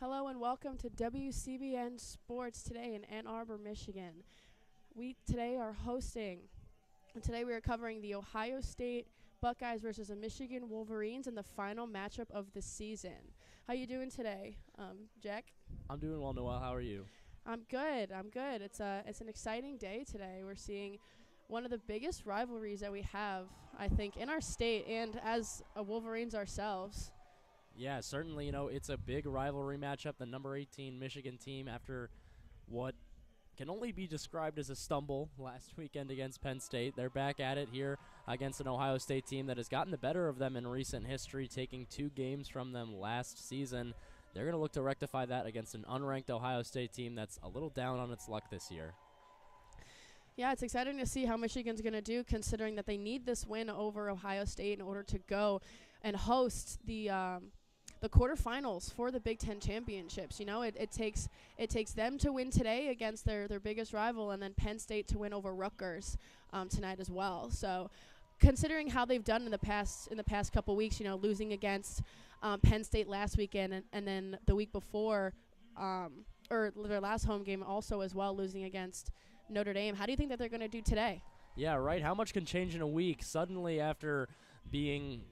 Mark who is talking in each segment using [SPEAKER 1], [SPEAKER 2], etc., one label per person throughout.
[SPEAKER 1] Hello and welcome to WCBN Sports today in Ann Arbor, Michigan. We today are hosting, and today we are covering the Ohio State Buckeyes versus the Michigan Wolverines in the final matchup of the season. How you doing today, Jack?
[SPEAKER 2] I'm doing well, Noelle. How are you?
[SPEAKER 1] I'm good. It's an exciting day today. We're seeing one of the biggest rivalries that we have, I think, in our state and as Wolverines ourselves.
[SPEAKER 2] Yeah, certainly, it's a big rivalry matchup. The number 18 Michigan team, after what can only be described as a stumble last weekend against Penn State. They're back at it here against an Ohio State team that has gotten the better of them in recent history, taking 2 games from them last season. They're going to look to rectify that against an unranked Ohio State team that's a little down on its luck this year.
[SPEAKER 1] Yeah, it's exciting to see how Michigan's going to do, considering that they need this win over Ohio State in order to go and host the quarterfinals for the Big Ten championships. You know, it takes them to win today against their biggest rival, and then Penn State to win over Rutgers tonight as well. So, considering how they've done in the past couple weeks, losing against Penn State last weekend, and then the week before, or their last home game also as well, losing against Notre Dame. How do you think that they're going to do today?
[SPEAKER 2] Yeah, right. How much can change in a week? Suddenly, after being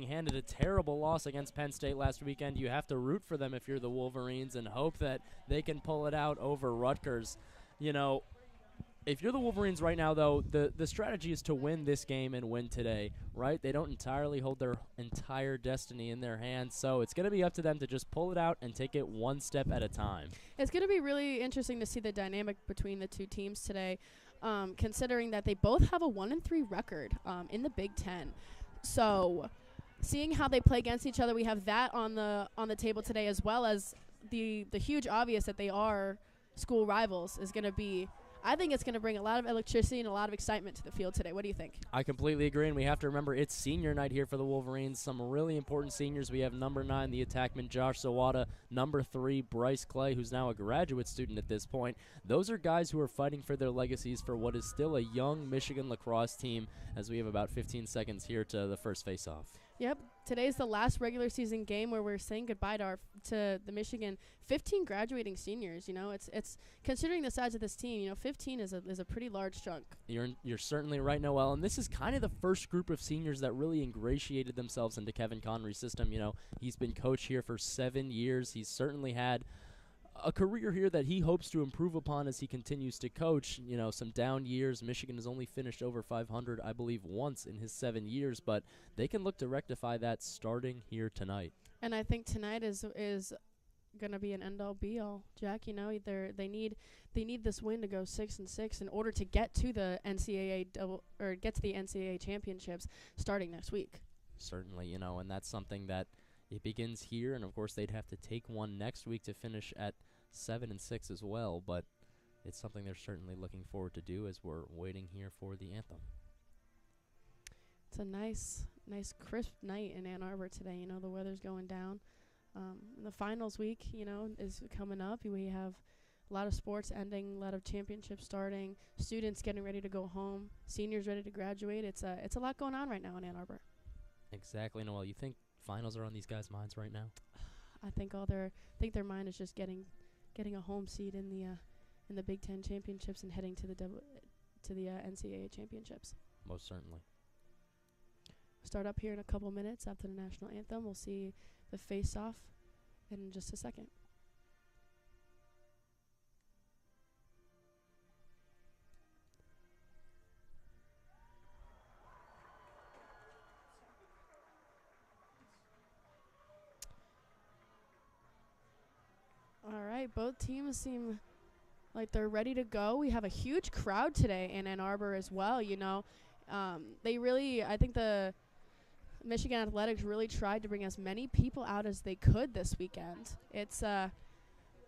[SPEAKER 2] handed a terrible loss against Penn State last weekend, you have to root for them if you're the Wolverines and hope that they can pull it out over Rutgers. If you're the Wolverines right now, though, the strategy is to win this game and win today, right? They don't entirely hold their entire destiny in their hands, so it's going to be up to them to just pull it out and take it one step at a time.
[SPEAKER 1] It's going to be really interesting to see the dynamic between the two teams today, considering that they both have a 1-3 record in the Big Ten. So, seeing how they play against each other, we have that on the table today, as well as the huge obvious that they are school rivals is going to be. I think it's going to bring a lot of electricity and a lot of excitement to the field today. What do you think?
[SPEAKER 2] I completely agree, and we have to remember it's senior night here for the Wolverines. Some really important seniors. We have number 9, the attackman Josh Zawada, number 3, Bryce Clay, who's now a graduate student at this point. Those are guys who are fighting for their legacies for what is still a young Michigan lacrosse team, as we have about 15 seconds here to the first face-off.
[SPEAKER 1] Yep, today's the last regular season game where we're saying goodbye to the Michigan 15 graduating seniors. It's considering the size of this team. 15 is a pretty large chunk.
[SPEAKER 2] You're certainly right, Noelle. And this is kind of the first group of seniors that really ingratiated themselves into Kevin Connery's system. He's been coach here for 7 years. He's certainly had a career here that he hopes to improve upon as he continues to coach. Some down years. Michigan has only finished over 500, I believe, once in his 7 years, but they can look to rectify that starting here tonight.
[SPEAKER 1] And I think tonight is going to be an end-all be-all, Jack. They need this win to go 6-6 in order to get to the NCAA championships starting next week.
[SPEAKER 2] Certainly, and that's something that it begins here, and of course they'd have to take one next week to finish at 7-6 as well, but it's something they're certainly looking forward to do as we're waiting here for the anthem.
[SPEAKER 1] It's a nice crisp night in Ann Arbor today. The weather's going down. The finals week, is coming up. We have a lot of sports ending, a lot of championships starting, students getting ready to go home, seniors ready to graduate. It's a lot going on right now in Ann Arbor.
[SPEAKER 2] Exactly, Noelle. You think finals are on these guys' minds right now?
[SPEAKER 1] I think their mind is just getting a home seed in the Big Ten championships and heading to the NCAA championships.
[SPEAKER 2] Most certainly.
[SPEAKER 1] Start up here in a couple minutes after the national anthem. We'll see the face-off in just a second. All right, both teams seem like they're ready to go. We have a huge crowd today in Ann Arbor as well. I think the Michigan Athletics really tried to bring as many people out as they could this weekend. It's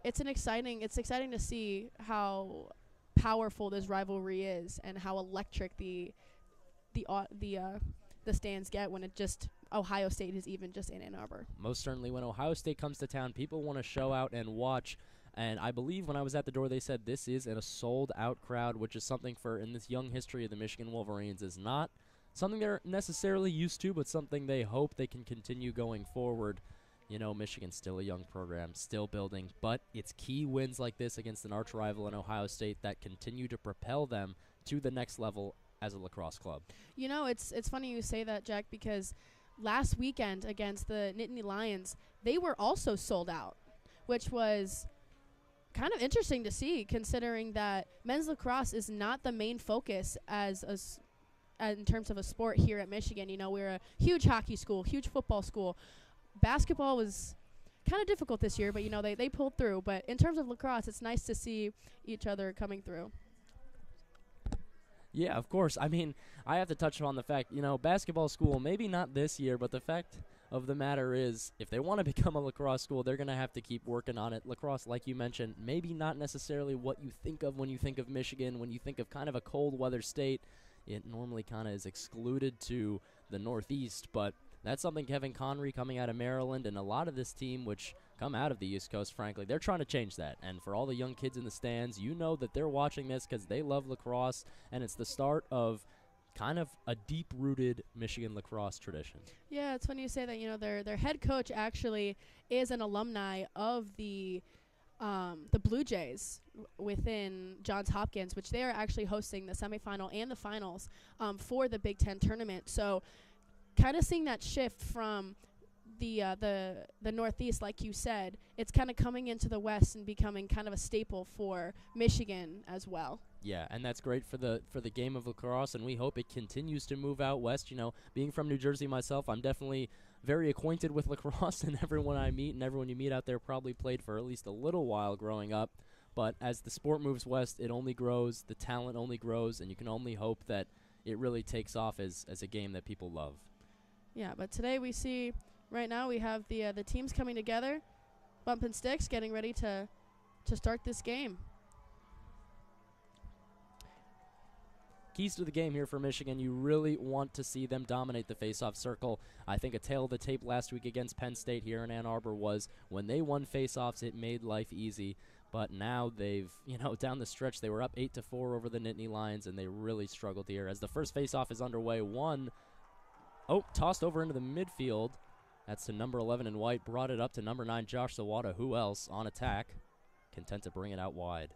[SPEAKER 1] exciting to see how powerful this rivalry is and how electric the stands get when Ohio State is even just in Ann Arbor.
[SPEAKER 2] Most certainly, when Ohio State comes to town, people want to show out and watch. And I believe when I was at the door, they said this is a sold-out crowd, which is something in this young history of the Michigan Wolverines is not something they're necessarily used to, but something they hope they can continue going forward. Michigan's still a young program, still building, but it's key wins like this against an arch rival in Ohio State that continue to propel them to the next level as a lacrosse club.
[SPEAKER 1] It's funny you say that, Jack, because last weekend against the Nittany Lions, they were also sold out, which was kind of interesting to see, considering that men's lacrosse is not the main focus in terms of a sport here at Michigan. We're a huge hockey school, huge football school. Basketball was kind of difficult this year, but they pulled through. But in terms of lacrosse, it's nice to see each other coming through.
[SPEAKER 2] Yeah, of course. I mean, I have to touch on the fact, basketball school, maybe not this year, but the fact of the matter is, if they want to become a lacrosse school, they're going to have to keep working on it. Lacrosse, like you mentioned, maybe not necessarily what you think of when you think of Michigan, when you think of kind of a cold weather state. It normally kind of is excluded to the Northeast, but that's something Kevin Connery coming out of Maryland and a lot of this team, which come out of the East Coast, frankly, they're trying to change that. And for all the young kids in the stands, that they're watching this because they love lacrosse, and it's the start of kind of a deep-rooted Michigan lacrosse tradition.
[SPEAKER 1] Yeah, it's funny you say that. Their head coach actually is an alumni of the Blue Jays within Johns Hopkins, which they are actually hosting the semifinal and the finals for the Big Ten tournament. So kind of seeing that shift from the Northeast, like you said, it's kind of coming into the West and becoming kind of a staple for Michigan as well.
[SPEAKER 2] Yeah, and that's great for the game of lacrosse, and we hope it continues to move out west. Being from New Jersey myself, I'm definitely very acquainted with lacrosse, and everyone I meet and everyone you meet out there probably played for at least a little while growing up. But as the sport moves west, it only grows, the talent only grows, and you can only hope that it really takes off as a game that people love.
[SPEAKER 1] Yeah, but today we see, right now we have the teams coming together, bumping sticks, getting ready to start this game.
[SPEAKER 2] Keys to the game here for Michigan, you really want to see them dominate the face-off circle. I think a tale of the tape last week against Penn State here in Ann Arbor was when they won face-offs, it made life easy. But now they've, down the stretch, they were up 8-4 over the Nittany Lions, and they really struggled here. As the first face-off is underway, tossed over into the midfield. That's to number 11 in white, brought it up to number 9, Josh Zawada. Who else on attack? Content to bring it out wide.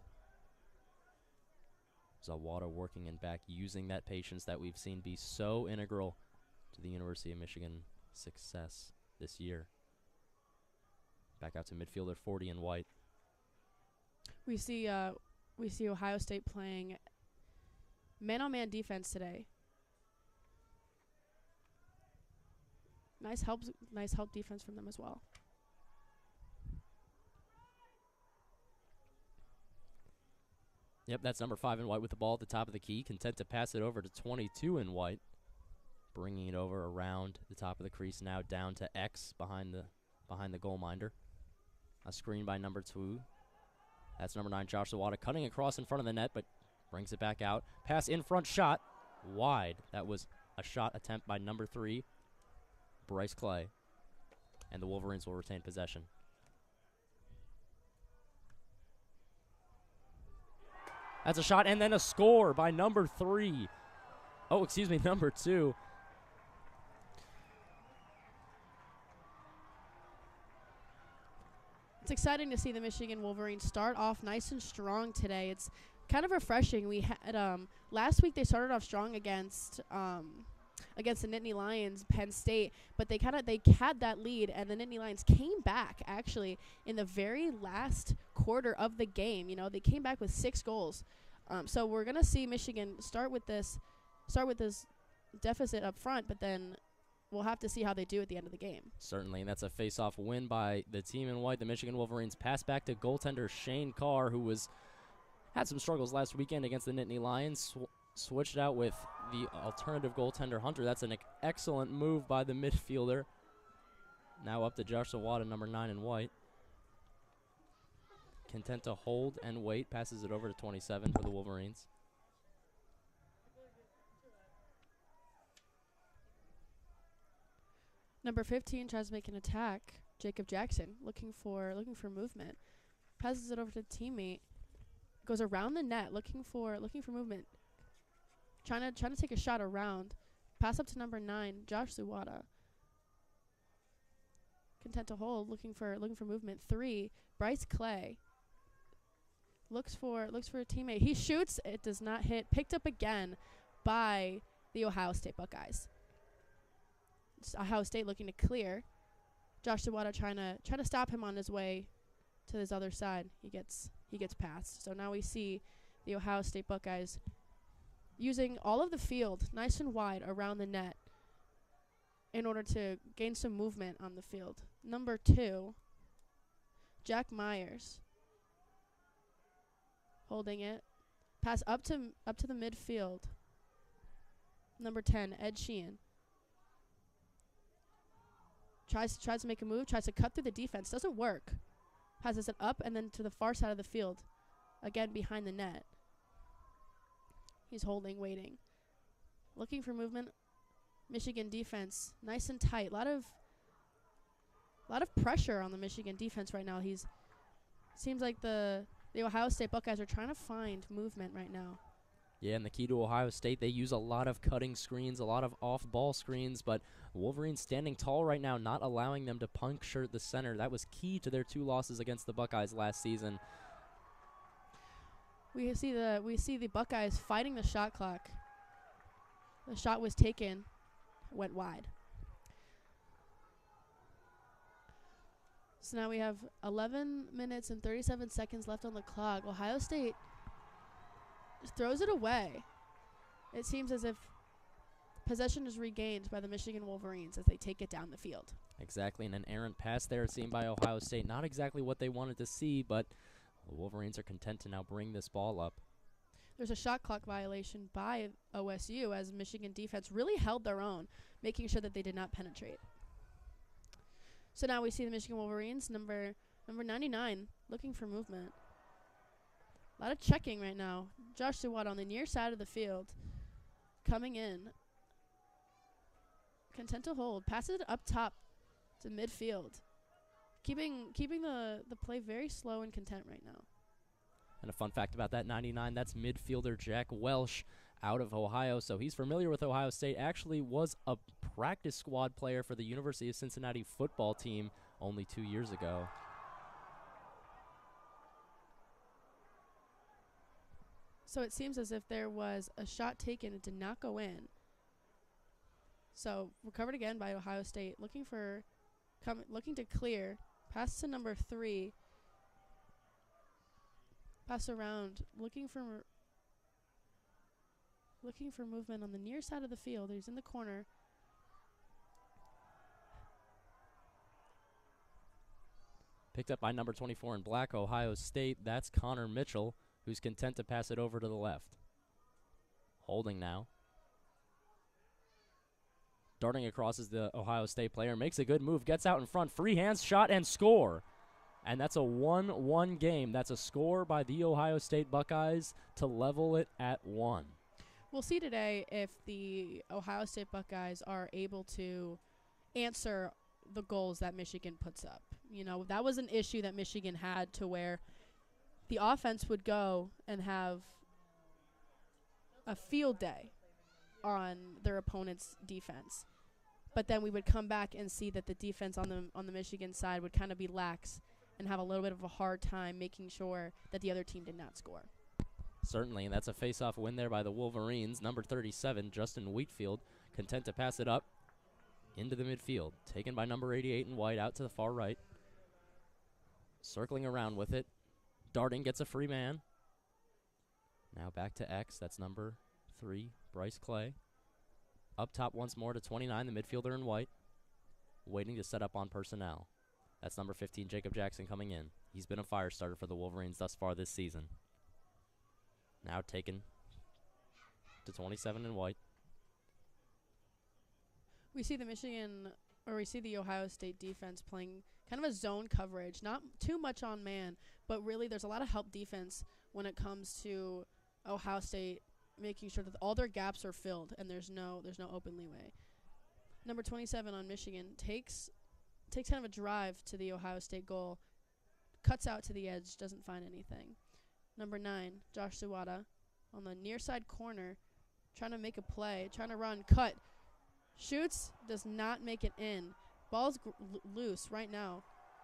[SPEAKER 2] Zawada working in back, using that patience that we've seen be so integral to the University of Michigan success this year. Back out to midfielder 40 in white.
[SPEAKER 1] We see Ohio State playing man-on-man defense today. Nice help defense from them as well.
[SPEAKER 2] Yep, that's number 5 in white with the ball at the top of the key. Content to pass it over to 22 in white. Bringing it over around the top of the crease now down to X behind the goal minder. A screen by number 2. That's number 9, Josh Zawada, cutting across in front of the net, but brings it back out. Pass in front, shot wide. That was a shot attempt by number 3, Bryce Clay. And the Wolverines will retain possession. That's a shot, and then a score by number 3. Number 2.
[SPEAKER 1] It's exciting to see the Michigan Wolverines start off nice and strong today. It's kind of refreshing. We had last week they started off strong against the Nittany Lions, Penn State, but they had that lead, and the Nittany Lions came back actually in the very last quarter of the game. They came back with 6 goals. So we're gonna see Michigan start with this deficit up front, but then we'll have to see how they do at the end of the game.
[SPEAKER 2] Certainly, and that's a face-off win by the team in white. The Michigan Wolverines pass back to goaltender Shane Carr, who had some struggles last weekend against the Nittany Lions. Switched out with the alternative goaltender Hunter. That's an excellent move by the midfielder. Now up to Josh Zawada, number 9 in white. Content to hold and wait. Passes it over to 27 for the Wolverines.
[SPEAKER 1] Number 15 tries to make an attack. Jacob Jackson looking for movement. Passes it over to teammate. Goes around the net looking for movement. Trying to take a shot around. Pass up to number 9, Josh Zawada. content to hold, looking for movement. 3, Bryce Clay looks for a teammate. He shoots. It does not hit. Picked up again by the Ohio State Buckeyes. It's Ohio State looking to clear. Josh Sawada trying to stop him on his way to his other side. He gets passed. So now we see the Ohio State Buckeyes using all of the field nice and wide around the net in order to gain some movement on the field. Number 2, Jack Myers holding it. Pass up to the midfield. Number 10, Ed Sheehan. Tries to make a move, tries to cut through the defense. Doesn't work. Passes it up and then to the far side of the field. Again, behind the net. He's holding, waiting. Looking for movement. Michigan defense, nice and tight. A lot of pressure on the Michigan defense right now. Seems like the Ohio State Buckeyes are trying to find movement right now.
[SPEAKER 2] Yeah, and the key to Ohio State, they use a lot of cutting screens, a lot of off-ball screens, but Wolverines standing tall right now, not allowing them to puncture the center. That was key to their 2 losses against the Buckeyes last season.
[SPEAKER 1] We see the Buckeyes fighting the shot clock. The shot was taken, went wide. So now we have 11 minutes and 37 seconds left on the clock. Ohio State just throws it away. It seems as if possession is regained by the Michigan Wolverines as they take it down the field.
[SPEAKER 2] Exactly, and an errant pass there seen by Ohio State. Not exactly what they wanted to see, but the Wolverines are content to now bring this ball up.
[SPEAKER 1] There's a shot clock violation by OSU as Michigan defense really held their own, making sure that they did not penetrate. So now we see the Michigan Wolverines, number 99, looking for movement. A lot of checking right now. Josh Sawada on the near side of the field, coming in. Content to hold. Passes it up top to midfield. Keeping the play very slow and content right now.
[SPEAKER 2] And a fun fact about that 99, that's midfielder Jack Welsh out of Ohio. So he's familiar with Ohio State. Actually was a practice squad player for the University of Cincinnati football team only 2 years ago.
[SPEAKER 1] So it seems as if there was a shot taken. It did not go in. So recovered again by Ohio State, looking to clear. Pass to number 3. Pass around, looking for movement on the near side of the field. He's in the corner.
[SPEAKER 2] Picked up by number 24 in black, Ohio State. That's Connor Mitchell, who's content to pass it over to the left. Holding now. Darting across is the Ohio State player. Makes a good move. Gets out in front. Free hands, shot, and score. And that's a 1-1 game. That's a score by the Ohio State Buckeyes to level it at 1.
[SPEAKER 1] We'll see today if the Ohio State Buckeyes are able to answer the goals that Michigan puts up. You know, that was an issue that Michigan had, to where the offense would go and have a field day on their opponent's defense. But then we would come back and see that the defense on the Michigan side would kind of be lax and have a little bit of a hard time making sure that the other team did not score.
[SPEAKER 2] Certainly, and that's a face-off win there by the Wolverines. Number 37, Justin Wheatfield, content to pass it up into the midfield. Taken by number 88 in white out to the far right. Circling around with it. Darting gets a free man. Now back to X. That's number 3, Bryce Clay. Up top once more to 29, the midfielder in white. Waiting to set up on personnel. That's number 15, Jacob Jackson, coming in. He's been a fire starter for the Wolverines thus far this season. Now taken to 27 in white.
[SPEAKER 1] We see the Ohio State defense playing kind of a zone coverage, not too much on man, but really there's a lot of help defense when it comes to Ohio State making sure that all their gaps are filled and there's no open leeway. Number 27 on Michigan takes kind of a drive to the Ohio State goal, cuts out to the edge, doesn't find anything. Number 9, Josh Sawada on the near side corner, trying to make a play, trying to run, cut, shoots, does not make it in. Ball's loose right now.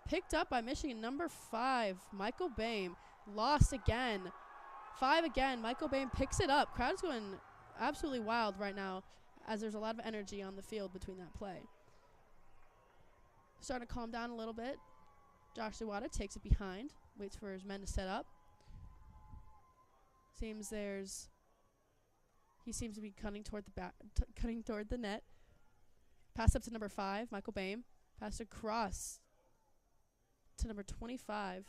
[SPEAKER 1] Picked up by Michigan, number 5, Michael Boehm. Lost again. 5 again. Michael Boehm picks it up. Crowd's going absolutely wild right now as there's a lot of energy on the field between that play. Starting to calm down a little bit. Josh Zawada takes it behind. Waits for his men to set up. He seems to be cutting toward the net. Pass up to number 5, Michael Boehm. Pass across to number 25.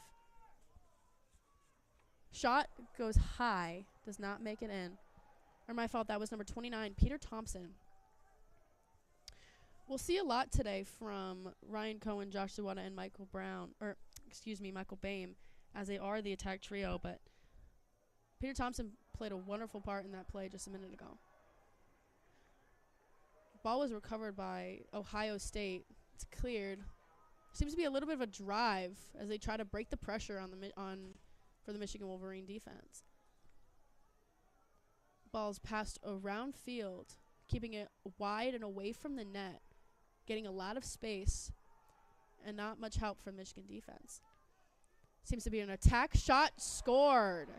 [SPEAKER 1] Shot goes high. Does not make it in. Or my fault, that was number 29, Peter Thompson. We'll see a lot today from Ryan Cohen, Josh Zawada, and Michael Boehm, as they are the attack trio, but Peter Thompson played a wonderful part in that play just a minute ago. Ball was recovered by Ohio State. It's cleared. Seems to be a little bit of a drive as they try to break the pressure for the Michigan Wolverine defense. Ball's passed around field, keeping it wide and away from the net, getting a lot of space, and not much help from Michigan defense. Seems to be an attack shot scored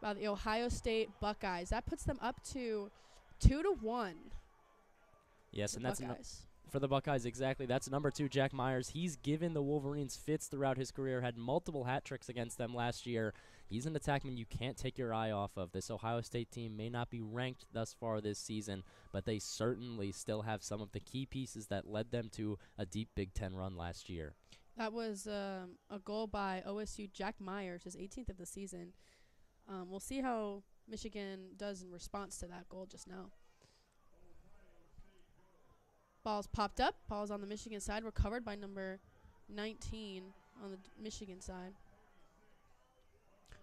[SPEAKER 1] by the Ohio State Buckeyes. That puts them up to 2-1.
[SPEAKER 2] Yes, and that's for the Buckeyes, exactly. That's number 2, Jack Myers. He's given the Wolverines fits throughout his career, had multiple hat tricks against them last year. He's an attackman you can't take your eye off of. This Ohio State team may not be ranked thus far this season, but they certainly still have some of the key pieces that led them to a deep Big Ten run last year.
[SPEAKER 1] That was a goal by OSU Jack Myers, his 18th of the season. We'll see how Michigan does in response to that goal just now. Ball's popped up. Ball's on the Michigan side, recovered by number 19 on the Michigan side.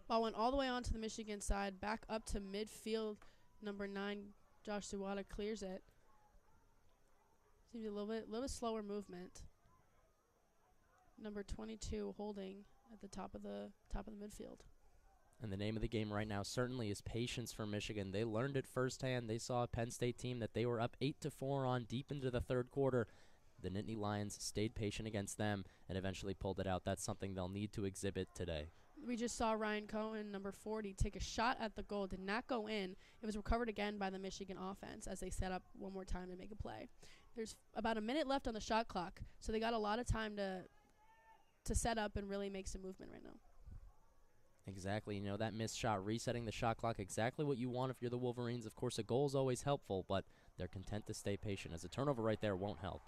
[SPEAKER 1] Ball went all the way onto the Michigan side, back up to midfield. Number 9, Josh Zawada clears it. Seems a little bit slower movement. Number 22 holding at the top of the midfield.
[SPEAKER 2] And the name of the game right now certainly is patience for Michigan. They learned it firsthand. They saw a Penn State team that they were up 8-4 on deep into the third quarter. The Nittany Lions stayed patient against them and eventually pulled it out. That's something they'll need to exhibit today.
[SPEAKER 1] We just saw Ryan Cohen, number 40, take a shot at the goal. Did not go in. It was recovered again by the Michigan offense as they set up one more time to make a play. There's about a minute left on the shot clock, so they got a lot of time to set up and really make some movement right now.
[SPEAKER 2] Exactly. You know, that missed shot, resetting the shot clock, exactly what you want if you're the Wolverines. Of course, a goal is always helpful, but they're content to stay patient, as a turnover right there won't help.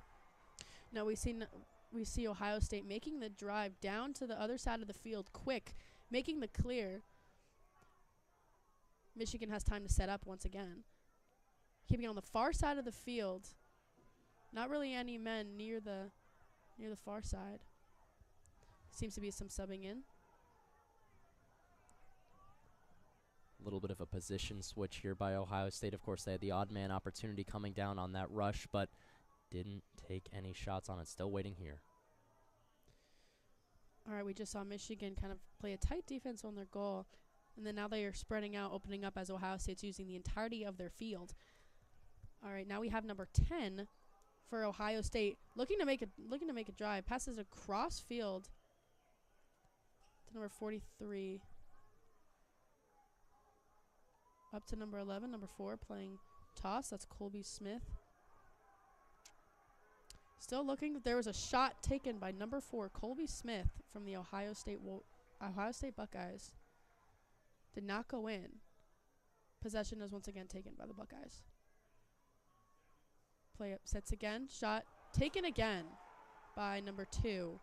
[SPEAKER 1] No, we see Ohio State making the drive down to the other side of the field quick, making the clear. Michigan has time to set up once again. Keeping it on the far side of the field. Not really any men near the far side. Seems to be some subbing in.
[SPEAKER 2] A little bit of a position switch here by Ohio State. Of course, they had the odd man opportunity coming down on that rush, but didn't take any shots on it. Still waiting here.
[SPEAKER 1] All right, we just saw Michigan kind of play a tight defense on their goal, and then now they are spreading out, opening up as Ohio State's using the entirety of their field. All right, now we have number 10 for Ohio State, looking to make a drive. Passes across field to number 43. Up to number 11, number 4, playing toss. That's Colby Smith. Still looking. There was a shot taken by number 4, Colby Smith, from the Ohio State Buckeyes. Did not go in. Possession is once again taken by the Buckeyes. Play up, sets again. Shot taken again by number 2,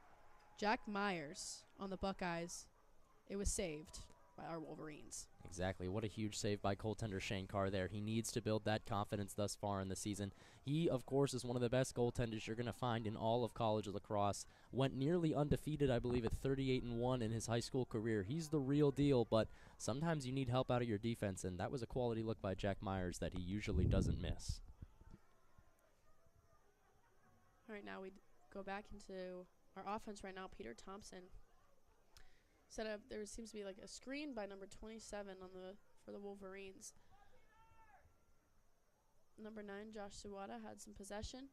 [SPEAKER 1] Jack Myers, on the Buckeyes. It was saved by our Wolverines.
[SPEAKER 2] Exactly. What a huge save by goaltender Shane Carr there. He needs to build that confidence thus far in the season. He, of course, is one of the best goaltenders you're going to find in all of college lacrosse. Went nearly undefeated, I believe, at 38-1 in his high school career. He's the real deal, but sometimes you need help out of your defense, and that was a quality look by Jack Myers that he usually doesn't miss.
[SPEAKER 1] All right, now we go back into our offense right now. Peter Thompson set up. There seems to be like a screen by number 27 for the Wolverines. Number 9, Josh Zawada, had some possession.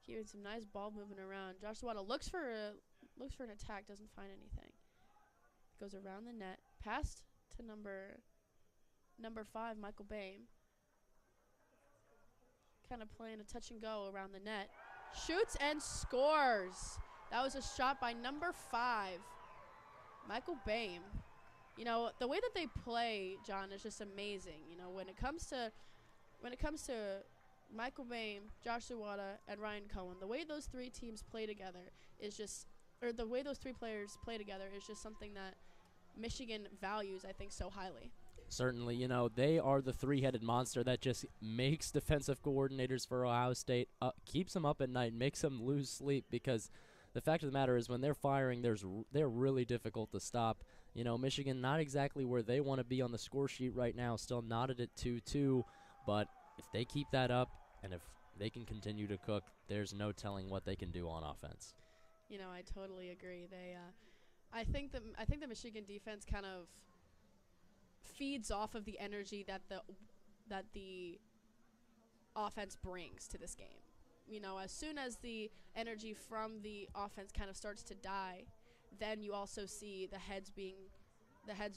[SPEAKER 1] Keeping some nice ball moving around. Josh Wada looks for an attack, doesn't find anything. Goes around the net, passed to number 5, Michael Boehm. Kind of playing a touch and go around the net. Shoots and scores. That was a shot by number 5, Michael Boehm. You know, the way that they play, John, is just amazing. You know, when it comes to Michael Boehm, Josh Zawada, and Ryan Cohen, the way those three teams play together is just, or the way those three players play together is just something that Michigan values, I think, so highly.
[SPEAKER 2] Certainly, you know, they are the three-headed monster that just makes defensive coordinators for Ohio State, keeps them up at night, makes them lose sleep, because the fact of the matter is when they're firing, they're really difficult to stop. You know, Michigan not exactly where they want to be on the score sheet right now, still knotted at 2-2, but if they keep that up and if they can continue to cook, there's no telling what they can do on offense.
[SPEAKER 1] You know, I totally agree. I think the Michigan defense kind of feeds off of the energy that the offense brings to this game. You know, as soon as the energy from the offense kind of starts to die, then you also see the heads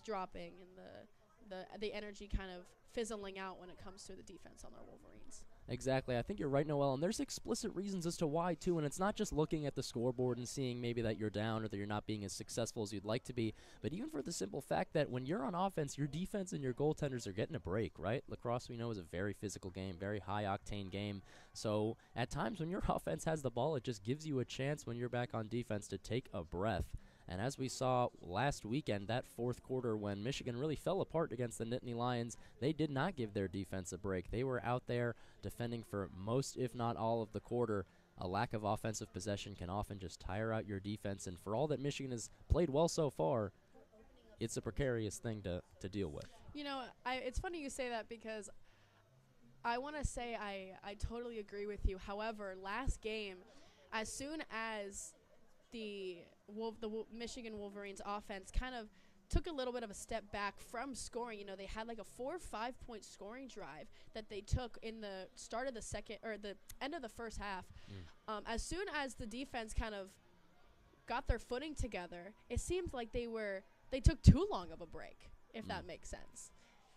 [SPEAKER 1] dropping and the energy kind of fizzling out when it comes to the defense on our Wolverines.
[SPEAKER 2] Exactly. I think you're right, Noelle, and there's explicit reasons as to why, too, and it's not just looking at the scoreboard and seeing maybe that you're down or that you're not being as successful as you'd like to be, but even for the simple fact that when you're on offense, your defense and your goaltenders are getting a break, right? Lacrosse, we know, is a very physical game, very high-octane game, so at times when your offense has the ball, it just gives you a chance when you're back on defense to take a breath. And as we saw last weekend, that fourth quarter when Michigan really fell apart against the Nittany Lions, they did not give their defense a break. They were out there defending for most, if not all, of the quarter. A lack of offensive possession can often just tire out your defense. And for all that Michigan has played well so far, it's a precarious thing to deal with.
[SPEAKER 1] You know, it's funny you say that because I want to say I totally agree with you. However, last game, as soon as the Michigan Wolverines offense kind of took a little bit of a step back from scoring. You know, they had like a 4 or 5 point scoring drive that they took in the start of the second or the end of the first half. As soon as the defense kind of got their footing together, it seemed like they took too long of a break, if that makes sense.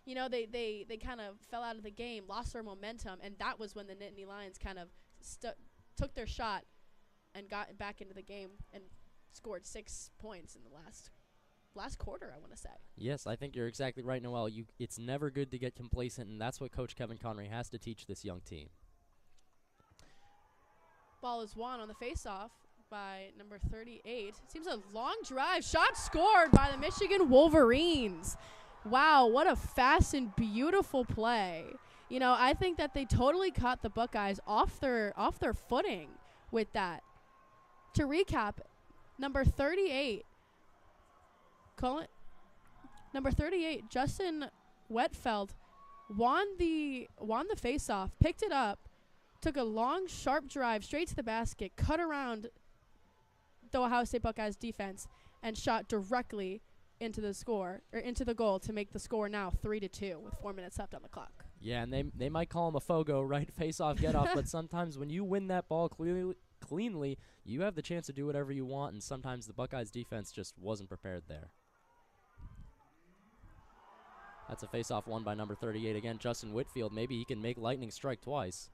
[SPEAKER 1] You know, they kind of fell out of the game, lost their momentum, and that was when the Nittany Lions kind of took their shot and got back into the game and scored 6 points in the last quarter, I want to say. Yes,
[SPEAKER 2] I think you're exactly right, Noelle. It's never good to get complacent, and that's what Coach Kevin Connery has to teach this young team.
[SPEAKER 1] Ball is won on the face-off by number 38. Seems a long drive. Shot scored by the Michigan Wolverines. Wow, what a fast and beautiful play. You know, I think that they totally caught the Buckeyes off their footing with that. To recap, number 38, Justin Wetfeld won the face-off, picked it up, took a long, sharp drive straight to the basket, cut around the Ohio State Buckeyes defense, and shot directly into the goal to make the score now 3-2 with 4 minutes left on the clock.
[SPEAKER 2] Yeah, and they might call him a fogo, right? Face-off, get-off, but sometimes when you win that ball cleanly, you have the chance to do whatever you want, and sometimes the Buckeyes defense just wasn't prepared there. That's a face-off won by number 38. Again, Justin Whitfield, maybe he can make lightning strike twice.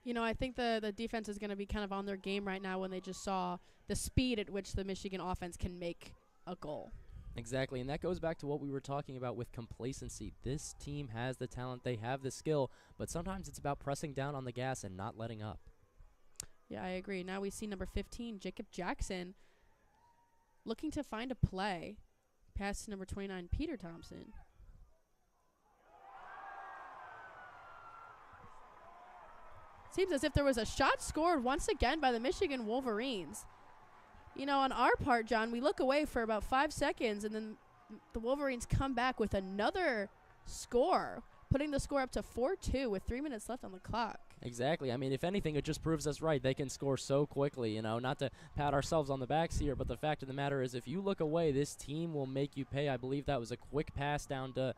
[SPEAKER 1] You know, I think the defense is going to be kind of on their game right now when they just saw the speed at which the Michigan offense can make a goal.
[SPEAKER 2] Exactly, and that goes back to what we were talking about with complacency. This team has the talent, they have the skill, but sometimes it's about pressing down on the gas and not letting up.
[SPEAKER 1] Yeah, I agree. Now we see number 15, Jacob Jackson, looking to find a play. Pass to number 29, Peter Thompson. Seems as if there was a shot scored once again by the Michigan Wolverines. You know, on our part, John, we look away for about 5 seconds, and then the Wolverines come back with another score, putting the score up to 4-2 with 3 minutes left on the clock.
[SPEAKER 2] Exactly. I mean, if anything, it just proves us right. They can score so quickly, you know, not to pat ourselves on the backs here, but the fact of the matter is if you look away, this team will make you pay. I believe that was a quick pass down to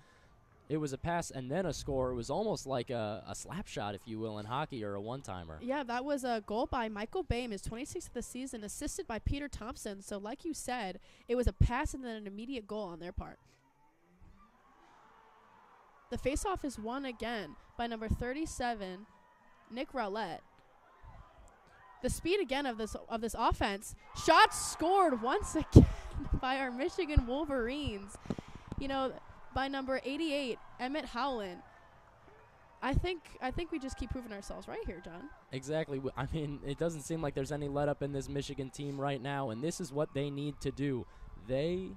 [SPEAKER 2] it was a pass and then a score. It was almost like a slap shot, if you will, in hockey, or a one-timer.
[SPEAKER 1] Yeah, that was a goal by Michael Boehm, his 26th of the season, assisted by Peter Thompson. So like you said, it was a pass and then an immediate goal on their part. The faceoff is won again by number 37, Nick Rowlett. The speed again of this offense. Shots scored once again by our Michigan Wolverines. You know, by number 88, Emmett Howland. I think we just keep proving ourselves right here, John.
[SPEAKER 2] Exactly. I mean, it doesn't seem like there's any let up in this Michigan team right now, and this is what they need to do. They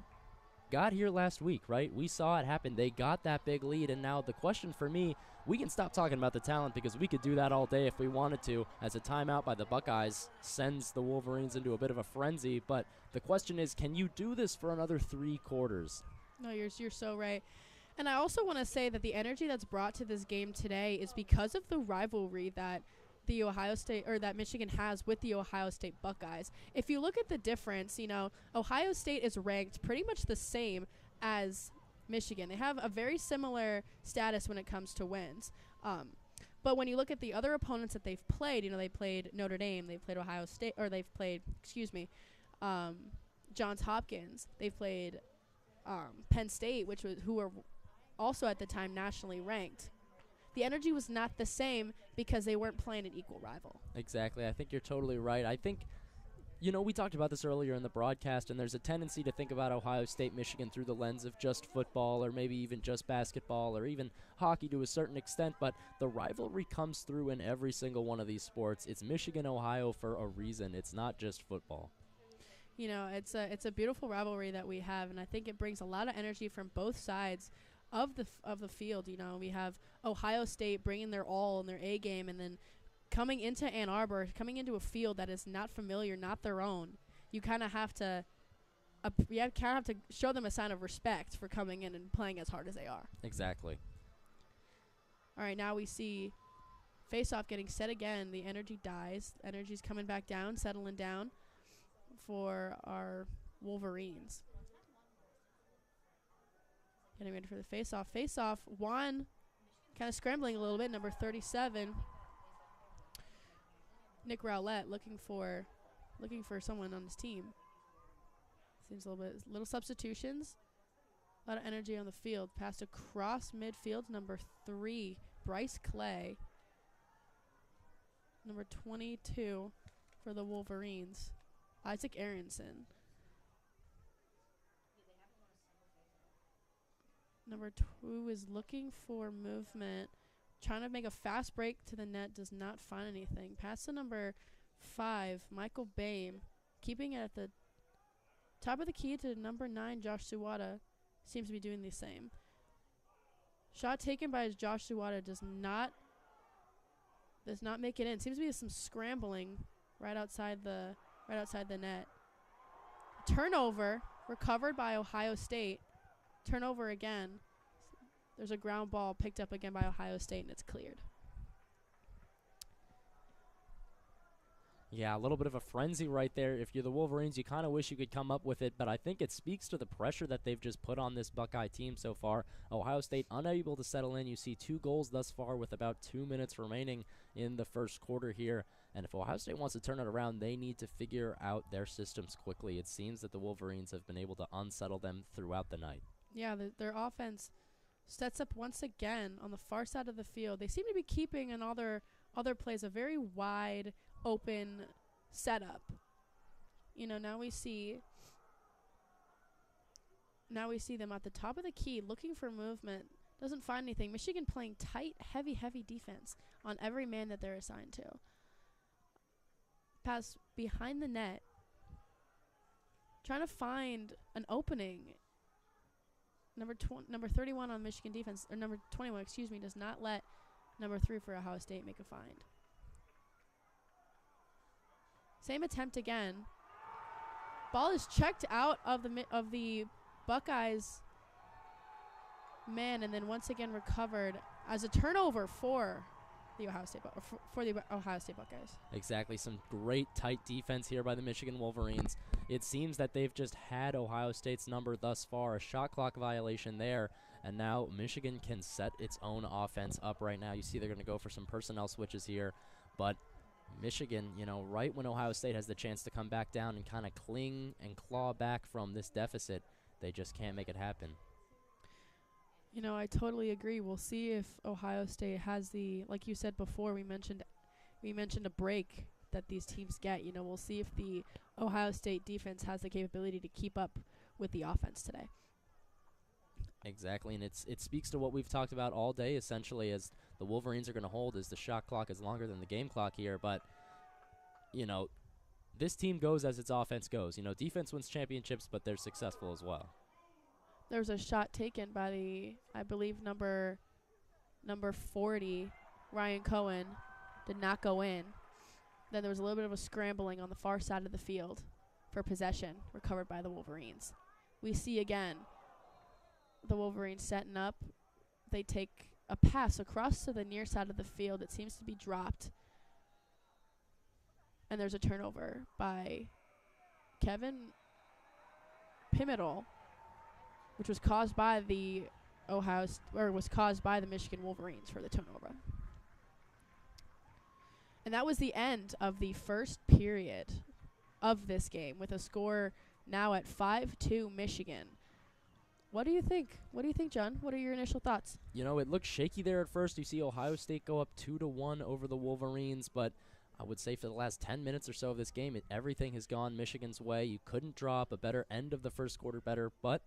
[SPEAKER 2] got here last week, right? We saw it happen. They got that big lead, and now the question for me, we can stop talking about the talent because we could do that all day if we wanted to, as a timeout by the Buckeyes sends the Wolverines into a bit of a frenzy. But the question is, can you do this for another 3 quarters?
[SPEAKER 1] No, you're so right. And I also want to say that the energy that's brought to this game today is because of the rivalry that the Ohio State or that Michigan has with the Ohio State Buckeyes. If you look at the difference, you know, Ohio State is ranked pretty much the same as Michigan. They have a very similar status when it comes to wins. But when you look at the other opponents that they've played, you know, they played Notre Dame, they played Ohio State, or they've played, Johns Hopkins. They've played Penn State, who were also at the time nationally ranked. The energy was not the same because they weren't playing an equal rival.
[SPEAKER 2] Exactly. I think you're totally right. I think, you know, we talked about this earlier in the broadcast, and there's a tendency to think about Ohio State, Michigan through the lens of just football or maybe even just basketball or even hockey to a certain extent, but the rivalry comes through in every single one of these sports. It's Michigan, Ohio for a reason. It's not just football.
[SPEAKER 1] You know, it's a beautiful rivalry that we have, and I think it brings a lot of energy from both sides of the field. You know, we have Ohio State bringing their all in their A game, and then coming into Ann Arbor, coming into a field that is not familiar, not their own. You kind of have to show them a sign of respect for coming in and playing as hard as they are.
[SPEAKER 2] Exactly.
[SPEAKER 1] All right, now we see face-off getting set again. The energy dies. Energy's coming back down, settling down for our Wolverines. Getting ready for the face-off. Face-off, Juan kind of scrambling a little bit, number 37. Nick Rowlett looking for someone on his team. Seems little substitutions. A lot of energy on the field. Passed across midfield, number 3, Bryce Clay. Number 22 for the Wolverines, Isaac Aronson. Number 2 is looking for movement. Trying to make a fast break to the net. Does not find anything. Pass to number 5, Michael Boehm. Keeping it at the top of the key to number 9, Josh Suwata. Seems to be doing the same. Shot taken by Josh Suwata does not make it in. Seems to be some scrambling right outside the net. Turnover recovered by Ohio State. Turnover again. There's a ground ball picked up again by Ohio State, and it's cleared.
[SPEAKER 2] Yeah, a little bit of a frenzy right there. If you're the Wolverines, you kind of wish you could come up with it, but I think it speaks to the pressure that they've just put on this Buckeye team so far. Ohio State unable to settle in. You see 2 goals thus far with about 2 minutes remaining in the first quarter here. And if Ohio State wants to turn it around, they need to figure out their systems quickly. It seems that the Wolverines have been able to unsettle them throughout the night.
[SPEAKER 1] Yeah, their offense sets up once again on the far side of the field. They seem to be keeping in all their other plays a very wide open setup. You know, now we see them at the top of the key looking for movement. Doesn't find anything. Michigan playing tight, heavy defense on every man that they're assigned to. Pass behind the net. Trying to find an opening. Number 31 on Michigan defense, or number 21, does not let number 3 for Ohio State make a find. Same attempt again. Ball is checked out of the Buckeyes man, and then once again recovered as a turnover for the Ohio State Buckeyes.
[SPEAKER 2] Exactly. Some great tight defense here by the Michigan Wolverines. It seems that they've just had Ohio State's number thus far. A shot clock violation there, and now Michigan can set its own offense up right now. You see they're going to go for some personnel switches here, but Michigan, right when Ohio State has the chance to come back down and kind of cling and claw back from this deficit, they just can't make it happen.
[SPEAKER 1] I totally agree. We'll see if Ohio State has like you said before, we mentioned a break that these teams get. We'll see if the Ohio State defense has the capability to keep up with the offense today.
[SPEAKER 2] Exactly, and it speaks to what we've talked about all day, essentially, as the Wolverines are going to hold as the shot clock is longer than the game clock here. But, this team goes as its offense goes. Defense wins championships, but they're successful as well.
[SPEAKER 1] There was a shot taken by I believe, number 40, Ryan Cohen, did not go in. Then there was a little bit of a scrambling on the far side of the field for possession, recovered by the Wolverines. We see again the Wolverines setting up. They take a pass across to the near side of the field. It seems to be dropped. And there's a turnover by Kevin Pimentel, which was caused by the Michigan Wolverines for the turnover. And that was the end of the first period of this game, with a score now at 5-2 Michigan. What do you think? What do you think, John? What are your initial thoughts?
[SPEAKER 2] It looked shaky there at first. You see Ohio State go up 2-1 over the Wolverines, but I would say for the last 10 minutes or so of this game, everything has gone Michigan's way. You couldn't drop a better end of the first quarter better, but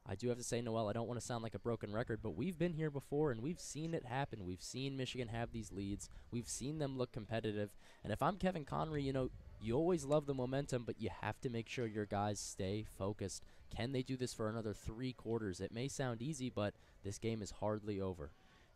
[SPEAKER 2] I do have to say, Noelle, I don't want to sound like a broken record, but we've been here before, and we've seen it happen. We've seen Michigan have these leads. We've seen them look competitive. And if I'm Kevin Connery, you always love the momentum, but you have to make sure your guys stay focused. Can they do this for another 3 quarters? It may sound easy, but this game is hardly over.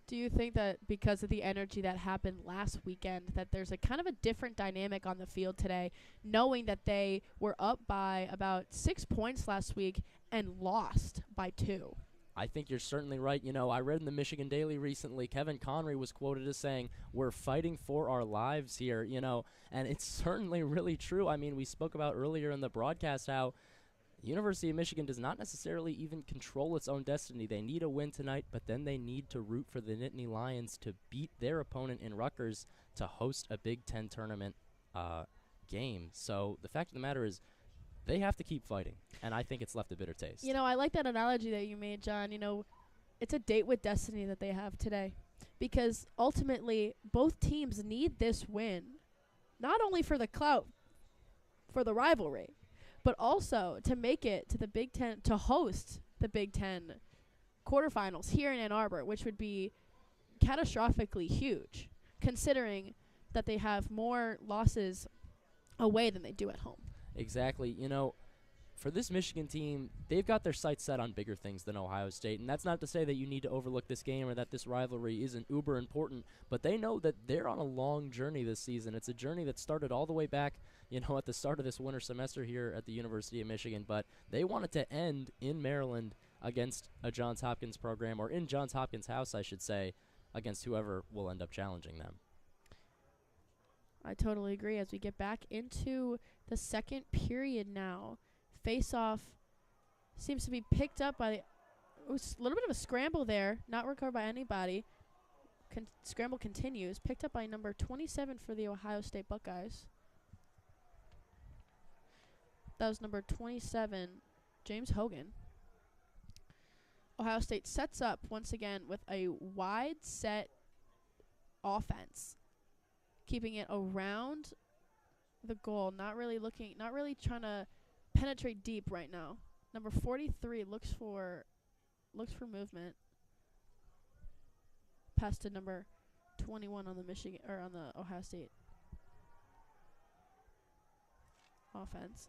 [SPEAKER 1] Do you think that because of the energy that happened last weekend, that there's a kind of a different dynamic on the field today, knowing that they were up by about 6 points last week and lost by 2?
[SPEAKER 2] I think you're certainly right. I read in the Michigan Daily recently, Kevin Connery was quoted as saying, "We're fighting for our lives here," and it's certainly really true. I mean, we spoke about earlier in the broadcast how University of Michigan does not necessarily even control its own destiny. They need a win tonight, but then they need to root for the Nittany Lions to beat their opponent in Rutgers to host a Big Ten tournament game. So the fact of the matter is they have to keep fighting, and I think it's left a bitter taste.
[SPEAKER 1] I like that analogy that you made, John. It's a date with destiny that they have today, because ultimately both teams need this win, not only for the clout, for the rivalry, but also to make it to the Big Ten, to host the Big Ten quarterfinals here in Ann Arbor, which would be catastrophically huge, considering that they have more losses away than they do at home.
[SPEAKER 2] Exactly. For this Michigan team, they've got their sights set on bigger things than Ohio State, and that's not to say that you need to overlook this game or that this rivalry isn't uber important, but they know that they're on a long journey this season. It's a journey that started all the way back, at the start of this winter semester here at the University of Michigan, but they want it to end in Maryland against a Johns Hopkins program, or in Johns Hopkins house, I should say, against whoever will end up challenging them.
[SPEAKER 1] I totally agree. As we get back into the second period now, face-off seems to be picked up by a little bit of a scramble there, not recovered by anybody. Scramble continues, picked up by number 27 for the Ohio State Buckeyes. That was number 27, James Hogan. Ohio State sets up once again with a wide set offense, keeping it around the goal, not really trying to penetrate deep right now. Number 43 looks for movement. Pass to number 21 on the Ohio State offense.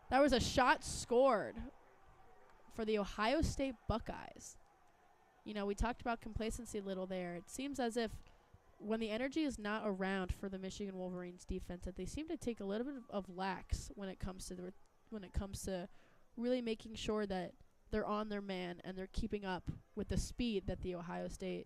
[SPEAKER 1] That was a shot scored for the Ohio State Buckeyes. We talked about complacency a little there. It seems as if when the energy is not around for the Michigan Wolverines defense, that they seem to take a little bit of lax when it comes to really making sure that they're on their man and they're keeping up with the speed that the Ohio State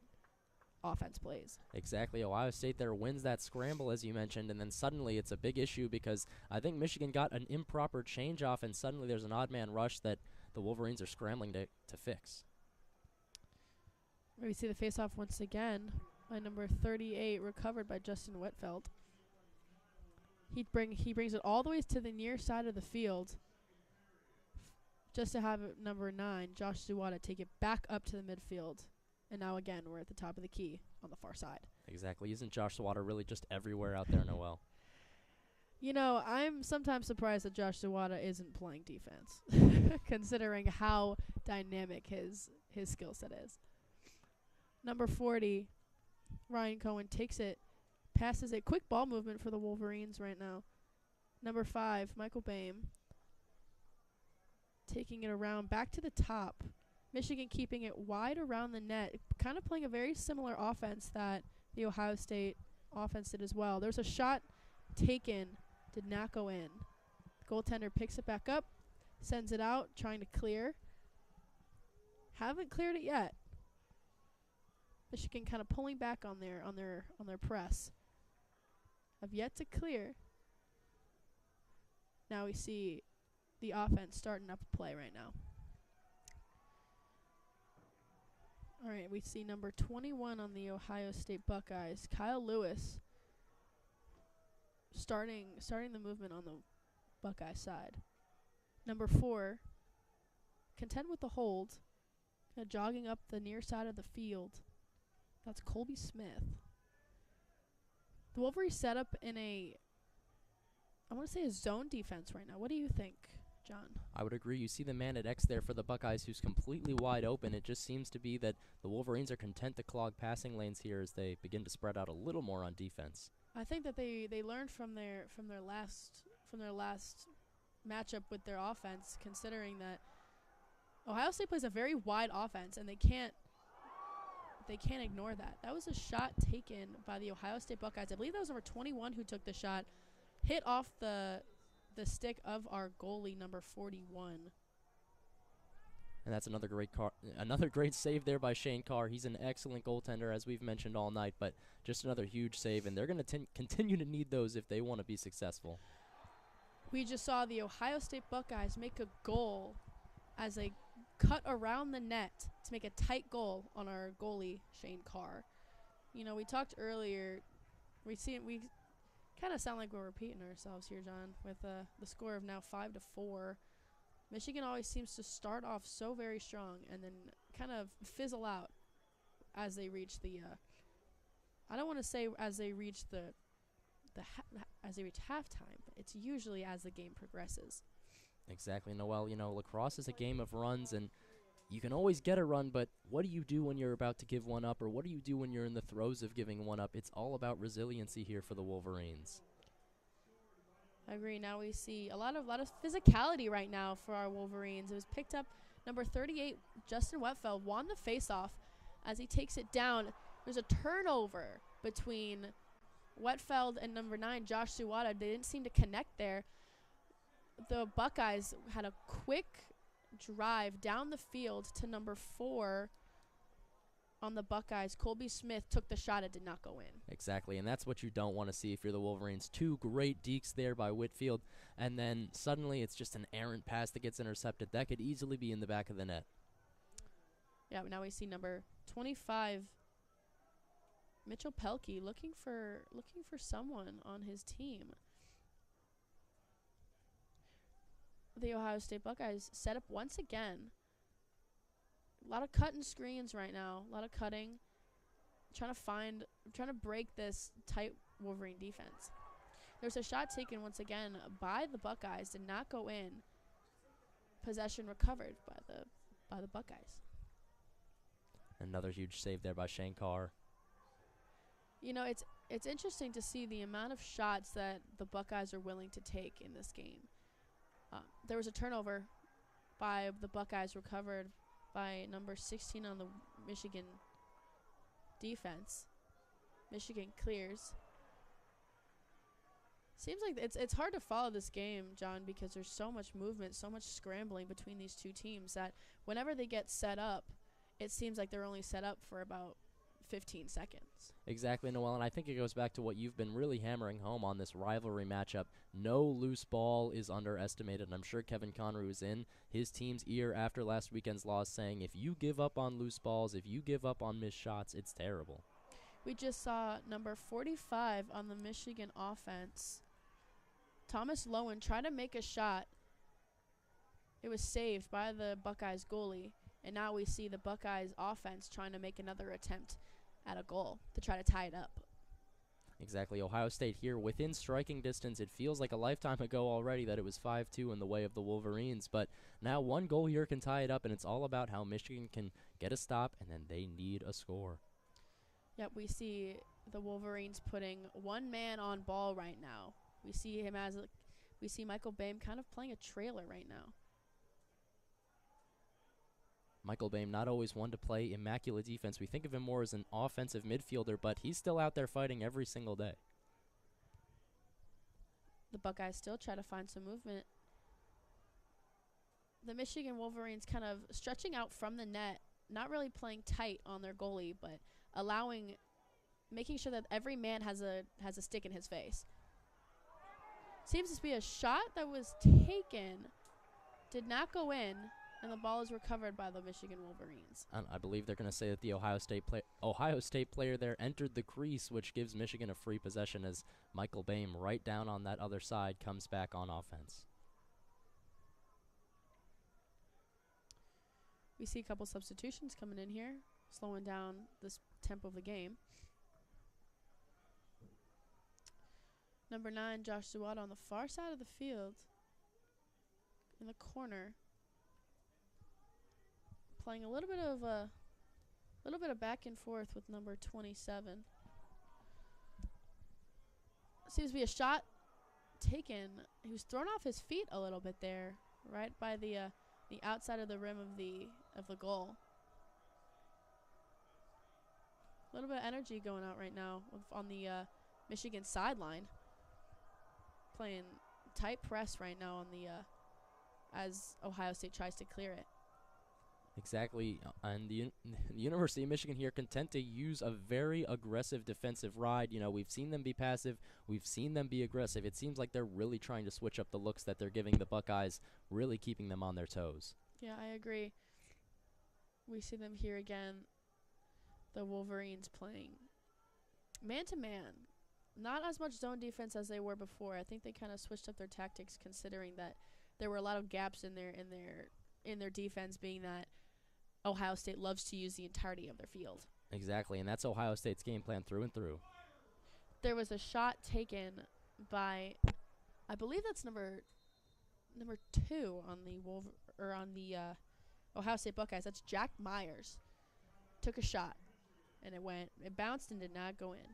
[SPEAKER 1] offense plays.
[SPEAKER 2] Exactly. Ohio State there wins that scramble, as you mentioned, and then suddenly it's a big issue because I think Michigan got an improper change off, and suddenly there's an odd man rush that the Wolverines are scrambling to fix.
[SPEAKER 1] We see the face-off once again by number 38, recovered by Justin Whitfeld. He brings it all the way to the near side of the field, just to have number 9, Josh Zuwada, take it back up to the midfield. And now again, we're at the top of the key on the far side.
[SPEAKER 2] Exactly. Isn't Josh Zuwada really just everywhere out there, Noelle?
[SPEAKER 1] You know, I'm sometimes surprised that Josh Zuwada isn't playing defense, considering how dynamic his skill set is. Number 40, Ryan Cohen takes it, passes a quick ball movement for the Wolverines right now. Number 5, Michael Boehm, taking it around back to the top. Michigan keeping it wide around the net, kind of playing a very similar offense that the Ohio State offense did as well. There's a shot taken, did not go in. The goaltender picks it back up, sends it out, trying to clear. Haven't cleared it yet. Michigan kind of pulling back on their press. Have yet to clear. Now we see the offense starting up a play right now. All right, we see number 21 on the Ohio State Buckeyes, Kyle Lewis, starting the movement on the Buckeye side. Number 4, content with the hold, jogging up the near side of the field. That's Colby Smith. The Wolverines set up in I want to say a zone defense right now. What do you think, John?
[SPEAKER 2] I would agree. You see the man at X there for the Buckeyes who's completely wide open. It just seems to be that the Wolverines are content to clog passing lanes here as they begin to spread out a little more on defense.
[SPEAKER 1] I think that they learned from their last matchup with their offense, considering that Ohio State plays a very wide offense and they can't ignore that. That was a shot taken by the Ohio State Buckeyes. I believe that was number 21 who took the shot, hit off the stick of our goalie, number 41.
[SPEAKER 2] And that's another great save there by Shane Carr. He's an excellent goaltender, as we've mentioned all night, but just another huge save, and they're going to continue to need those if they want to be successful.
[SPEAKER 1] We just saw the Ohio State Buckeyes make a goal as they cut around the net to make a tight goal on our goalie, Shane Carr. You know, we talked earlier, we kind of sound like we're repeating ourselves here, John, with the score of now 5-4. Michigan always seems to start off so very strong and then kind of fizzle out as they reach the I don't want to say as they reach as they reach halftime, but it's usually as the game progresses.
[SPEAKER 2] Exactly, Noelle. You know, lacrosse is a game of runs, and you can always get a run, but what do you do when you're about to give one up, or what do you do when you're in the throes of giving one up? It's all about resiliency here for the Wolverines.
[SPEAKER 1] I agree. Now we see a lot of physicality right now for our Wolverines. It was picked up. Number 38, Justin Whitfeld, won the faceoff as he takes it down. There's a turnover between Whitfeld and number 9, Josh Zuwada. They didn't seem to connect there. The Buckeyes had a quick drive down the field to number 4 on the Buckeyes. Colby Smith took the shot. It did not go in.
[SPEAKER 2] Exactly, and that's what you don't want to see if you're the Wolverines. 2 great dekes there by Whitfield, and then suddenly it's just an errant pass that gets intercepted. That could easily be in the back of the net.
[SPEAKER 1] Yeah, now we see number 25, Mitchell Pelkey, looking for someone on his team. The Ohio State Buckeyes set up once again. A lot of cutting screens right now. A lot of cutting. Trying to break this tight Wolverine defense. There's a shot taken once again by the Buckeyes. Did not go in. Possession recovered by the Buckeyes.
[SPEAKER 2] Another huge save there by Shane Carr.
[SPEAKER 1] You know, it's interesting to see the amount of shots that the Buckeyes are willing to take in this game. There was a turnover by the Buckeyes, recovered by number 16 on the Michigan defense. Michigan clears. Seems like it's hard to follow this game, John, because there's so much movement, so much scrambling between these two teams that whenever they get set up, it seems like they're only set up for about 15 seconds.
[SPEAKER 2] Exactly, Noelle, and I think it goes back to what you've been really hammering home on this rivalry matchup. No loose ball is underestimated, and I'm sure Kevin Conroy was in his team's ear after last weekend's loss saying, if you give up on loose balls, if you give up on missed shots, it's terrible.
[SPEAKER 1] We just saw number 45 on the Michigan offense, Thomas Lowen, try to make a shot. It was saved by the Buckeyes goalie, and now we see the Buckeyes offense trying to make another attempt at a goal to try to tie it up.
[SPEAKER 2] Exactly. Ohio State here within striking distance. It feels like a lifetime ago already that it was 5-2 in the way of the Wolverines, but now one goal here can tie it up, and it's all about how Michigan can get a stop, and then they need a score.
[SPEAKER 1] Yep, we see the Wolverines putting one man on ball right now. We see Michael Boehm kind of playing a trailer right now.
[SPEAKER 2] Michael Boehm, not always one to play immaculate defense. We think of him more as an offensive midfielder, but he's still out there fighting every single day.
[SPEAKER 1] The Buckeyes still try to find some movement. The Michigan Wolverines kind of stretching out from the net, not really playing tight on their goalie, but making sure that every man has a stick in his face. Seems to be a shot that was taken, did not go in, and the ball is recovered by the Michigan Wolverines.
[SPEAKER 2] And I believe they're going to say that the Ohio State player there entered the crease, which gives Michigan a free possession as Michael Boehm right down on that other side comes back on offense.
[SPEAKER 1] We see a couple substitutions coming in here, slowing down this tempo of the game. Number 9, Josh Zuwada on the far side of the field in the corner, playing a little bit of back and forth with number 27. Seems to be a shot taken. He was thrown off his feet a little bit there, right by the outside of the rim of the goal. A little bit of energy going out right now on the Michigan sideline. Playing tight press right now on the as Ohio State tries to clear it.
[SPEAKER 2] Exactly, and the University of Michigan here content to use a very aggressive defensive ride. You know, we've seen them be passive, we've seen them be aggressive. It seems like they're really trying to switch up the looks that they're giving the Buckeyes, really keeping them on their toes.
[SPEAKER 1] Yeah, I agree. We see them here again, the Wolverines playing man-to-man. Not as much zone defense as they were before. I think they kind of switched up their tactics, considering that there were a lot of gaps in their defense, being that Ohio State loves to use the entirety of their field.
[SPEAKER 2] Exactly, and that's Ohio State's game plan through and through.
[SPEAKER 1] There was a shot taken by, I believe that's number 2 on the Ohio State Buckeyes. That's Jack Myers. Took a shot, and it bounced and did not go in.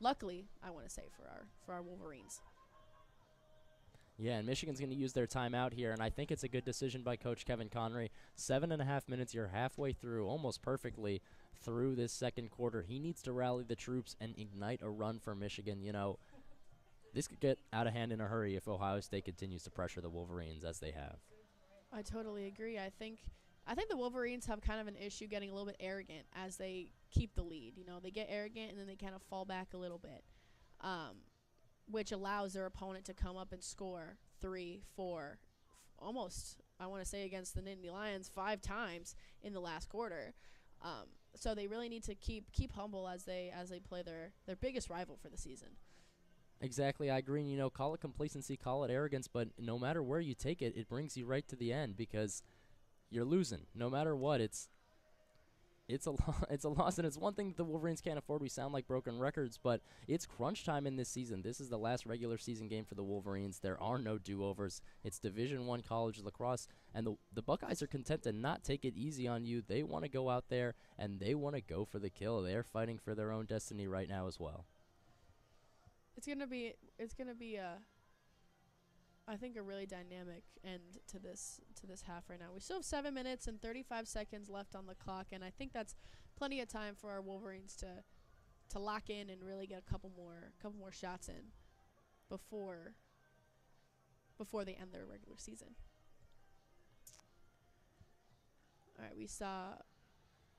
[SPEAKER 1] Luckily, I want to say, for our Wolverines.
[SPEAKER 2] Yeah, and Michigan's going to use their timeout here, and I think it's a good decision by Coach Kevin Conroy. 7.5 minutes, you're halfway through, almost perfectly through this second quarter. He needs to rally the troops and ignite a run for Michigan. You know, this could get out of hand in a hurry if Ohio State continues to pressure the Wolverines as they have.
[SPEAKER 1] I totally agree. I think the Wolverines have kind of an issue getting a little bit arrogant as they keep the lead. You know, they get arrogant and then they kind of fall back a little bit, which allows their opponent to come up and score 3, 4, almost, I want to say, against the Nittany Lions 5 times in the last quarter. So they really need to keep humble as they play their biggest rival for the season.
[SPEAKER 2] Exactly, I agree. You know, call it complacency, call it arrogance, but no matter where you take it, it brings you right to the end because you're losing. No matter what, it's a loss, and it's one thing that the Wolverines can't afford. We sound like broken records, but it's crunch time in this season. This is the last regular season game for the Wolverines. There are no do-overs. It's Division I college lacrosse, and the Buckeyes are content to not take it easy on you. They want to go out there, and they want to go for the kill. They're fighting for their own destiny right now as well.
[SPEAKER 1] It's gonna be I think a really dynamic end to this half right now. We still have 7 minutes and 35 seconds left on the clock, and I think that's plenty of time for our Wolverines to lock in and really get a couple more shots in before they end their regular season. All right, we saw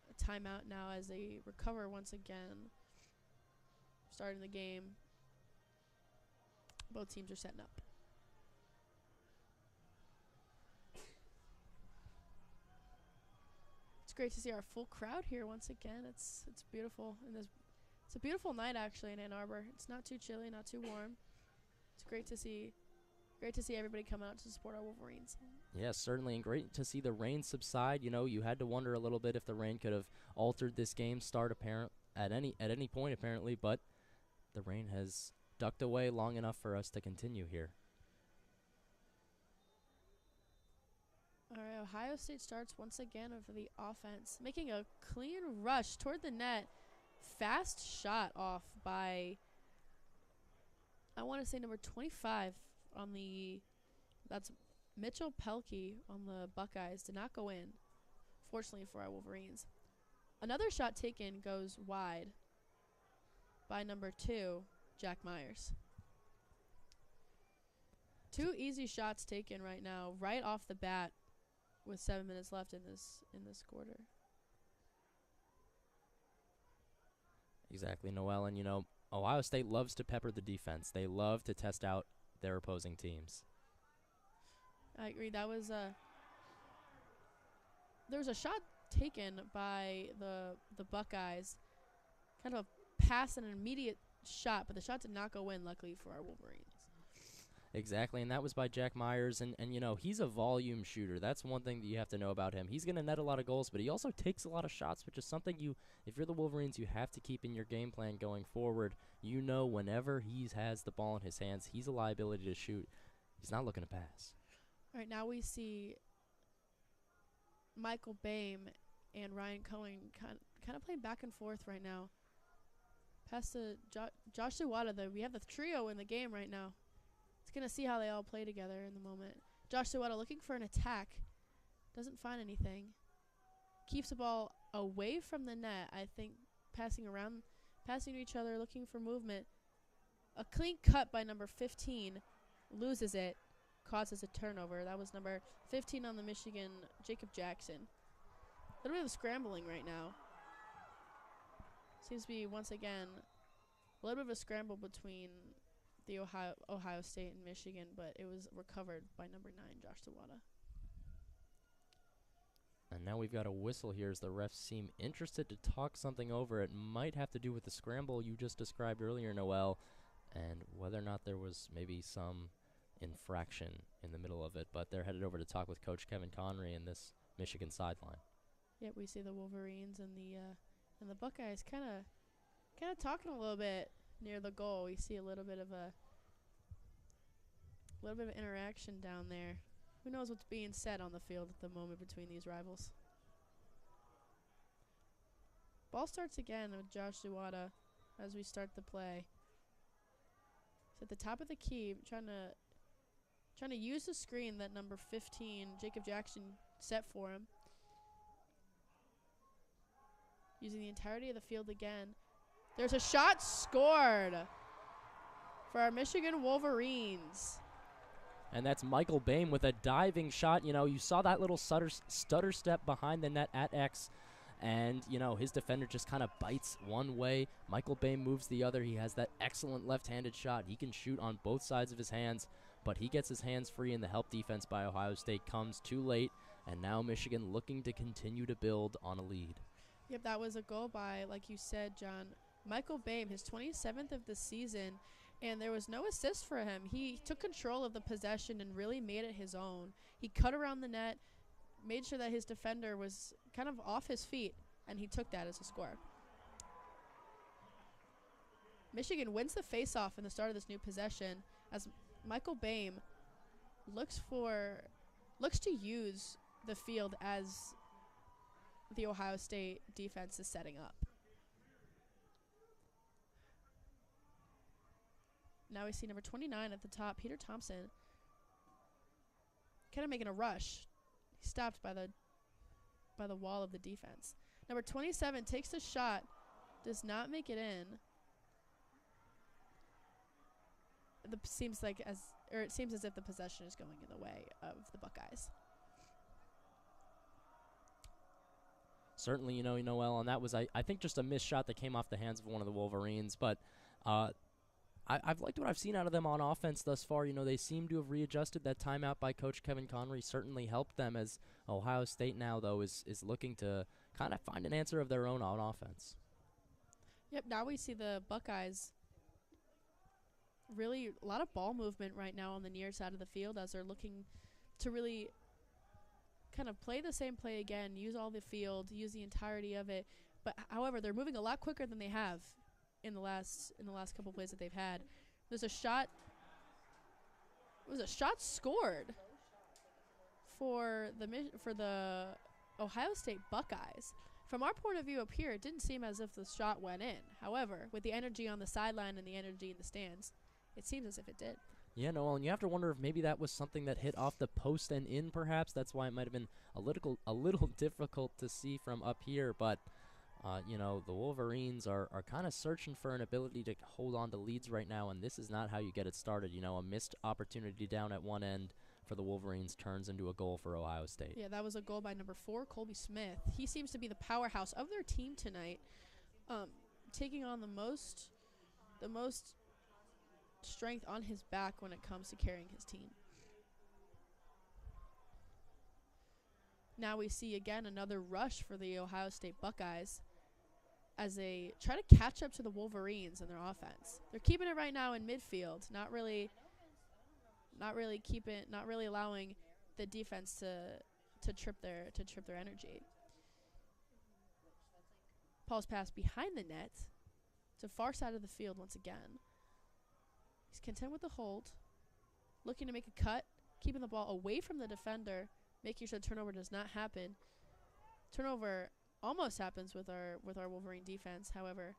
[SPEAKER 1] a timeout now as they recover once again. Starting the game. Both teams are setting up. It's great to see our full crowd here once again. It's beautiful, and it's a beautiful night actually in Ann Arbor. It's not too chilly, not too warm. It's great to see everybody come out to support our Wolverines.
[SPEAKER 2] Yes, certainly, and great to see the rain subside. You know, you had to wonder a little bit if the rain could have altered this game start at any point apparently, but the rain has ducked away long enough for us to continue here.
[SPEAKER 1] All right, Ohio State starts once again over the offense, making a clean rush toward the net. Fast shot off by, I want to say, number 25 on that's Mitchell Pelkey on the Buckeyes. Did not go in, fortunately for our Wolverines. Another shot taken goes wide by number 2, Jack Myers. 2 easy shots taken right now, right off the bat, with 7 minutes left in this quarter.
[SPEAKER 2] Exactly, Noelle, and you know, Ohio State loves to pepper the defense. They love to test out their opposing teams.
[SPEAKER 1] I agree. There was a shot taken by the Buckeyes, kind of a pass and an immediate shot, but the shot did not go in, luckily for our Wolverines.
[SPEAKER 2] Exactly, and that was by Jack Myers, and you know, he's a volume shooter. That's one thing that you have to know about him. He's going to net a lot of goals, but he also takes a lot of shots, which is something if you're the Wolverines, you have to keep in your game plan going forward. You know, whenever he has the ball in his hands, he's a liability to shoot. He's not looking to pass.
[SPEAKER 1] All right, now we see Michael Boehm and Ryan Cohen kind of playing back and forth right now. Pass to Josh Suwata, though. We have the trio in the game right now. It's going to see how they all play together in the moment. Josh Suwata looking for an attack. Doesn't find anything. Keeps the ball away from the net, I think, passing to each other, looking for movement. A clean cut by number 15. Loses it. Causes a turnover. That was number 15 on the Michigan, Jacob Jackson. A little bit of scrambling right now. Seems to be, once again, a little bit of a scramble between the Ohio State and Michigan, but it was recovered by number 9, Josh Suwata.
[SPEAKER 2] And now we've got a whistle here as the refs seem interested to talk something over. It might have to do with the scramble you just described earlier, Noelle, and whether or not there was maybe some infraction in the middle of it, but they're headed over to talk with Coach Kevin Connery in this Michigan sideline.
[SPEAKER 1] Yep, we see the Wolverines and the Buckeyes kind of talking a little bit near the goal. We see a little bit of interaction down there. Who knows what's being said on the field at the moment between these rivals. Ball starts again with Josh Suwata as we start the play. He's at the top of the key, trying to use the screen that number 15, Jacob Jackson, set for him. Using the entirety of the field again. There's a shot scored for our Michigan Wolverines.
[SPEAKER 2] And that's Michael Boehm with a diving shot. You know, you saw that little stutter step behind the net at X. And, you know, his defender just kind of bites one way. Michael Boehm moves the other. He has that excellent left-handed shot. He can shoot on both sides of his hands. But he gets his hands free, and the help defense by Ohio State comes too late. And now Michigan looking to continue to build on a lead.
[SPEAKER 1] Yep, that was a goal by, like you said, John, Michael Boehm, his 27th of the season, and there was no assist for him. He took control of the possession and really made it his own. He cut around the net, made sure that his defender was kind of off his feet, and he took that as a score. Michigan wins the faceoff in the start of this new possession as Michael Boehm looks to use the field as the Ohio State defense is setting up. Now we see number 29 at the top, Peter Thompson, kind of making a rush. He's stopped by the wall of the defense. Number 27 takes the shot, does not make it in. It seems as if the possession is going in the way of the Buckeyes.
[SPEAKER 2] certainly, Noelle, and that was, I think, just a missed shot that came off the hands of one of the Wolverines. But I've liked what I've seen out of them on offense thus far. They seem to have readjusted. That timeout by Coach Kevin Connery certainly helped them, as Ohio State now, though, is looking to kind of find an answer of their own on offense.
[SPEAKER 1] Yep, now we see the Buckeyes really a lot of ball movement right now on the near side of the field as they're looking to really kind of play the same play again, use all the field, use the entirety of it. But however, they're moving a lot quicker than they have in the last couple plays that they've had. There's a shot. It was a shot scored for the Ohio State Buckeyes. From our point of view up here, it didn't seem as if the shot went in. However, with the energy on the sideline and the energy in the stands, it seems as if it did.
[SPEAKER 2] Yeah, Noel, and you have to wonder if maybe that was something that hit off the post and in, perhaps. That's why it might have been a little difficult to see from up here. But, the Wolverines are kind of searching for an ability to hold on to leads right now, and this is not how you get it started. A missed opportunity down at one end for the Wolverines turns into a goal for Ohio State.
[SPEAKER 1] Yeah, that was a goal by number 4, Colby Smith. He seems to be the powerhouse of their team tonight, taking on the most strength on his back when it comes to carrying his team. Now we see again another rush for the Ohio State Buckeyes as they try to catch up to the Wolverines in their offense. They're keeping it right now in midfield, not really allowing the defense to trip their energy. Paul's pass behind the net to far side of the field once again. He's content with the hold, looking to make a cut, keeping the ball away from the defender, making sure the turnover does not happen. Turnover almost happens with our Wolverine defense. However,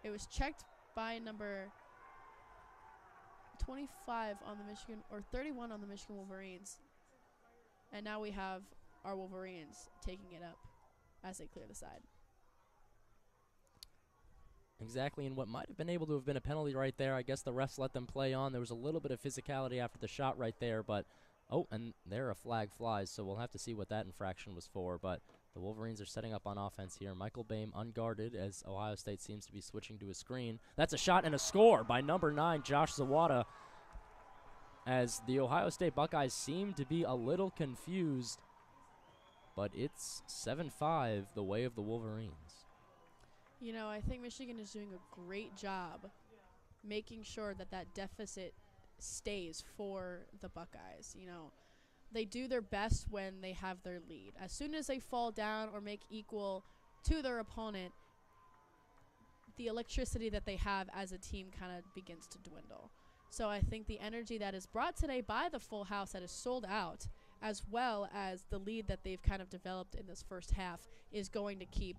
[SPEAKER 1] it was checked by number 25 on the Michigan, or 31 on the Michigan Wolverines. And now we have our Wolverines taking it up as they clear the side.
[SPEAKER 2] Exactly, and what might have been able to have been a penalty right there, I guess the refs let them play on. There was a little bit of physicality after the shot right there, but, and there a flag flies, so we'll have to see what that infraction was for. But the Wolverines are setting up on offense here. Michael Boehm unguarded as Ohio State seems to be switching to a screen. That's a shot and a score by number 9, Josh Zawada, as the Ohio State Buckeyes seem to be a little confused, but it's 7-5 the way of the Wolverines.
[SPEAKER 1] I think Michigan is doing a great job making sure that deficit stays for the Buckeyes. They do their best when they have their lead. As soon as they fall down or make equal to their opponent, the electricity that they have as a team kind of begins to dwindle. So I think the energy that is brought today by the full house that is sold out, as well as the lead that they've kind of developed in this first half, is going to keep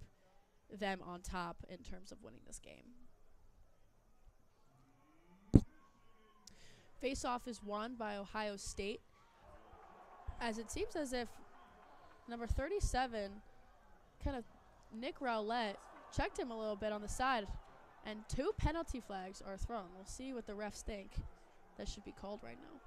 [SPEAKER 1] them on top in terms of winning this game. Face-off is won by Ohio State, as it seems as if number 37, kind of Nick Rowlett, checked him a little bit on the side, and 2 penalty flags are thrown. We'll see what the refs think that should be called right now.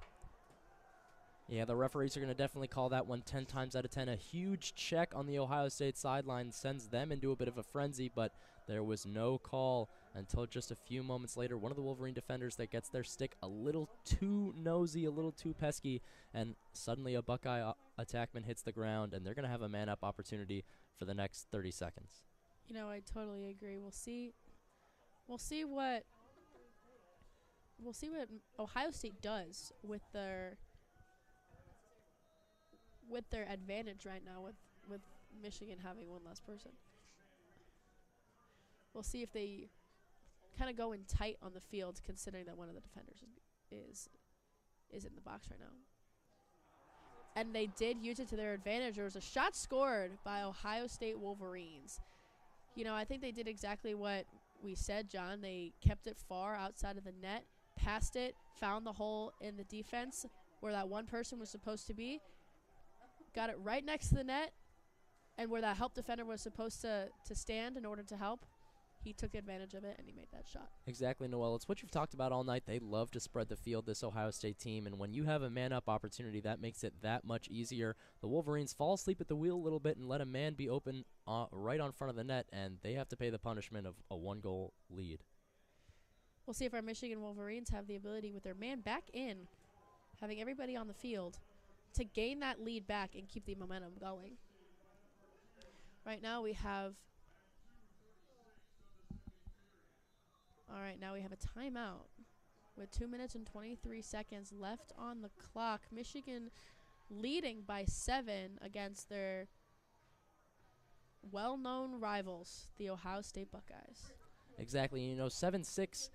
[SPEAKER 2] Yeah, the referees are going to definitely call that one 10 times out of 10. A huge check on the Ohio State sideline sends them into a bit of a frenzy, but there was no call until just a few moments later. One of the Wolverine defenders that gets their stick a little too nosy, a little too pesky, and suddenly a Buckeye attackman hits the ground, and they're going to have a man-up opportunity for the next 30 seconds.
[SPEAKER 1] I totally agree. We'll see what Ohio State does with their advantage right now with Michigan having one less person. We'll see if they kind of go in tight on the field, considering that one of the defenders is in the box right now. And they did use it to their advantage. There was a shot scored by Ohio State Wolverines. I think they did exactly what we said, John. They kept it far outside of the net, passed it, found the hole in the defense where that one person was supposed to be, got it right next to the net, and where that help defender was supposed to stand in order to help, he took advantage of it and he made that shot.
[SPEAKER 2] Exactly, Noelle. It's what you've talked about all night. They love to spread the field, this Ohio State team, and when you have a man-up opportunity, that makes it that much easier. The Wolverines fall asleep at the wheel a little bit and let a man be open right on front of the net, and they have to pay the punishment of a one-goal lead.
[SPEAKER 1] We'll see if our Michigan Wolverines have the ability, with their man back in, having everybody on the field, to gain that lead back and keep the momentum going. Right now we have a timeout with 2 minutes and 23 seconds left on the clock. Michigan leading by 7 against their well-known rivals, the Ohio State Buckeyes.
[SPEAKER 2] Exactly. 7-6,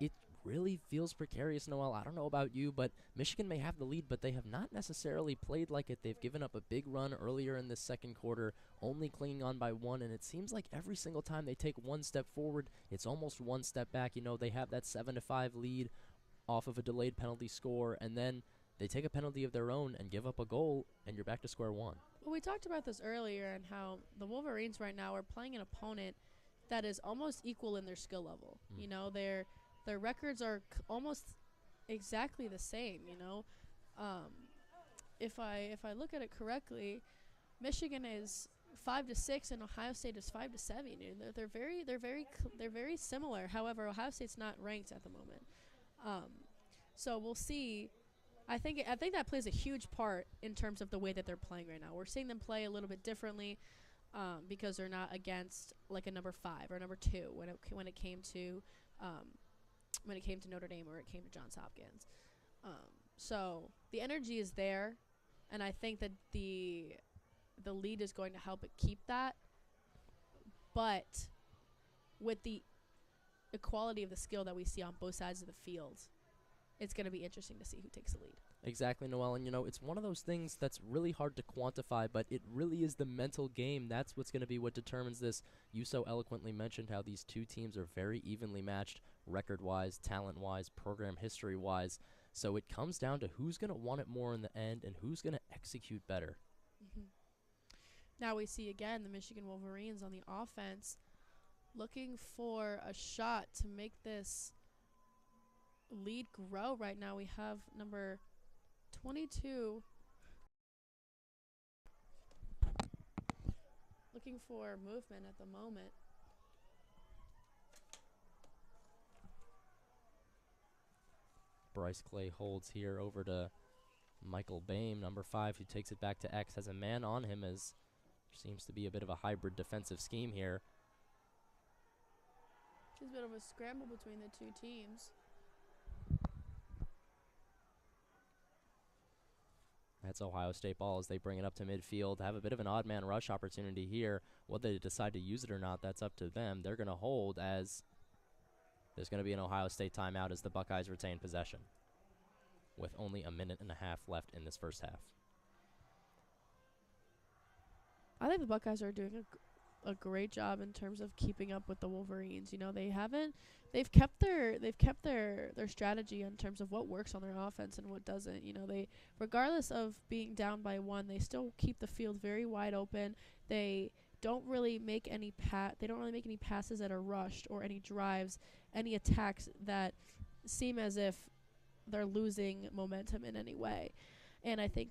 [SPEAKER 2] it really feels precarious, Noelle. I don't know about you, but Michigan may have the lead, but they have not necessarily played like it. They've given up a big run earlier in this second quarter, only clinging on by 1, and it seems like every single time they take 1 step forward, it's almost 1 step back. They have that 7-5 lead off of a delayed penalty score, and then they take a penalty of their own and give up a goal, and you're back to square one.
[SPEAKER 1] Well, we talked about this earlier and how the Wolverines right now are playing an opponent that is almost equal in their skill level. Their records are almost exactly the same. If I look at it correctly, Michigan is 5-6 and Ohio State is 5-7. They're very similar. However, Ohio State's not ranked at the moment. So we'll see. I think that plays a huge part in terms of the way that they're playing right now. We're seeing them play a little bit differently because they're not against like a number 5 or number 2 when it came to Notre Dame or it came to Johns Hopkins. So the energy is there, and I think that the lead is going to help it keep that. But with the equality of the skill that we see on both sides of the field, it's going to be interesting to see who takes the lead.
[SPEAKER 2] Exactly, Noelle, and it's one of those things that's really hard to quantify, but it really is the mental game. That's what's going to be what determines this. You so eloquently mentioned how these two teams are very evenly matched, record-wise, talent-wise, program history-wise. So it comes down to who's going to want it more in the end and who's going to execute better.
[SPEAKER 1] Mm-hmm. Now we see again the Michigan Wolverines on the offense looking for a shot to make this lead grow. Right now we have number 22 looking for movement at the moment.
[SPEAKER 2] Bryce Clay holds here over to Michael Boehm, number 5, who takes it back to X, has a man on him, as seems to be a bit of a hybrid defensive scheme here.
[SPEAKER 1] It's a bit of a scramble between the two teams.
[SPEAKER 2] That's Ohio State ball as they bring it up to midfield. Have a bit of an odd man rush opportunity here. Whether they decide to use it or not, that's up to them. They're going to hold as there's going to be an Ohio State timeout as the Buckeyes retain possession with only a minute and a half left in this first half.
[SPEAKER 1] I think the Buckeyes are doing a great job in terms of keeping up with the Wolverines. They've kept their strategy in terms of what works on their offense and what doesn't. They, regardless of being down by 1, they still keep the field very wide open. They don't really make any passes that are rushed or any drives, any attacks that seem as if they're losing momentum in any way. And I think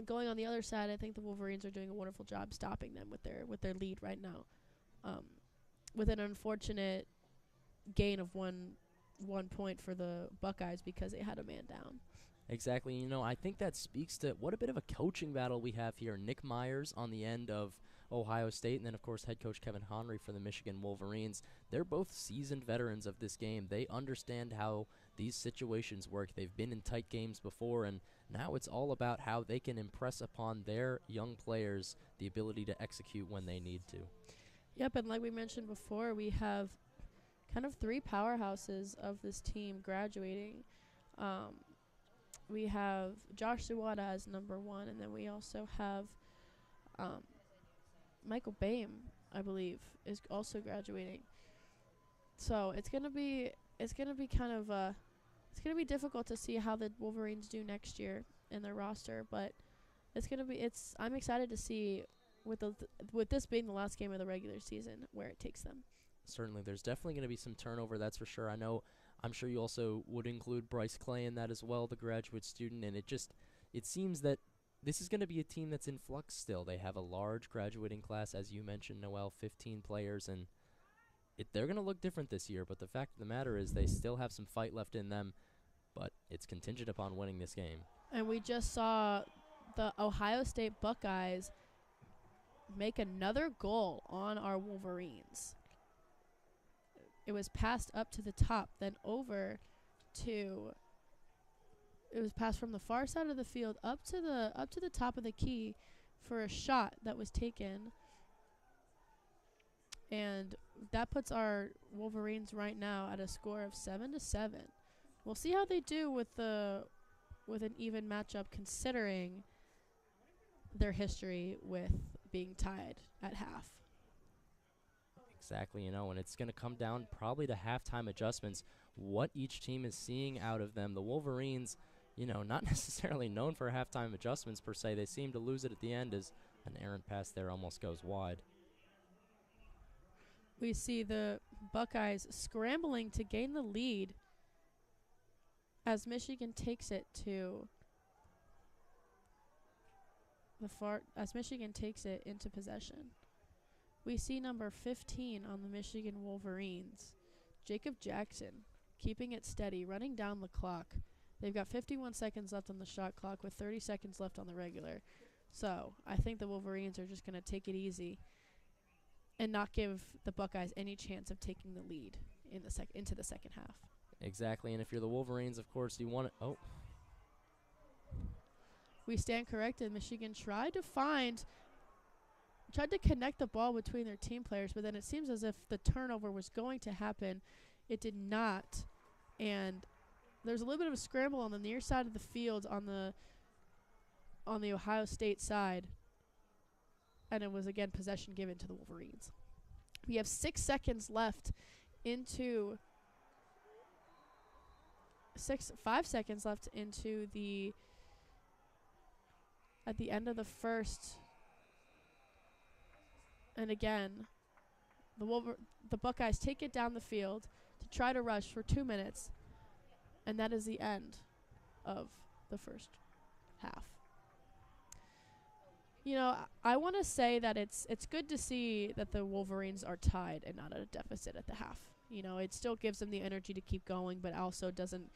[SPEAKER 1] going on the other side, I think the Wolverines are doing a wonderful job stopping them with their lead right now. With an unfortunate gain of one point for the Buckeyes because they had a man down.
[SPEAKER 2] Exactly. I think that speaks to what a bit of a coaching battle we have here. Nick Myers on the end of Ohio State, and then, of course, head coach Kevin Honry for the Michigan Wolverines. They're both seasoned veterans of this game. They understand how these situations work. They've been in tight games before, and now it's all about how they can impress upon their young players the ability to execute when they need to.
[SPEAKER 1] Yep, and like we mentioned before, we have kind of 3 powerhouses of this team graduating. We have Josh Suwada as number 1, and then we also have Michael Boehm, I believe, is also graduating. So it's gonna be difficult to see how the Wolverines do next year in their roster, but I'm excited to see with this being the last game of the regular season where it takes them.
[SPEAKER 2] certainly there's definitely going to be some turnover, that's for sure. I'm sure you also would include Bryce Clay in that as well, the graduate student, and it seems that this is going to be a team that's in flux still. They have a large graduating class, as you mentioned, Noelle, 15 players, and they're going to look different this year, but the fact of the matter is they still have some fight left in them, but it's contingent upon winning this game.
[SPEAKER 1] And we just saw the Ohio State Buckeyes make another goal on our Wolverines. It was passed up to the top, then over to... It was passed from the far side of the field up to the top of the key for a shot that was taken. And that puts our Wolverines right now at a score of 7-7. We'll see how they do with an even matchup, considering their history with being tied at half.
[SPEAKER 2] Exactly, and it's going to come down probably to halftime adjustments, what each team is seeing out of them. The Wolverines, not necessarily known for halftime adjustments per se. They seem to lose it at the end as an errant pass there almost goes wide.
[SPEAKER 1] We see the Buckeyes scrambling to gain the lead as Michigan takes it to Michigan takes it into possession. We see number 15 on the Michigan Wolverines, Jacob Jackson, keeping it steady, running down the clock. They've got 51 seconds left on the shot clock with 30 seconds left on the regular. So I think the Wolverines are just going to take it easy and not give the Buckeyes any chance of taking the lead into the second half.
[SPEAKER 2] Exactly, and if you're the Wolverines, of course, you want to... Oh.
[SPEAKER 1] We stand corrected. Michigan tried to connect the ball between their team players, but then it seems as if the turnover was going to happen. It did not. And there's a little bit of a scramble on the near side of the field on the Ohio State side. And it was, again, possession given to the Wolverines. We have 5 seconds left into at the end of the first. And again, the Buckeyes take it down the field to try to rush for 2 minutes. And that is the end of the first half. I want to say that it's good to see that the Wolverines are tied and not at a deficit at the half. It still gives them the energy to keep going, but also doesn't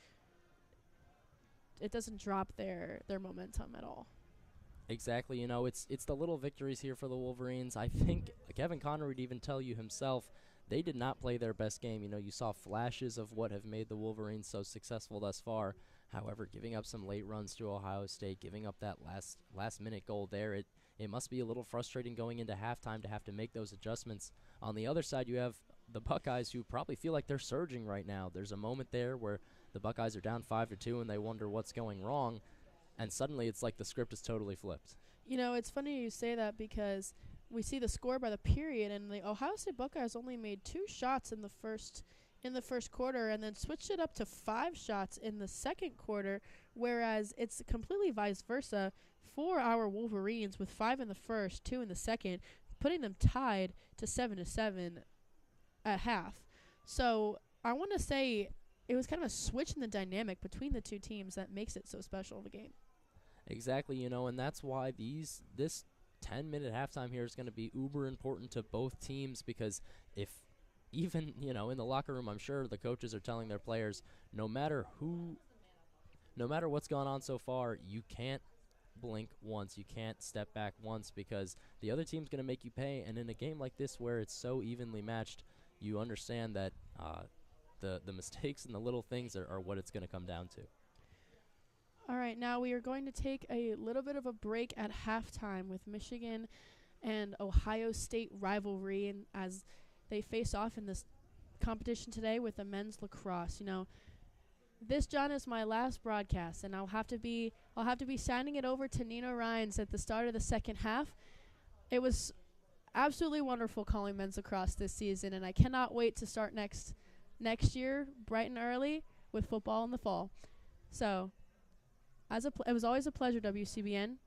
[SPEAKER 1] drop their momentum at all.
[SPEAKER 2] Exactly, it's the little victories here for the Wolverines. I think Kevin Conner would even tell you himself, they did not play their best game. You saw flashes of what have made the Wolverines so successful thus far. However, giving up some late runs to Ohio State, giving up that last minute goal there, it must be a little frustrating going into halftime to have to make those adjustments. On the other side, you have the Buckeyes, who probably feel like they're surging right now. There's a moment there where the Buckeyes are down 5-2 and they wonder what's going wrong. And suddenly it's like the script is totally flipped.
[SPEAKER 1] It's funny you say that because we see the score by the period, and the Ohio State Buckeyes only made 2 shots in the first quarter and then switched it up to 5 shots in the second quarter, whereas it's completely vice versa for our Wolverines with 5 in the first, 2 in the second, putting them tied to 7-7 at half. So I want to say it was kind of a switch in the dynamic between the two teams that makes it so special of a game.
[SPEAKER 2] Exactly, and that's why this 10-minute halftime here is going to be uber important to both teams, because if even, in the locker room, I'm sure the coaches are telling their players, no matter what's gone on so far, you can't blink once, you can't step back once, because the other team's going to make you pay. And in a game like this where it's so evenly matched, you understand that the mistakes and the little things are what it's going to come down to.
[SPEAKER 1] All right, now we are going to take a little bit of a break at halftime with Michigan and Ohio State rivalry, and as they face off in this competition today with the men's lacrosse. This, John, is my last broadcast, and I'll have to be signing it over to Nina Rhines at the start of the second half. It was absolutely wonderful calling men's lacrosse this season, and I cannot wait to start next year bright and early with football in the fall. So it was always a pleasure, WCBN,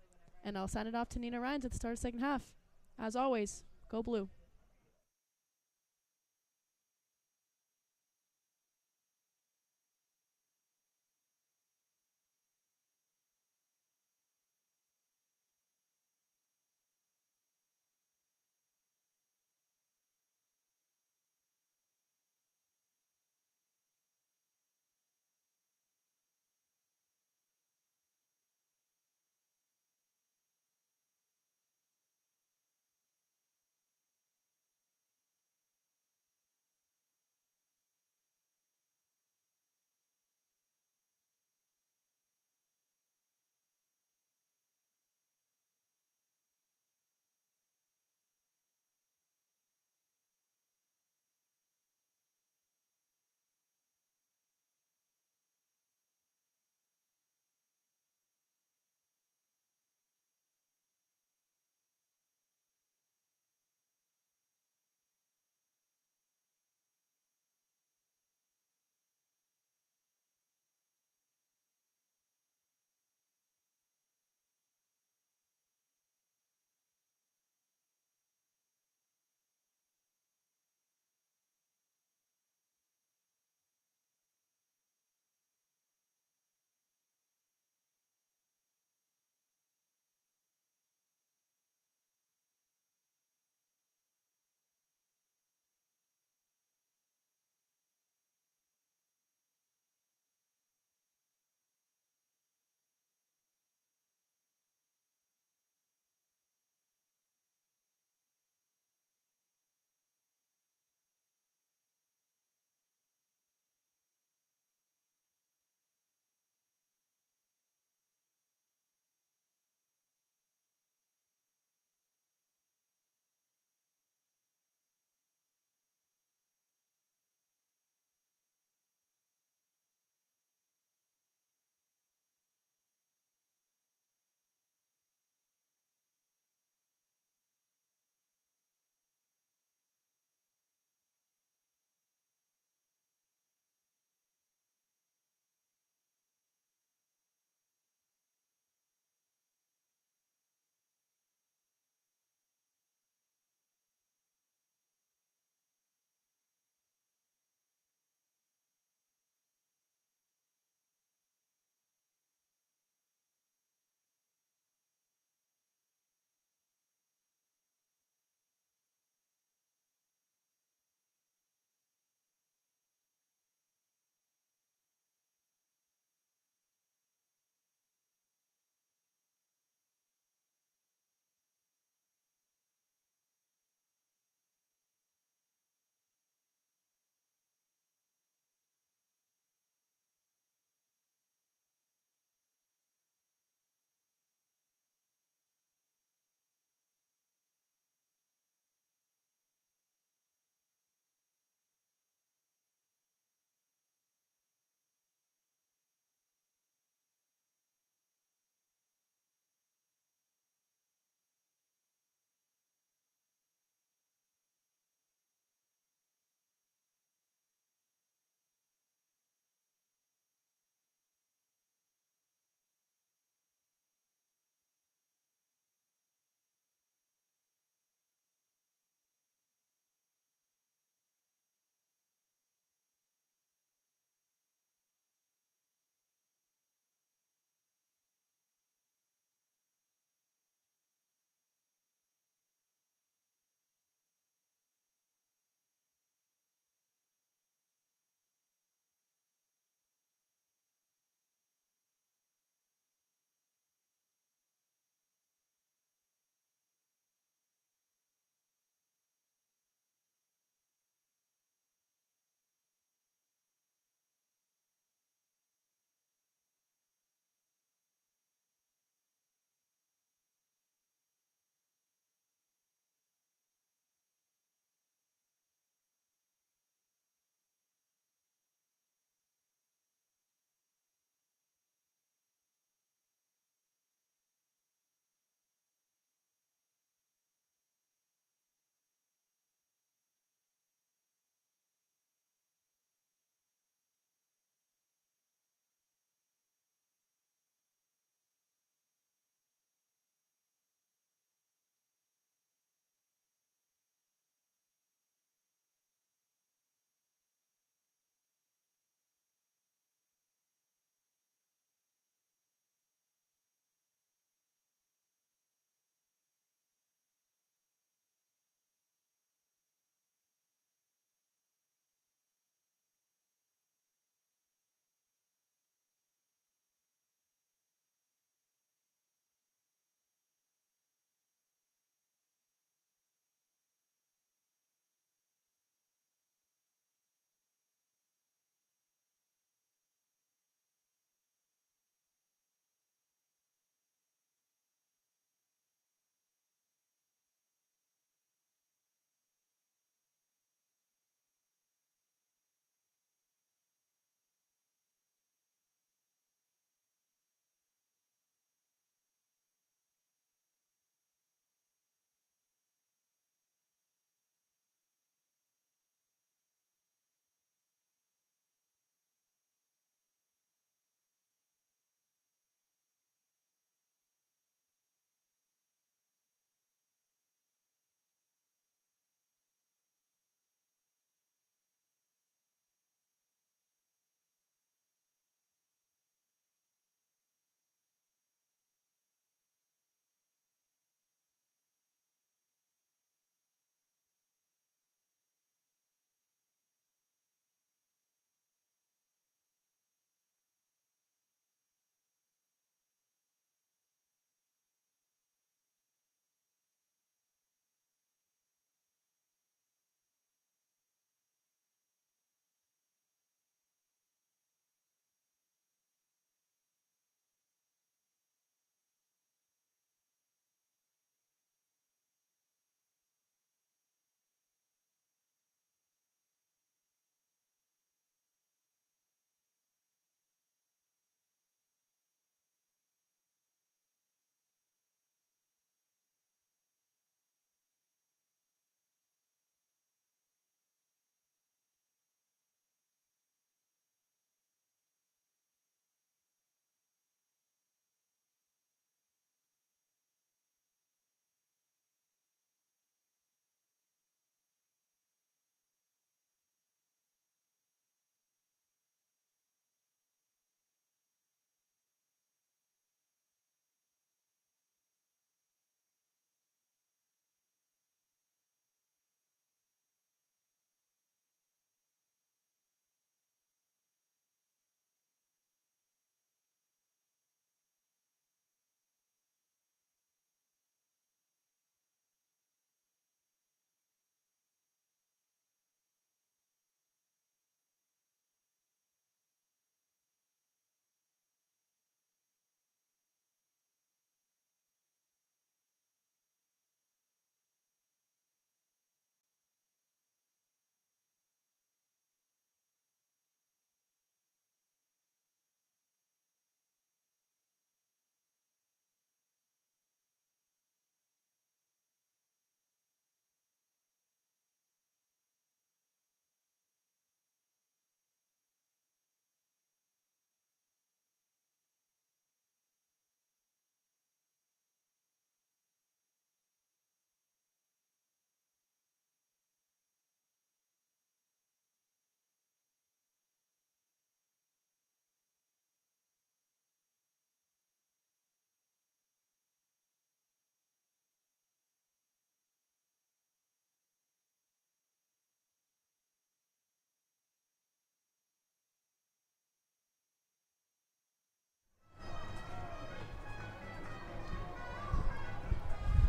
[SPEAKER 1] and I'll sign it off to Nina Rhines at the start of the second half. As always, go blue.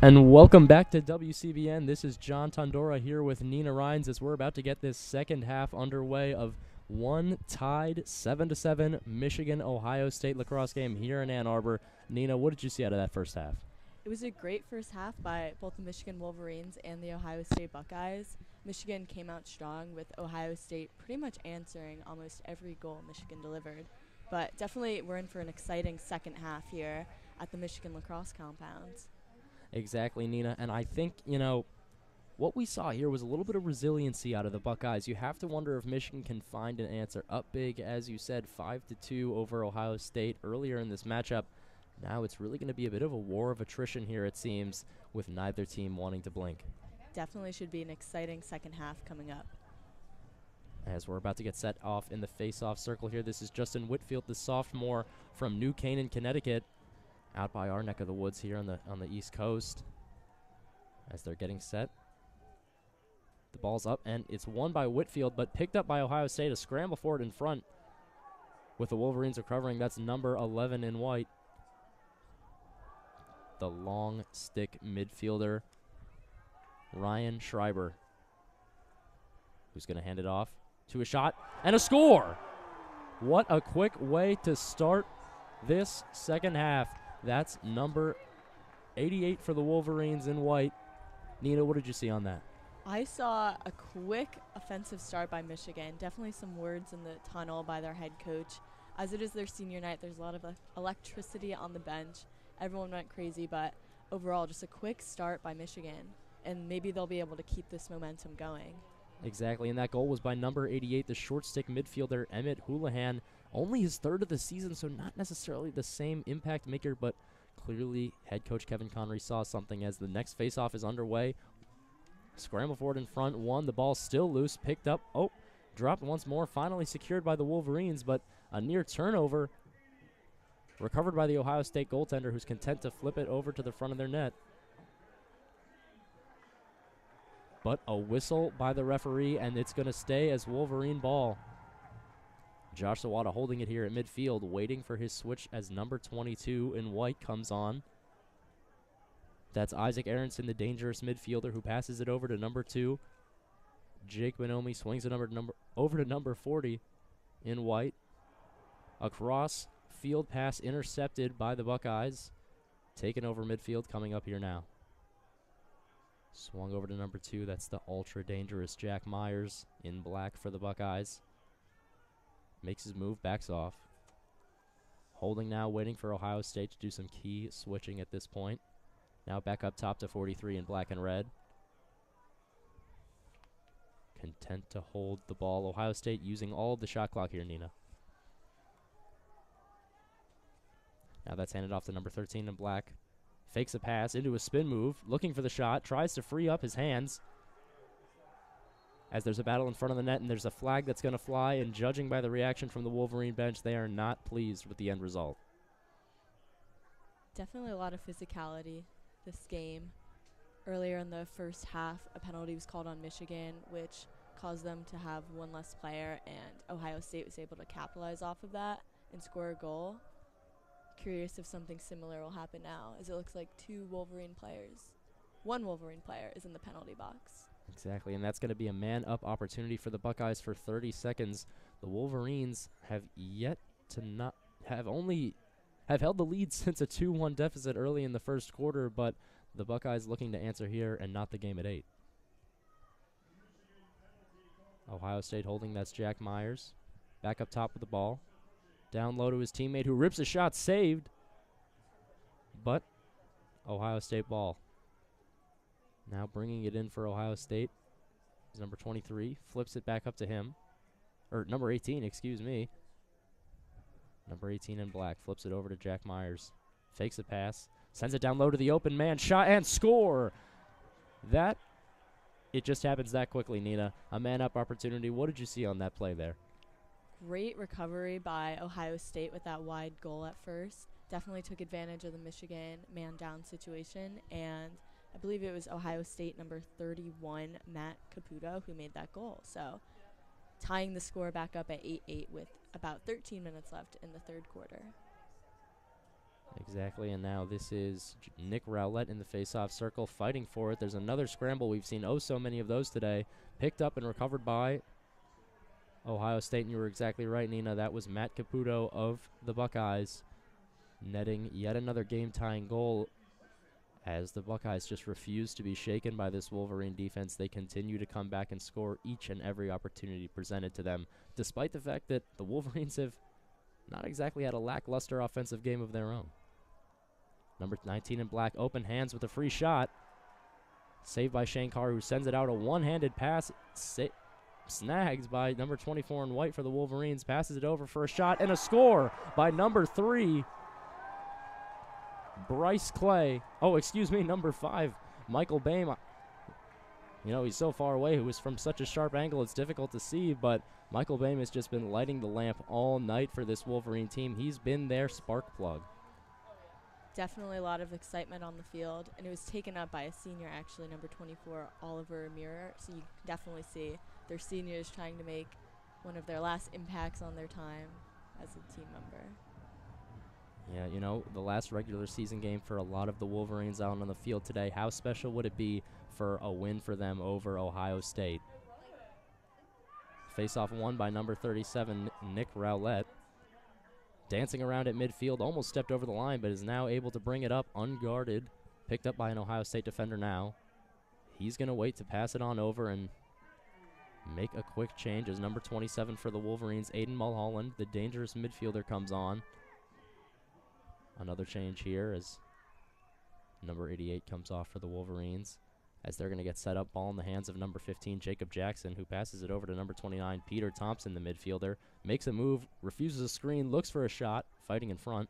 [SPEAKER 2] And welcome back to WCBN. This is John Tondora here with Nina Rhines as we're about to get this second half underway of one tied 7-7 Michigan-Ohio State lacrosse game here in Ann Arbor. Nina, what did you see out of that first half?
[SPEAKER 3] It was a great first half by both the Michigan Wolverines and the Ohio State Buckeyes. Michigan came out strong with Ohio State pretty much answering almost every goal Michigan delivered. But definitely we're in for an exciting second half here at the Michigan lacrosse compounds.
[SPEAKER 2] Exactly, Nina. And I think, what we saw here was a little bit of resiliency out of the Buckeyes. You have to wonder if Michigan can find an answer. Up big, as you said, 5-2 over Ohio State earlier in this matchup. Now it's really going to be a bit of a war of attrition here, it seems, with neither team wanting to blink.
[SPEAKER 3] Definitely should be an exciting second half coming up.
[SPEAKER 2] As we're about to get set off in the face-off circle here, this is Justin Whitfield, the sophomore from New Canaan, Connecticut, out by our neck of the woods here on the East Coast. As they're getting set, the ball's up, and it's won by Whitfield, but picked up by Ohio State. A scramble for it in front with the Wolverines recovering. That's number 11 in white. The long stick midfielder, Ryan Schreiber, who's going to hand it off to a shot and a score. What a quick way to start this second half. That's number 88 for the Wolverines in white. Nina, what did you see on that?
[SPEAKER 3] I saw a quick offensive start by Michigan. Definitely some words in the tunnel by their head coach. As it is their senior night, there's a lot of electricity on the bench. Everyone went crazy, but overall just a quick start by Michigan, and maybe they'll be able to keep this momentum going.
[SPEAKER 2] Exactly, and that goal was by number 88, the short stick midfielder, Emmett Houlihan. Only his third of the season, so not necessarily the same impact maker, but clearly head coach Kevin Connery saw something as the next faceoff is underway. Scramble forward in front, won, the ball still loose, picked up, dropped once more, finally secured by the Wolverines, but a near turnover recovered by the Ohio State goaltender, who's content to flip it over to the front of their net. But a whistle by the referee, and it's going to stay as Wolverine ball. Josh Sawada holding it here at midfield, waiting for his switch as number 22 in white comes on. That's Isaac Aronson, the dangerous midfielder, who passes it over to number 2. Jake Bonomi swings it over to number 40 in white. Across field pass intercepted by the Buckeyes. Taken over midfield, coming up here now. Swung over to number 2. That's the ultra-dangerous Jack Myers in black for the Buckeyes. Makes his move, backs off. Holding now, waiting for Ohio State to do some key switching at this point. Now back up top to 43 in black and red. Content to hold the ball. Ohio State using all of the shot clock here, Nina. Now that's handed off to number 13 in black. Fakes a pass into a spin move, looking for the shot, tries to free up his hands. As there's a battle in front of the net, and there's a flag that's going to fly, and judging by the reaction from the Wolverine bench, they are not pleased with the end result.
[SPEAKER 3] Definitely a lot of physicality this game. Earlier in the first half, a penalty was called on Michigan, which caused them to have one less player, and Ohio State was able to capitalize off of that and score a goal. Curious if something similar will happen now, as it looks like one Wolverine player is in the penalty box.
[SPEAKER 2] Exactly, and that's going to be a man-up opportunity for the Buckeyes for 30 seconds. The Wolverines have have held the lead since a 2-1 deficit early in the first quarter, but the Buckeyes looking to answer here and not the game at 8. Ohio State holding, that's Jack Myers. Back up top with the ball. Down low to his teammate, who rips a shot, saved. But Ohio State ball. Now bringing it in for Ohio State is number 23. Flips it back up to him. Or number 18, excuse me. Number 18 in black. Flips it over to Jack Myers. Fakes a pass. Sends it down low to the open man. Shot and score. It just happens that quickly, Nina. A man-up opportunity. What did you see on that play there?
[SPEAKER 3] Great recovery by Ohio State with that wide goal at first. Definitely took advantage of the Michigan man-down situation, and I believe it was Ohio State number 31, Matt Caputo, who made that goal. So tying the score back up at 8-8 with about 13 minutes left in the third quarter.
[SPEAKER 2] Exactly, and now this is Nick Rowlett in the face-off circle fighting for it. There's another scramble. We've seen so many of those today. Picked up and recovered by Ohio State, and you were exactly right, Nina. That was Matt Caputo of the Buckeyes netting yet another game-tying goal as the Buckeyes just refuse to be shaken by this Wolverine defense. They continue to come back and score each and every opportunity presented to them, despite the fact that the Wolverines have not exactly had a lackluster offensive game of their own. Number 19 in black, open hands with a free shot. Saved by Shane Carr, who sends it out. A one-handed pass, snagged by number 24 in white for the Wolverines. Passes it over for a shot and a score by number 3, Bryce Clay. Oh, excuse me, number 5, Michael Boehm. You know, he's so far away. He was from such a sharp angle, it's difficult to see, but Michael Boehm has just been lighting the lamp all night for this Wolverine team. He's been their spark plug.
[SPEAKER 3] Definitely a lot of excitement on the field, and it was taken up by a senior, actually, number 24, Oliver Muir. So you can definitely see their seniors trying to make one of their last impacts on their time as a team member.
[SPEAKER 2] Yeah, you know, the last regular season game for a lot of the Wolverines out on the field today. How special would it be for a win for them over Ohio State? Face-off won by number 37, Nick Rowlett. Dancing around at midfield, almost stepped over the line, but is now able to bring it up unguarded. Picked up by an Ohio State defender now. He's going to wait to pass it on over and make a quick change as number 27 for the Wolverines, Aiden Mulholland, the dangerous midfielder, comes on. Another change here as number 88 comes off for the Wolverines, as they're going to get set up. Ball in the hands of number 15, Jacob Jackson, who passes it over to number 29, Peter Thompson, the midfielder. Makes a move, refuses a screen, looks for a shot, fighting in front.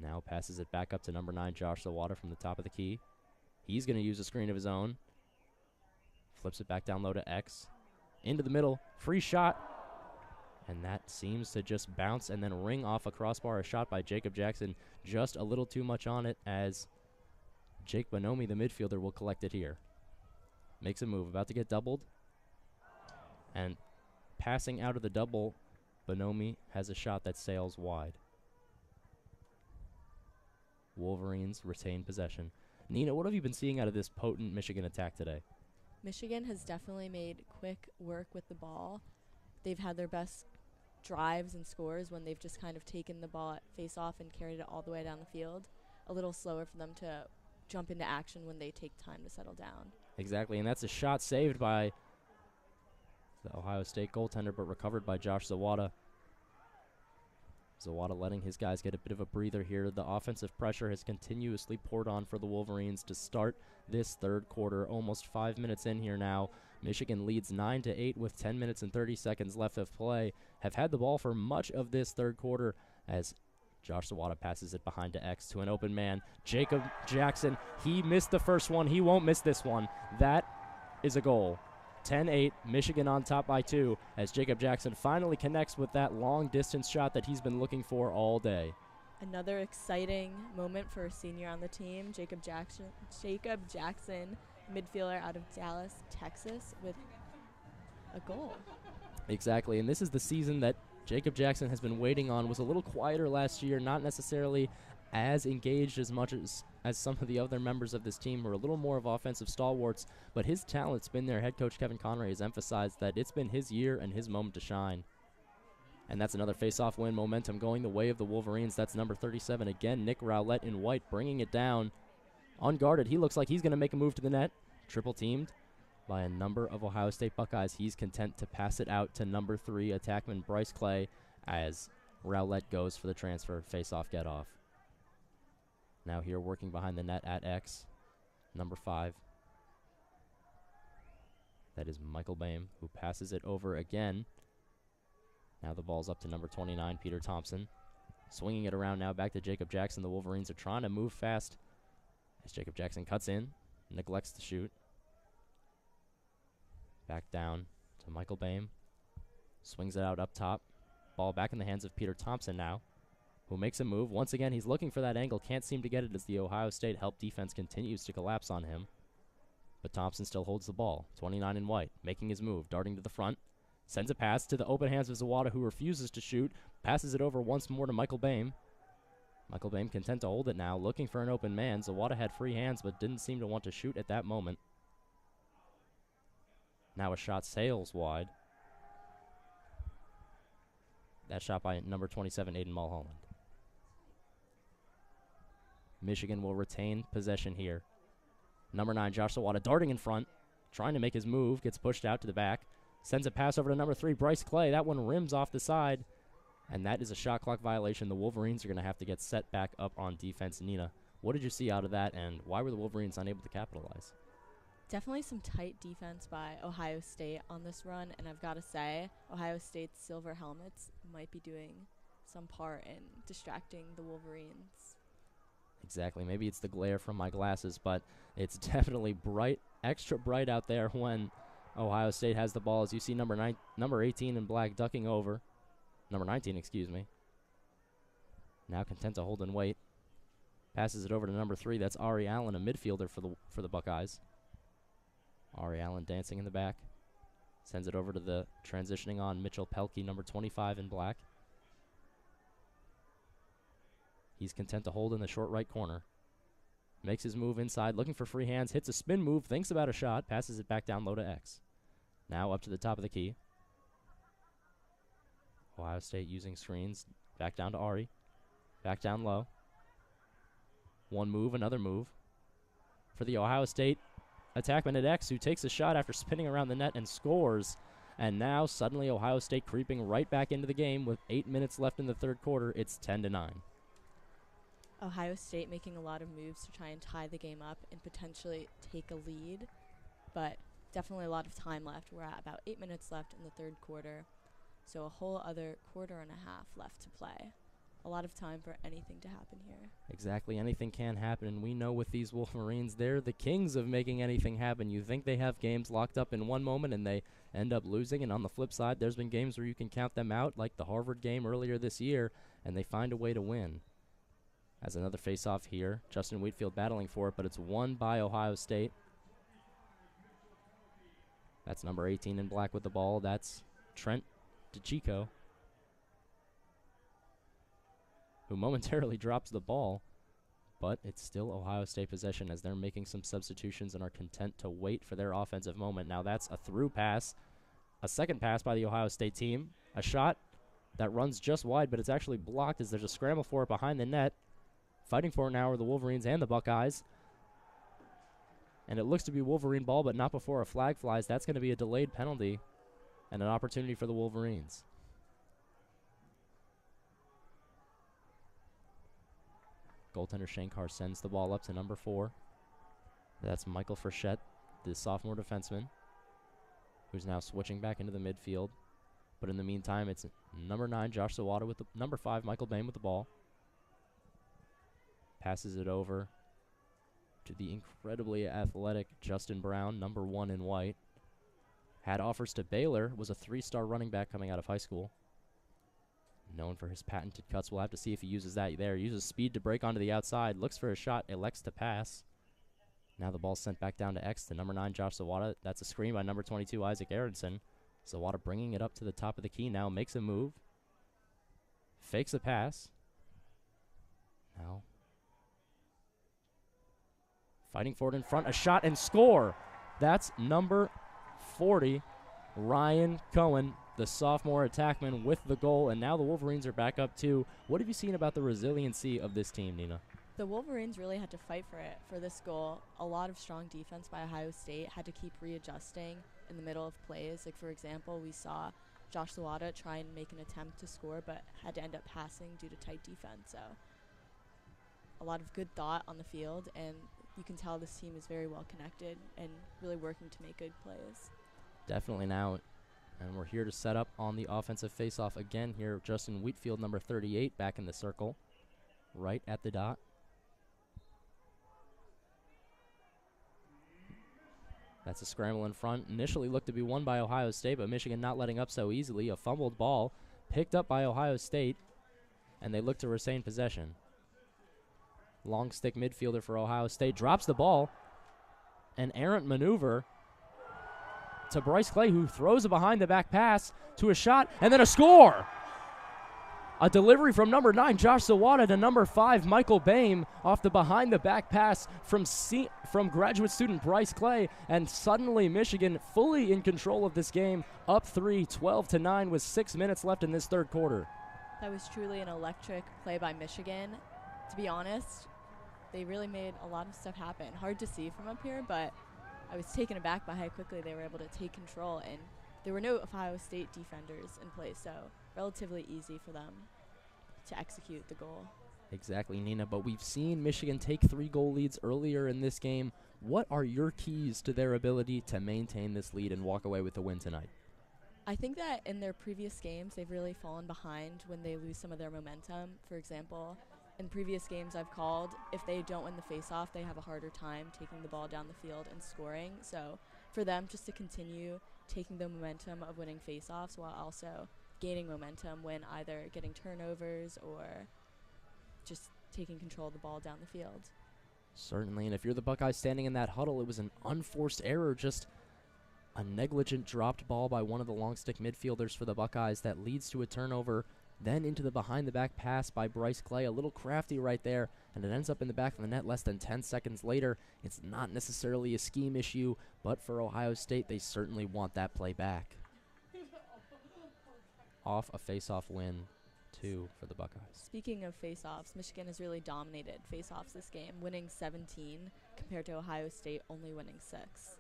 [SPEAKER 2] Now passes it back up to number 9, Josh Zawada from the top of the key. He's going to use a screen of his own. Flips it back down low to X. Into the middle, free shot. And that seems to just bounce and then ring off a crossbar. A shot by Jacob Jackson, just a little too much on it, as Jake Bonomi, the midfielder, will collect it here. Makes a move, about to get doubled. And passing out of the double, Bonomi has a shot that sails wide. Wolverines retain possession. Nina, what have you been seeing out of this potent Michigan attack today?
[SPEAKER 3] Michigan has definitely made quick work with the ball. They've had their best drives and scores when they've just kind of taken the ball at face-off and carried it all the way down the field. A little slower for them to jump into action when they take time to settle down.
[SPEAKER 2] Exactly, and that's a shot saved by the Ohio State goaltender, but recovered by Josh Zawada. Zawada letting his guys get a bit of a breather here. The offensive pressure has continuously poured on for the Wolverines to start this third quarter. Almost 5 minutes in here now. Michigan leads 9-8 with 10 minutes and 30 seconds left of play. Have had the ball for much of this third quarter as Josh Zawada passes it behind to X to an open man. Jacob Jackson, he missed the first one. He won't miss this one. That is a goal. 10-8, Michigan on top by 2 as Jacob Jackson finally connects with that long-distance shot that he's been looking for all day.
[SPEAKER 3] Another exciting moment for a senior on the team, Jacob Jackson, midfielder out of Dallas, Texas, with a goal.
[SPEAKER 2] Exactly, and this is the season that Jacob Jackson has been waiting on. Was a little quieter last year, not necessarily as engaged as much as some of the other members of this team who are a little more of offensive stalwarts, but his talent's been there. Head coach Kevin Conroy has emphasized that it's been his year and his moment to shine. And that's another face-off win. Momentum going the way of the Wolverines. That's number 37 again, Nick Rowlett in white, bringing it down. Unguarded, he looks like he's going to make a move to the net. Triple teamed by a number of Ohio State Buckeyes. He's content to pass it out to number 3, attackman Bryce Clay, as Rowlett goes for the transfer. Face-off, get off. Now here working behind the net at X, number 5. That is Michael Boehm, who passes it over again. Now the ball's up to number 29, Peter Thompson. Swinging it around now back to Jacob Jackson. The Wolverines are trying to move fast as Jacob Jackson cuts in, neglects to shoot. Back down to Michael Boehm. Swings it out up top. Ball back in the hands of Peter Thompson now, who makes a move. Once again, he's looking for that angle. Can't seem to get it as the Ohio State help defense continues to collapse on him. But Thompson still holds the ball. 29 in white, making his move, darting to the front. Sends a pass to the open hands of Zawada, who refuses to shoot. Passes it over once more to Michael Boehm. Michael Boehm content to hold it now, looking for an open man. Zawada had free hands but didn't seem to want to shoot at that moment. Now a shot sails wide. That shot by number 27, Aiden Mulholland. Michigan will retain possession here. Number 9, Josh Zawada darting in front, trying to make his move, gets pushed out to the back, sends a pass over to number 3, Bryce Clay. That one rims off the side, and that is a shot clock violation. The Wolverines are going to have to get set back up on defense. Nina, what did you see out of that, and why were the Wolverines unable to capitalize?
[SPEAKER 3] Definitely some tight defense by Ohio State on this run, and I've got to say, Ohio State's silver helmets might be doing some part in distracting the Wolverines.
[SPEAKER 2] Exactly. Maybe it's the glare from my glasses, but it's definitely bright, extra bright out there when Ohio State has the ball. As you see number 18 in black ducking over. Number 19, excuse me. Now content to hold and wait. Passes it over to number 3. That's Ari Allen, a midfielder for the Buckeyes. Ari Allen dancing in the back. Sends it over to the transitioning on Mitchell Pelkey, number 25 in black. He's content to hold in the short right corner. Makes his move inside, looking for free hands, hits a spin move, thinks about a shot, passes it back down low to X. Now up to the top of the key. Ohio State using screens. Back down to Ari. Back down low. One move, another move. For the Ohio State attackman at X, who takes a shot after spinning around the net and scores. And now suddenly Ohio State creeping right back into the game with 8 minutes left in the third quarter. It's 10-9.
[SPEAKER 3] Ohio State making a lot of moves to try and tie the game up and potentially take a lead, but definitely a lot of time left. We're at about 8 minutes left in the third quarter, so a whole other quarter and a half left to play. A lot of time for anything to happen here.
[SPEAKER 2] Exactly, anything can happen, and we know with these Wolverines, they're the kings of making anything happen. You think they have games locked up in one moment, and they end up losing, and on the flip side, there's been games where you can count them out, like the Harvard game earlier this year, and they find a way to win. As another face-off here, Justin Wheatfield battling for it, but it's won by Ohio State. That's number 18 in black with the ball. That's Trent DeChico, who momentarily drops the ball, but it's still Ohio State possession as they're making some substitutions and are content to wait for their offensive moment. Now that's a through pass, a second pass by the Ohio State team, a shot that runs just wide, but it's actually blocked as there's a scramble for it behind the net. Fighting for it now are the Wolverines and the Buckeyes. And it looks to be Wolverine ball, but not before a flag flies. That's going to be a delayed penalty and an opportunity for the Wolverines. Goaltender Shankar sends the ball up to number 4. That's Michael Frechette, the sophomore defenseman, who's now switching back into the midfield. But in the meantime, it's number 9, Josh Zawada, with the number 5, Michael Boehm with the ball. Passes it over to the incredibly athletic Justin Brown, number 1 in white. Had offers to Baylor, was a 3-star running back coming out of high school. Known for his patented cuts. We'll have to see if he uses that there. Uses speed to break onto the outside. Looks for a shot, elects to pass. Now the ball's sent back down to X to number 9, Josh Zawada. That's a screen by number 22, Isaac Aronson. Zawada bringing it up to the top of the key now. Makes a move. Fakes a pass. Now fighting for it in front, a shot and score. That's number 40, Ryan Cohen, the sophomore attackman, with the goal. And now the Wolverines are back up 2. What have you seen about the resiliency of this team, Nina?
[SPEAKER 3] The Wolverines really had to fight for it, for this goal. A lot of strong defense by Ohio State, had to keep readjusting in the middle of plays. Like, for example, we saw Josh Zawada try and make an attempt to score, but had to end up passing due to tight defense. So a lot of good thought on the field, and you can tell this team is very well connected and really working to make good plays.
[SPEAKER 2] Definitely now. And we're here to set up on the offensive faceoff again here. Justin Wheatfield, number 38, back in the circle, right at the dot. That's a scramble in front. Initially looked to be won by Ohio State, but Michigan not letting up so easily. A fumbled ball picked up by Ohio State, and they look to retain possession. Long stick midfielder for Ohio State drops the ball. An errant maneuver to Bryce Clay, who throws a behind-the-back pass to a shot, and then a score. A delivery from number 9, Josh Zawada, to number 5, Michael Boehm, off the behind-the-back pass from graduate student Bryce Clay, and suddenly Michigan fully in control of this game, up 3, 12-9 with 6 minutes left in this third quarter.
[SPEAKER 3] That was truly an electric play by Michigan. To be honest, they really made a lot of stuff happen. Hard to see from up here, but I was taken aback by how quickly they were able to take control, and there were no Ohio State defenders in place, so relatively easy for them to execute the goal.
[SPEAKER 2] Exactly, Nina, but we've seen Michigan take 3-goal leads earlier in this game. What are your keys to their ability to maintain this lead and walk away with the win tonight?
[SPEAKER 3] I think that in their previous games, they've really fallen behind when they lose some of their momentum. For example, in previous games I've called, if they don't win the faceoff, they have a harder time taking the ball down the field and scoring. So for them just to continue taking the momentum of winning faceoffs while also gaining momentum when either getting turnovers or just taking control of the ball down the field.
[SPEAKER 2] Certainly, and if you're the Buckeyes standing in that huddle, it was an unforced error, just a negligent dropped ball by one of the long stick midfielders for the Buckeyes that leads to a turnover, then into the behind-the-back pass by Bryce Clay, a little crafty right there, and it ends up in the back of the net less than 10 seconds later. It's not necessarily a scheme issue, but for Ohio State, they certainly want that play back. Off a face-off win, 2 for the Buckeyes.
[SPEAKER 3] Speaking of face-offs, Michigan has really dominated face-offs this game, winning 17 compared to Ohio State only winning 6.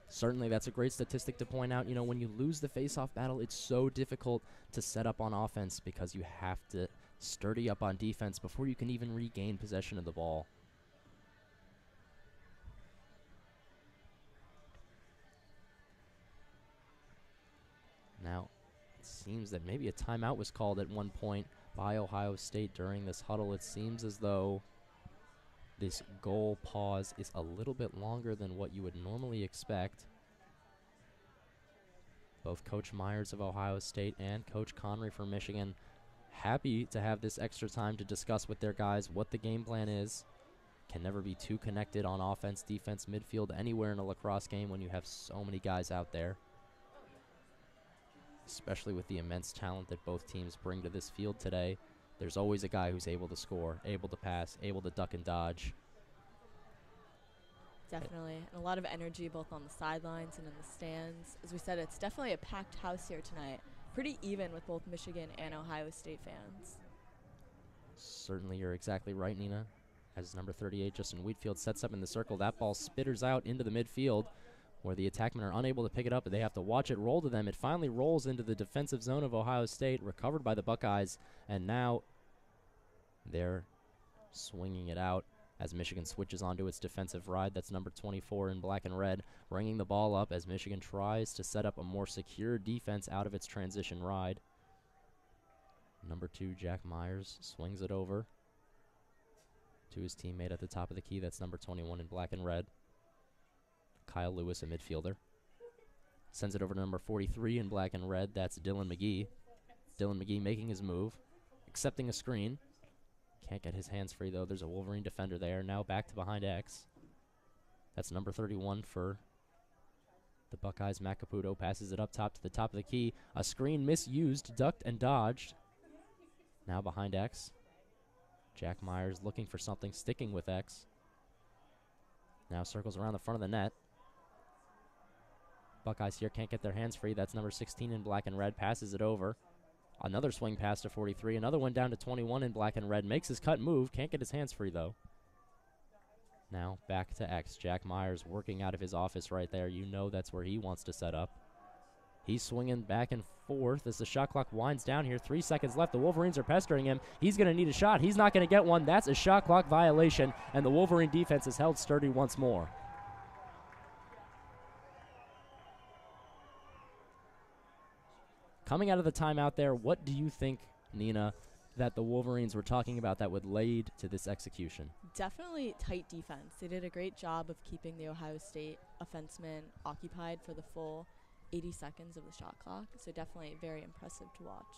[SPEAKER 2] Certainly, that's a great statistic to point out. You know, when you lose the face-off battle, it's so difficult to set up on offense because you have to sturdy up on defense before you can even regain possession of the ball. Now, it seems that maybe a timeout was called at one point by Ohio State during this huddle. It seems as though this goal pause is a little bit longer than what you would normally expect. Both Coach Myers of Ohio State and Coach Connery from Michigan happy to have this extra time to discuss with their guys what the game plan is. Can never be too connected on offense, defense, midfield, anywhere in a lacrosse game when you have so many guys out there, especially with the immense talent that both teams bring to this field today. There's always a guy who's able to score, able to pass, able to duck and dodge.
[SPEAKER 3] Definitely, and a lot of energy both on the sidelines and in the stands. As we said, it's definitely a packed house here tonight. Pretty even with both Michigan and Ohio State fans.
[SPEAKER 2] Certainly, you're exactly right, Nina. As number 38, Justin Wheatfield, sets up in the circle, that ball spitters out into the midfield where the attackmen are unable to pick it up, but they have to watch it roll to them. It finally rolls into the defensive zone of Ohio State, recovered by the Buckeyes, and now they're swinging it out as Michigan switches onto its defensive ride. That's number 24 in black and red, bringing the ball up as Michigan tries to set up a more secure defense out of its transition ride. Number 2, Jack Myers, swings it over to his teammate at the top of the key. That's number 21 in black and red, Kyle Lewis, a midfielder. Sends it over to number 43 in black and red. That's Dylan McGee. Dylan McGee making his move, accepting a screen. Can't get his hands free, though. There's a Wolverine defender there. Now back to behind X. That's number 31 for the Buckeyes. Matt Caputo passes it up top to the top of the key. A screen misused, ducked and dodged. Now behind X. Jack Myers looking for something, sticking with X. Now circles around the front of the net. Buckeyes here can't get their hands free. That's number 16 in black and red. Passes it over. Another swing pass to 43. Another one down to 21 in black and red. Makes his cut move. Can't get his hands free, though. Now back to X. Jack Myers working out of his office right there. You know that's where he wants to set up. He's swinging back and forth as the shot clock winds down here. 3 seconds left. The Wolverines are pestering him. He's going to need a shot. He's not going to get one. That's a shot clock violation, and the Wolverine defense is held sturdy once more. Coming out of the timeout there, what do you think, Nina, that the Wolverines were talking about that would lead to this execution?
[SPEAKER 3] Definitely tight defense. They did a great job of keeping the Ohio State offensemen occupied for the full 80 seconds of the shot clock, so definitely very impressive to watch.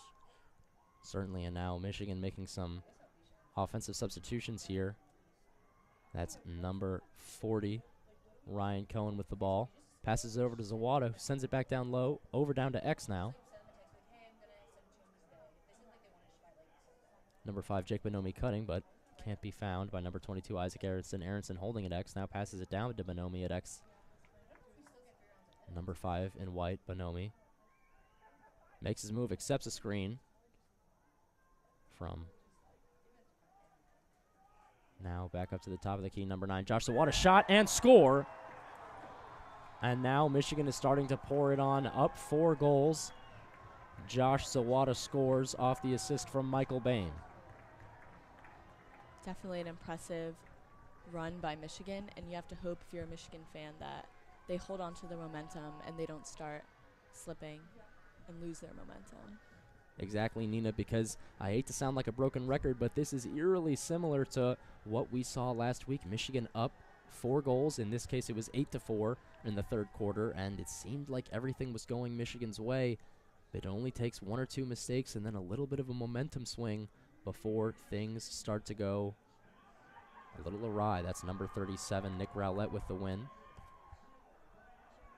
[SPEAKER 2] Certainly, and now Michigan making some offensive substitutions here. That's number 40, Ryan Cohen with the ball. Passes it over to Zawada, who sends it back down low, down to X now. Number 5, Jake Bonomi cutting, but can't be found by number 22, Isaac Aronson. Aronson holding at X, now passes it down to Bonomi at X. Number 5 in white, Bonomi. Makes his move, accepts a screen from now back up to the top of the key, number 9, Josh Zawada, shot and score. And now Michigan is starting to pour it on, up 4 goals. Josh Zawada scores off the assist from Michael Bain.
[SPEAKER 3] Definitely an impressive run by Michigan, and you have to hope, if you're a Michigan fan, that they hold on to their momentum and they don't start slipping and lose their momentum.
[SPEAKER 2] Exactly, Nina, because I hate to sound like a broken record, but this is eerily similar to what we saw last week. Michigan up 4 goals. In this case, it was 8-4 in the third quarter, and it seemed like everything was going Michigan's way. It only takes 1 or 2 mistakes and then a little bit of a momentum swing before things start to go a little awry. That's number 37, Nick Rowlett, with the win.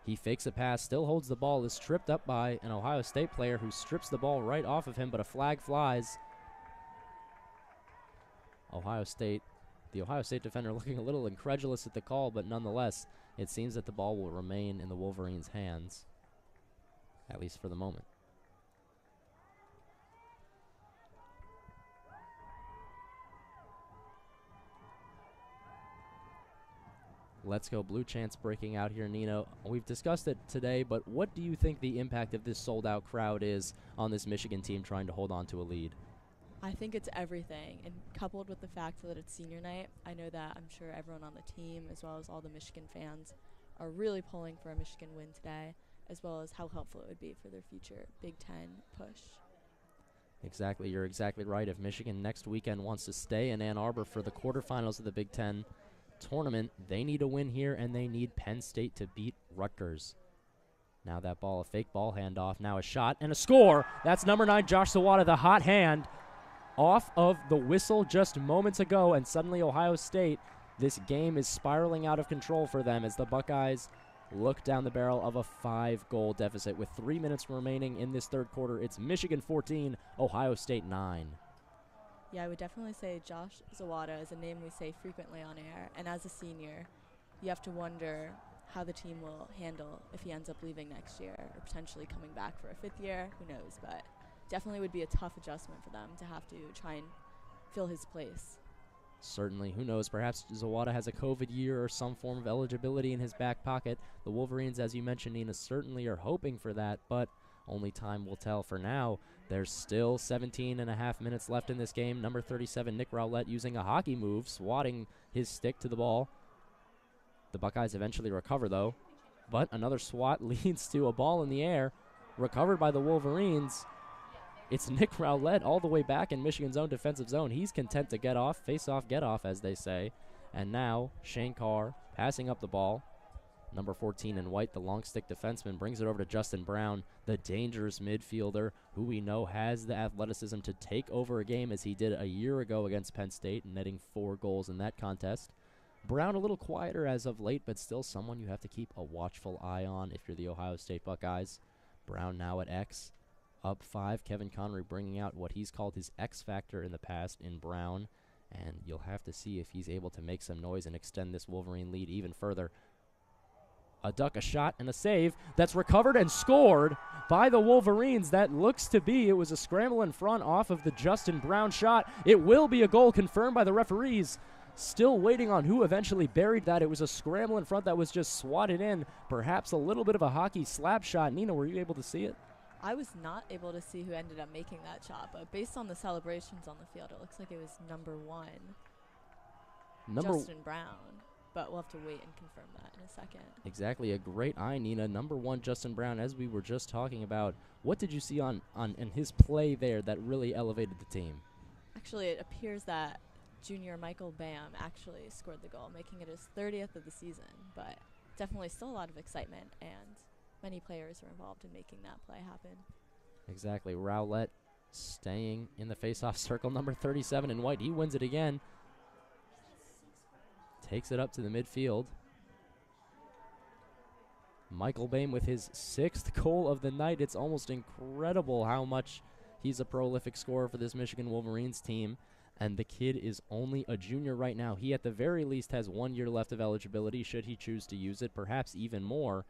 [SPEAKER 2] He fakes a pass, still holds the ball, is tripped up by an Ohio State player who strips the ball right off of him, but a flag flies. The Ohio State defender looking a little incredulous at the call, but nonetheless, it seems that the ball will remain in the Wolverines' hands, at least for the moment. Let's Go Blue chants breaking out here, Nino. We've discussed it today, but what do you think the impact of this sold-out crowd is on this Michigan team trying to hold on to a lead?
[SPEAKER 3] I think it's everything, and coupled with the fact that it's senior night, I know that I'm sure everyone on the team, as well as all the Michigan fans, are really pulling for a Michigan win today, as well as how helpful it would be for their future Big Ten push.
[SPEAKER 2] Exactly, you're exactly right. If Michigan next weekend wants to stay in Ann Arbor for the quarterfinals of the Big Ten tournament, they need a win here, and they need Penn State to beat Rutgers. Now that ball, a fake ball handoff, now a shot and a score. That's number 9, Josh Zawada, the hot hand, off of the whistle just moments ago, and suddenly Ohio State, this game is spiraling out of control for them as the Buckeyes look down the barrel of a 5-goal deficit. With 3 minutes remaining in this third quarter, it's Michigan 14, Ohio State 9.
[SPEAKER 3] Yeah, I would definitely say Josh Zawada is a name we say frequently on air, and as a senior, you have to wonder how the team will handle if he ends up leaving next year or potentially coming back for a 5th year. Who knows, but definitely would be a tough adjustment for them to have to try and fill his place.
[SPEAKER 2] Certainly, who knows, perhaps Zawada has a COVID year or some form of eligibility in his back pocket. The Wolverines, as you mentioned, Nina, certainly are hoping for that, but only time will tell. For now, there's still 17 and a half minutes left in this game. Number 37, Nick Rowlett, using a hockey move, swatting his stick to the ball. The Buckeyes eventually recover, though, but another swat leads to a ball in the air, recovered by the Wolverines. It's Nick Rowlett all the way back in Michigan's own defensive zone. He's content to get off, face off, get off, as they say. And now Shane Carr passing up the ball. Number 14 in white, the long stick defenseman, brings it over to Justin Brown, the dangerous midfielder who we know has the athleticism to take over a game, as he did a year ago against Penn State, netting 4 goals in that contest. Brown a little quieter as of late, but still someone you have to keep a watchful eye on if you're the Ohio State Buckeyes. Brown now at X, up 5. Kevin Connery bringing out what he's called his X factor in the past in Brown, and you'll have to see if he's able to make some noise and extend this Wolverine lead even further. A duck, a shot, and a save that's recovered and scored by the Wolverines. That looks to be, it was a scramble in front off of the Justin Brown shot. It will be a goal confirmed by the referees. Still waiting on who eventually buried that. It was a scramble in front that was just swatted in. Perhaps a little bit of a hockey slap shot. Nina, were you able to see it?
[SPEAKER 3] I was not able to see who ended up making that shot, but based on the celebrations on the field, it looks like it was number 1, Justin Brown. But we'll have to wait and confirm that in a second.
[SPEAKER 2] Exactly, a great eye, Nina. Number 1, Justin Brown, as we were just talking about. What did you see in his play there that really elevated the team?
[SPEAKER 3] Actually, it appears that junior Michael Bam actually scored the goal, making it his 30th of the season. But definitely still a lot of excitement, and many players were involved in making that play happen.
[SPEAKER 2] Exactly. Rowlett staying in the face-off circle. Number 37 in white. He wins it again. Takes it up to the midfield. Michael Bain with his 6th goal of the night. It's almost incredible how much He's a prolific scorer for this Michigan Wolverines team, and the kid is only a junior right now. He at the very least has 1 year left of eligibility should he choose to use it, perhaps even more,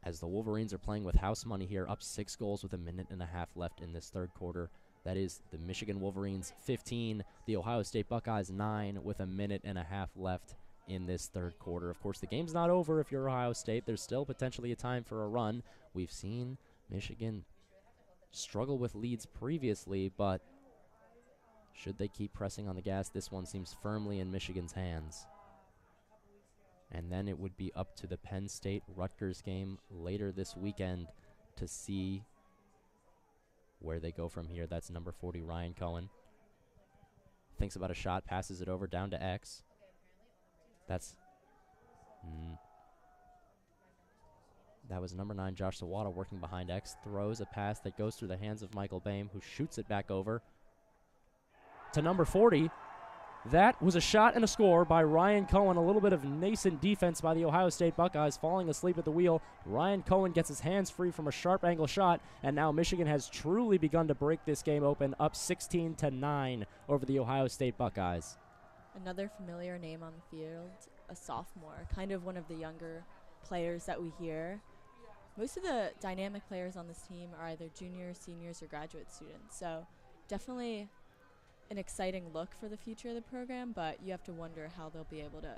[SPEAKER 2] as the Wolverines are playing with house money here, up 6 goals with a minute and a half left in this third quarter. That is the Michigan Wolverines 15, the Ohio State Buckeyes 9 with a minute and a half left in this third quarter. Of course, the game's not over if you're Ohio State. There's still potentially a time for a run. We've seen Michigan struggle with leads previously, but should they keep pressing on the gas, this one seems firmly in Michigan's hands. And then it would be up to the Penn State-Rutgers game later this weekend to see where they go from here. That's number 40, Ryan Cohen. Thinks about a shot, passes it over down to X. That was number 9, Josh Sawada, working behind X. Throws a pass that goes through the hands of Michael Boehm, who shoots it back over to number 40. That was a shot and a score by Ryan Cohen. A little bit of nascent defense by the Ohio State Buckeyes, falling asleep at the wheel. Ryan Cohen gets his hands free from a sharp angle shot, and now Michigan has truly begun to break this game open, up 16-9 over the Ohio State Buckeyes.
[SPEAKER 3] Another familiar name on the field, a sophomore, kind of one of the younger players that we hear. Most of the dynamic players on this team are either juniors, seniors, or graduate students, so definitely an exciting look for the future of the program, but you have to wonder how they'll be able to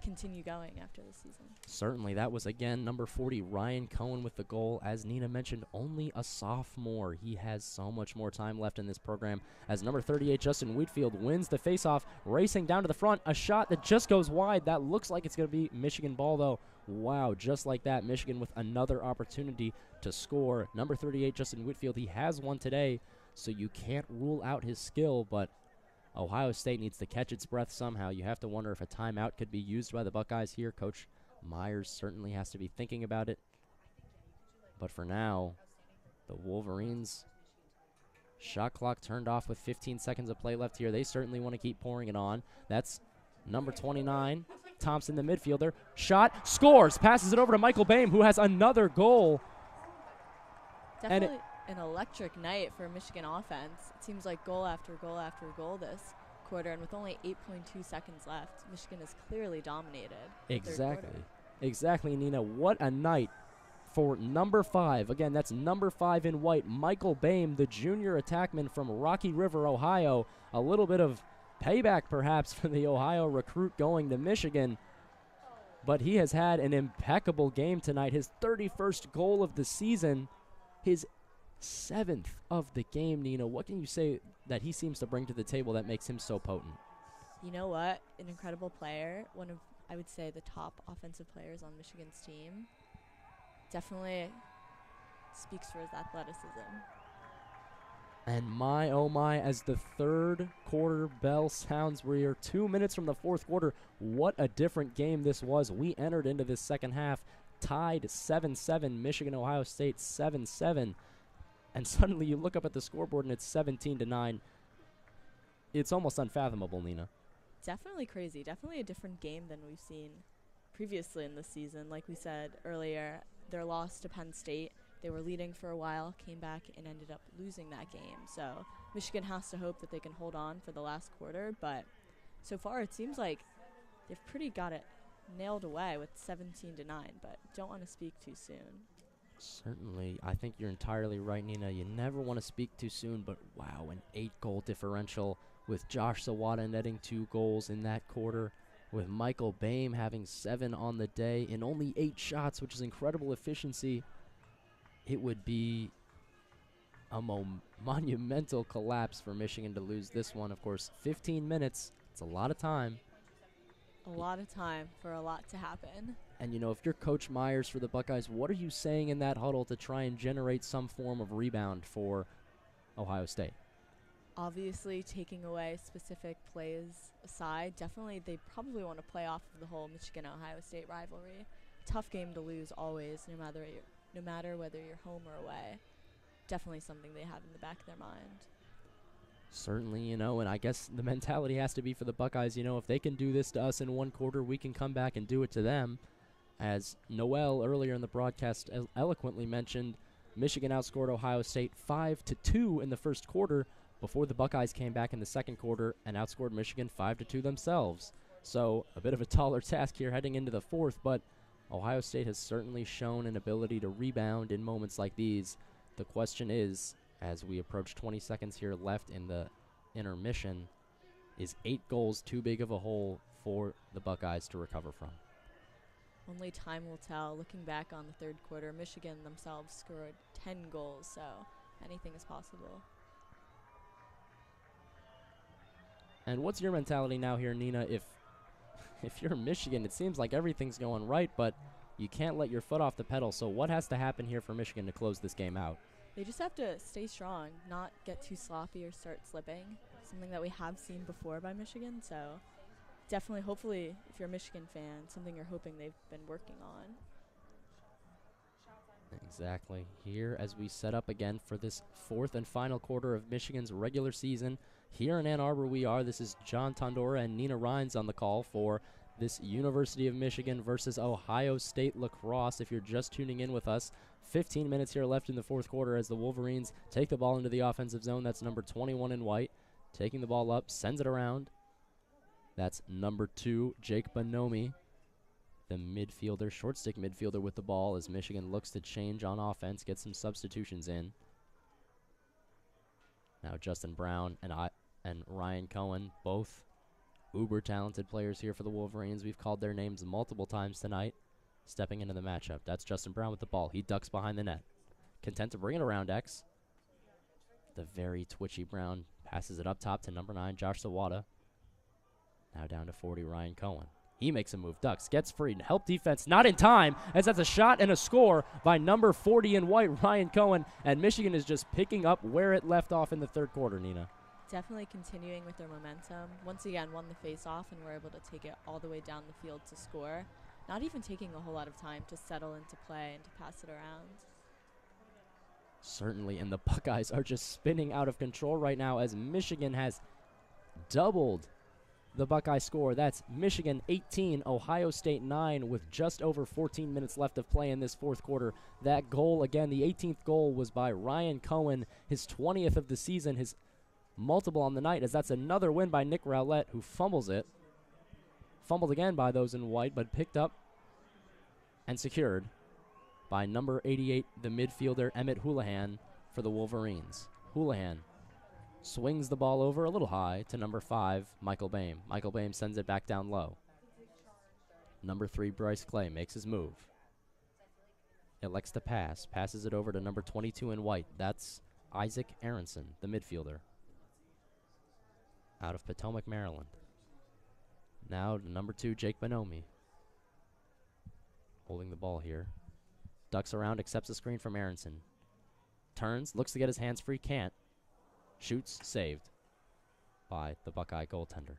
[SPEAKER 3] continue going after the season.
[SPEAKER 2] Certainly, that was again number 40, Ryan Cohen, with the goal. As Nina mentioned, only a sophomore. He has so much more time left in this program, as number 38, Justin Wheatfield, wins the faceoff, racing down to the front. A shot that just goes wide. That looks like it's going to be Michigan ball, though. Wow, just like that, Michigan with another opportunity to score. Number 38, Justin Whitfield, he has one today, so you can't rule out his skill, but Ohio State needs to catch its breath somehow. You have to wonder if a timeout could be used by the Buckeyes here. Coach Myers certainly has to be thinking about it. But for now, the Wolverines, shot clock turned off with 15 seconds of play left here. They certainly want to keep pouring it on. That's number 29, Thompson, the midfielder. Shot, scores, passes it over to Michael Boehm, who has another goal.
[SPEAKER 3] Definitely an electric night for Michigan offense. It seems like goal after goal after goal this quarter, and with only 8.2 seconds left, Michigan is clearly dominated. Exactly, Nina. What a night for number 5. Again, that's number 5 in white, Michael Boehm, the junior attackman from Rocky River, Ohio. A little bit of payback, perhaps, for the Ohio recruit going to Michigan, but he has had an impeccable game tonight. His 31st goal of the season, his 7th of the game. Nina, what can you say that he seems to bring to the table that makes him so potent? You know what? An incredible player. One of, I would say, the top offensive players on Michigan's team. Definitely speaks for his athleticism.
[SPEAKER 2] And my, oh my, as the third quarter bell sounds, we are 2 minutes from the fourth quarter. What a different game this was. We entered into this second half tied 7-7, Michigan, Ohio State 7-7. And suddenly you look up at the scoreboard and it's 17-9. It's almost unfathomable, Nina.
[SPEAKER 3] Definitely crazy. Definitely a different game than we've seen previously in the season. Like we said earlier, their loss to Penn State, they were leading for a while, came back and ended up losing that game. So Michigan has to hope that they can hold on for the last quarter. But so far it seems like they've pretty got it nailed away with 17-9, but don't want to speak too soon.
[SPEAKER 2] Certainly. I think you're entirely right, Nina. You never want to speak too soon, but wow, an 8-goal differential with Josh Sawada netting 2 goals in that quarter, with Michael Boehm having 7 on the day in only 8 shots, which is incredible efficiency. It would be a monumental collapse for Michigan to lose this one. Of course, 15 minutes, it's a lot of time.
[SPEAKER 3] A lot of time for a lot to happen.
[SPEAKER 2] And, you know, if you're Coach Myers for the Buckeyes, what are you saying in that huddle to try and generate some form of rebound for Ohio State?
[SPEAKER 3] Obviously, taking away specific plays aside, definitely they probably want to play off of the whole Michigan-Ohio State rivalry. Tough game to lose always, no matter whether you're home or away. Definitely something they have in the back of their mind.
[SPEAKER 2] Certainly, you know, and I guess the mentality has to be for the Buckeyes, you know, if they can do this to us in one quarter, we can come back and do it to them. As Noelle earlier in the broadcast eloquently mentioned, Michigan outscored Ohio State 5-2 in the first quarter before the Buckeyes came back in the second quarter and outscored Michigan 5-2 themselves. So a bit of a taller task here heading into the fourth, but Ohio State has certainly shown an ability to rebound in moments like these. The question is, as we approach 20 seconds here left in the intermission, is 8 goals too big of a hole for the Buckeyes to recover from?
[SPEAKER 3] Only time will tell. Looking back on the third quarter, Michigan themselves scored 10 goals, so anything is possible.
[SPEAKER 2] And what's your mentality now here, Nina? If you're Michigan, it seems like everything's going right, but you can't let your foot off the pedal. So what has to happen here for Michigan to close this game out?
[SPEAKER 3] They just have to stay strong, not get too sloppy or start slipping, something that we have seen before by Michigan. So definitely, hopefully, if you're a Michigan fan, something you're hoping they've been working on.
[SPEAKER 2] Exactly. Here as we set up again for this fourth and final quarter of Michigan's regular season. Here in Ann Arbor we are. This is John Tondora and Nina Rhines on the call for this University of Michigan versus Ohio State Lacrosse. If you're just tuning in with us, 15 minutes here left in the fourth quarter as the Wolverines take the ball into the offensive zone. That's number 21 in white. Taking the ball up, sends it around. That's number 2, Jake Bonomi, the midfielder, short stick midfielder with the ball as Michigan looks to change on offense, get some substitutions in. Now Justin Brown and Ryan Cohen, both uber talented players here for the Wolverines. We've called their names multiple times tonight. Stepping into the matchup. That's Justin Brown with the ball. He ducks behind the net. Content to bring it around X. The very twitchy Brown passes it up top to number 9, Josh Sawada. Now down to 40, Ryan Cohen. He makes a move, ducks, gets free, help defense, not in time, as that's a shot and a score by number 40 in white, Ryan Cohen, and Michigan is just picking up where it left off in the third quarter, Nina.
[SPEAKER 3] Definitely continuing with their momentum. Once again, won the face-off and were able to take it all the way down the field to score. Not even taking a whole lot of time to settle into play and to pass it around.
[SPEAKER 2] Certainly, and the Buckeyes are just spinning out of control right now as Michigan has doubled the Buckeye score. That's Michigan 18, Ohio State 9 with just over 14 minutes left of play in this fourth quarter. That goal, again, the 18th goal was by Ryan Cohen, his 20th of the season, his multiple on the night, as that's another win by Nick Rowlett, who fumbles it. Fumbled again by those in white, but picked up and secured by number 88, the midfielder Emmett Houlihan for the Wolverines. Houlihan swings the ball over a little high to number 5, Michael Boehm. Michael Boehm sends it back down low. Number 3, Bryce Clay makes his move. Elects to pass. Passes it over to number 22 in white. That's Isaac Aronson, the midfielder, out of Potomac, Maryland. Now to number 2, Jake Bonomi. Holding the ball here. Ducks around, accepts a screen from Aronson. Turns, looks to get his hands free, can't. Shoots, saved by the Buckeye goaltender.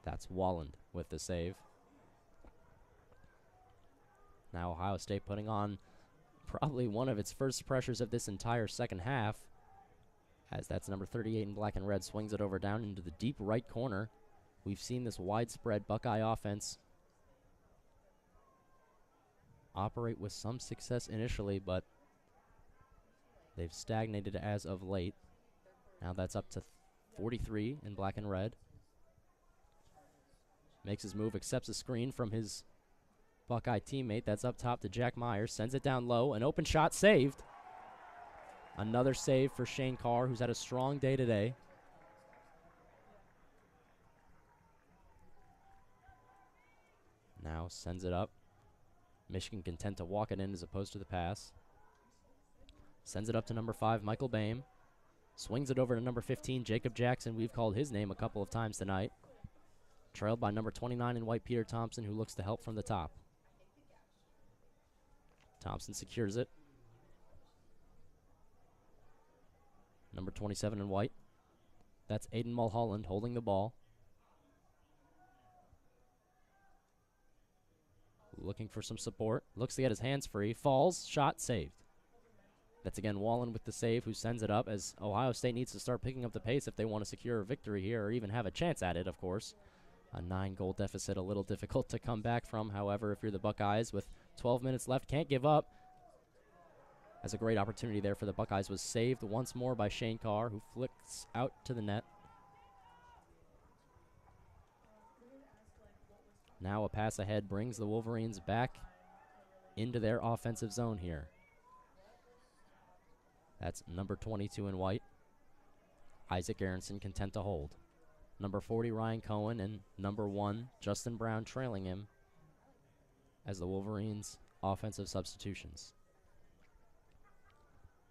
[SPEAKER 2] That's Walland with the save. Now Ohio State putting on probably one of its first pressures of this entire second half, as that's number 38 in black and red, swings it over down into the deep right corner. We've seen this widespread Buckeye offense operate with some success initially, but they've stagnated as of late. Now that's up to 43 in black and red. Makes his move, accepts a screen from his Buckeye teammate. That's up top to Jack Myers. Sends it down low. An open shot saved. Another save for Shane Carr, who's had a strong day today. Now sends it up. Michigan content to walk it in as opposed to the pass. Sends it up to number 5, Michael Boehm. Swings it over to number 15, Jacob Jackson. We've called his name a couple of times tonight. Trailed by number 29 in white, Peter Thompson, who looks to help from the top. Thompson secures it. Number 27 in white. That's Aiden Mulholland holding the ball. Looking for some support. Looks to get his hands free. Falls. Shot saved. That's again Wallen with the save, who sends it up, as Ohio State needs to start picking up the pace if they want to secure a victory here, or even have a chance at it, of course. A 9-goal deficit, a little difficult to come back from. However, if you're the Buckeyes with 12 minutes left, can't give up. as a great opportunity there for the Buckeyes was saved once more by Shane Carr, who flicks out to the net. Now a pass ahead brings the Wolverines back into their offensive zone here. That's number 22 in white. Isaac Aronson content to hold. Number 40, Ryan Cohen, and number 1, Justin Brown trailing him as the Wolverines' offensive substitutions.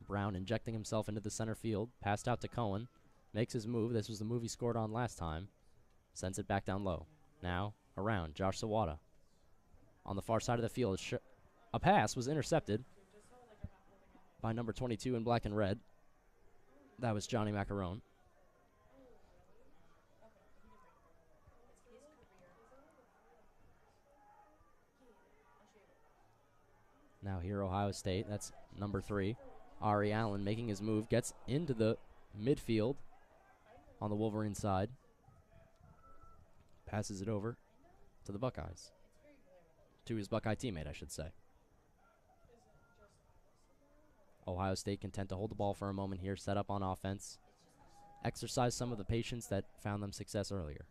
[SPEAKER 2] Brown injecting himself into the center field, passed out to Cohen, makes his move. This was the move he scored on last time. Sends it back down low. Now around, Josh Sawada. On the far side of the field, a pass was intercepted by number 22 in black and red. That was Johnny Macarone. Now here Ohio State, that's number 3. Ari Allen making his move, gets into the midfield on the Wolverine side. Passes it over to the Buckeyes. To his Buckeye teammate, I should say. Ohio State content to hold the ball for a moment here, set up on offense. Exercise some of the patience that found them success earlier.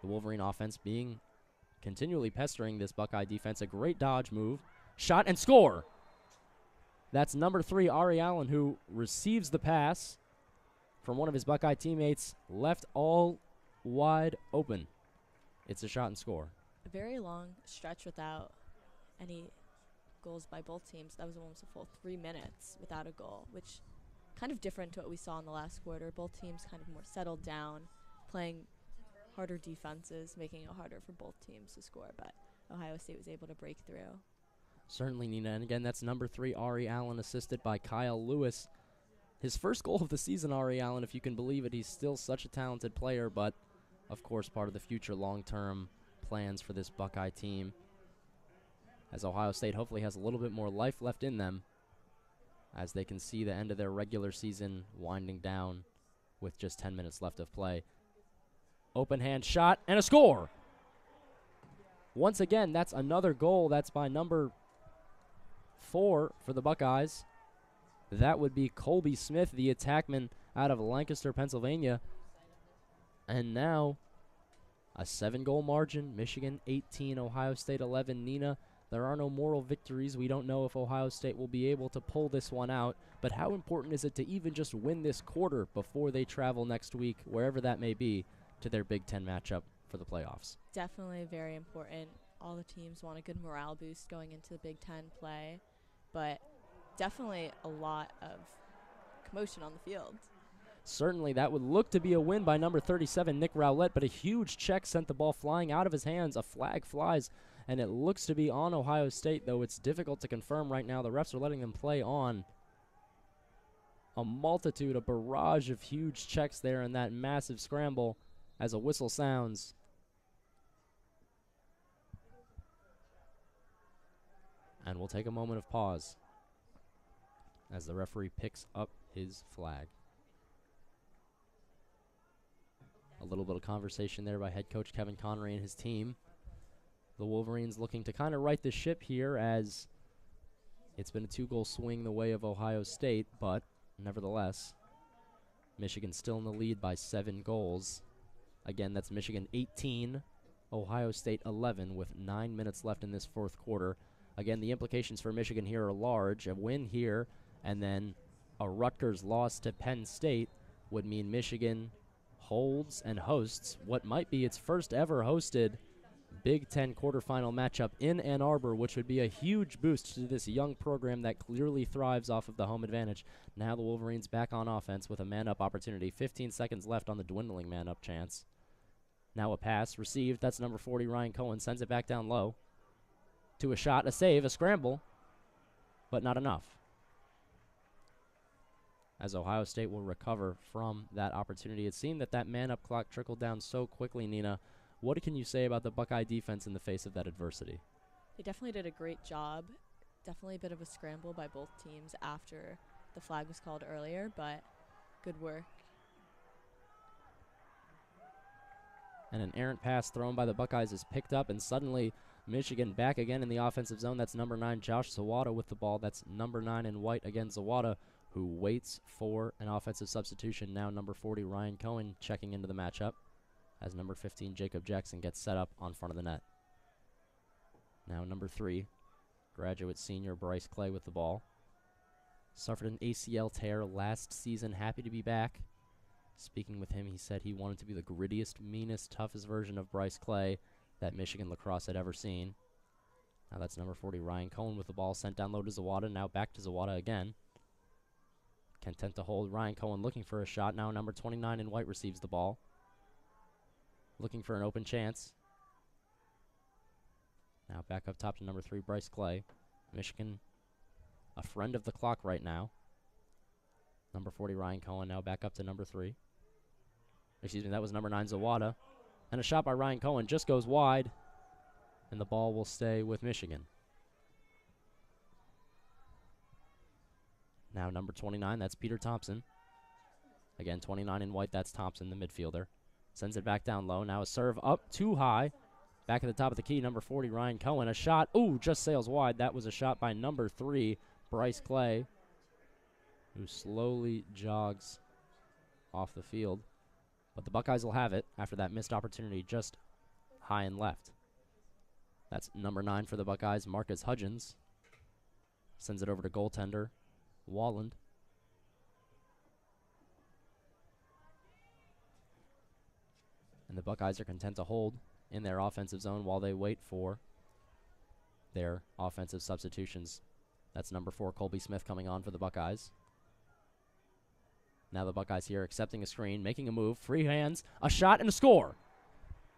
[SPEAKER 2] The Wolverine offense being continually pestering this Buckeye defense. A great dodge move. Shot and score. That's number 3, Ari Allen, who receives the pass from one of his Buckeye teammates, left all wide open. It's a shot and score.
[SPEAKER 3] A very long stretch without any goals by both teams. That was almost a full 3 minutes without a goal, which kind of different to what we saw in the last quarter. Both teams kind of more settled down, playing harder defenses, making it harder for both teams to score, but Ohio State was able to break through.
[SPEAKER 2] Certainly, Nina. And again, that's number 3, Ari Allen, assisted by Kyle Lewis. His first goal of the season, Ari Allen, if you can believe it. He's still such a talented player, but of course part of the future long-term plans for this Buckeye team, as Ohio State hopefully has a little bit more life left in them as they can see the end of their regular season winding down with just 10 minutes left of play. Open hand shot and a score. Once again, that's another goal. That's by number 4 for the Buckeyes. That would be Colby Smith, the attackman out of Lancaster, Pennsylvania. And now a 7-goal margin. Michigan 18, Ohio State 11. Nina, there are no moral victories. We don't know if Ohio State will be able to pull this one out. But how important is it to even just win this quarter before they travel next week, wherever that may be, to their Big Ten matchup for the playoffs?
[SPEAKER 3] Definitely very important. All the teams want a good morale boost going into the Big Ten play, but definitely a lot of commotion on the field.
[SPEAKER 2] Certainly, that would look to be a win by number 37, Nick Rowlett, but a huge check sent the ball flying out of his hands. A flag flies, and it looks to be on Ohio State, though it's difficult to confirm right now. The refs are letting them play on. A multitude, a barrage of huge checks there in that massive scramble as a whistle sounds. And we'll take a moment of pause as the referee picks up his flag. A little bit of conversation there by head coach Kevin Connery and his team. The Wolverines looking to kind of right the ship here, as it's been a 2-goal swing the way of Ohio State, but nevertheless, Michigan still in the lead by 7 goals. Again, that's Michigan 18, Ohio State 11 with 9 minutes left in this fourth quarter. Again, the implications for Michigan here are large. A win here and then a Rutgers loss to Penn State would mean Michigan holds and hosts what might be its first ever hosted Big Ten quarterfinal matchup in Ann Arbor, which would be a huge boost to this young program that clearly thrives off of the home advantage. Now the Wolverines back on offense with a man-up opportunity. 15 seconds left on the dwindling man-up chance. Now a pass received. That's number 40, Ryan Cohen. Sends it back down low to a shot, a save, a scramble, but not enough, as Ohio State will recover from that opportunity. It seemed that man-up clock trickled down so quickly, Nina. What can you say about the Buckeye defense in the face of that adversity?
[SPEAKER 3] They definitely did a great job. Definitely a bit of a scramble by both teams after the flag was called earlier, but good work.
[SPEAKER 2] And an errant pass thrown by the Buckeyes is picked up, and suddenly Michigan back again in the offensive zone. That's number 9, Josh Zawada with the ball. That's number 9 in white again, Zawada, who waits for an offensive substitution. Now number 40, Ryan Cohen, checking into the matchup as number 15, Jacob Jackson, gets set up on front of the net. Now number 3, graduate senior Bryce Clay with the ball. Suffered an ACL tear last season. Happy to be back. Speaking with him, he said he wanted to be the grittiest, meanest, toughest version of Bryce Clay that Michigan lacrosse had ever seen. Now that's number 40, Ryan Cohen with the ball, sent down low to Zawada. Now back to Zawada again. Content to hold. Ryan Cohen looking for a shot. Now number 29 in white receives the ball. Looking for an open chance. Now back up top to number 3, Bryce Clay. Michigan, a friend of the clock right now. Number 40, Ryan Cohen, now back up to number 3. Excuse me, that was number 9, Zawada. And a shot by Ryan Cohen just goes wide, and the ball will stay with Michigan. Now number 29, that's Peter Thompson. Again, 29 in white, that's Thompson, the midfielder. Sends it back down low. Now a serve up too high. Back at the top of the key, number 40, Ryan Cohen. A shot, ooh, just sails wide. That was a shot by number 3, Bryce Clay, who slowly jogs off the field. But the Buckeyes will have it after that missed opportunity just high and left. That's number 9 for the Buckeyes, Marcus Hudgens. Sends it over to goaltender Walland. And the Buckeyes are content to hold in their offensive zone while they wait for their offensive substitutions. That's number 4, Colby Smith, coming on for the Buckeyes. Now the Buckeyes here accepting a screen, making a move, free hands, a shot, and a score.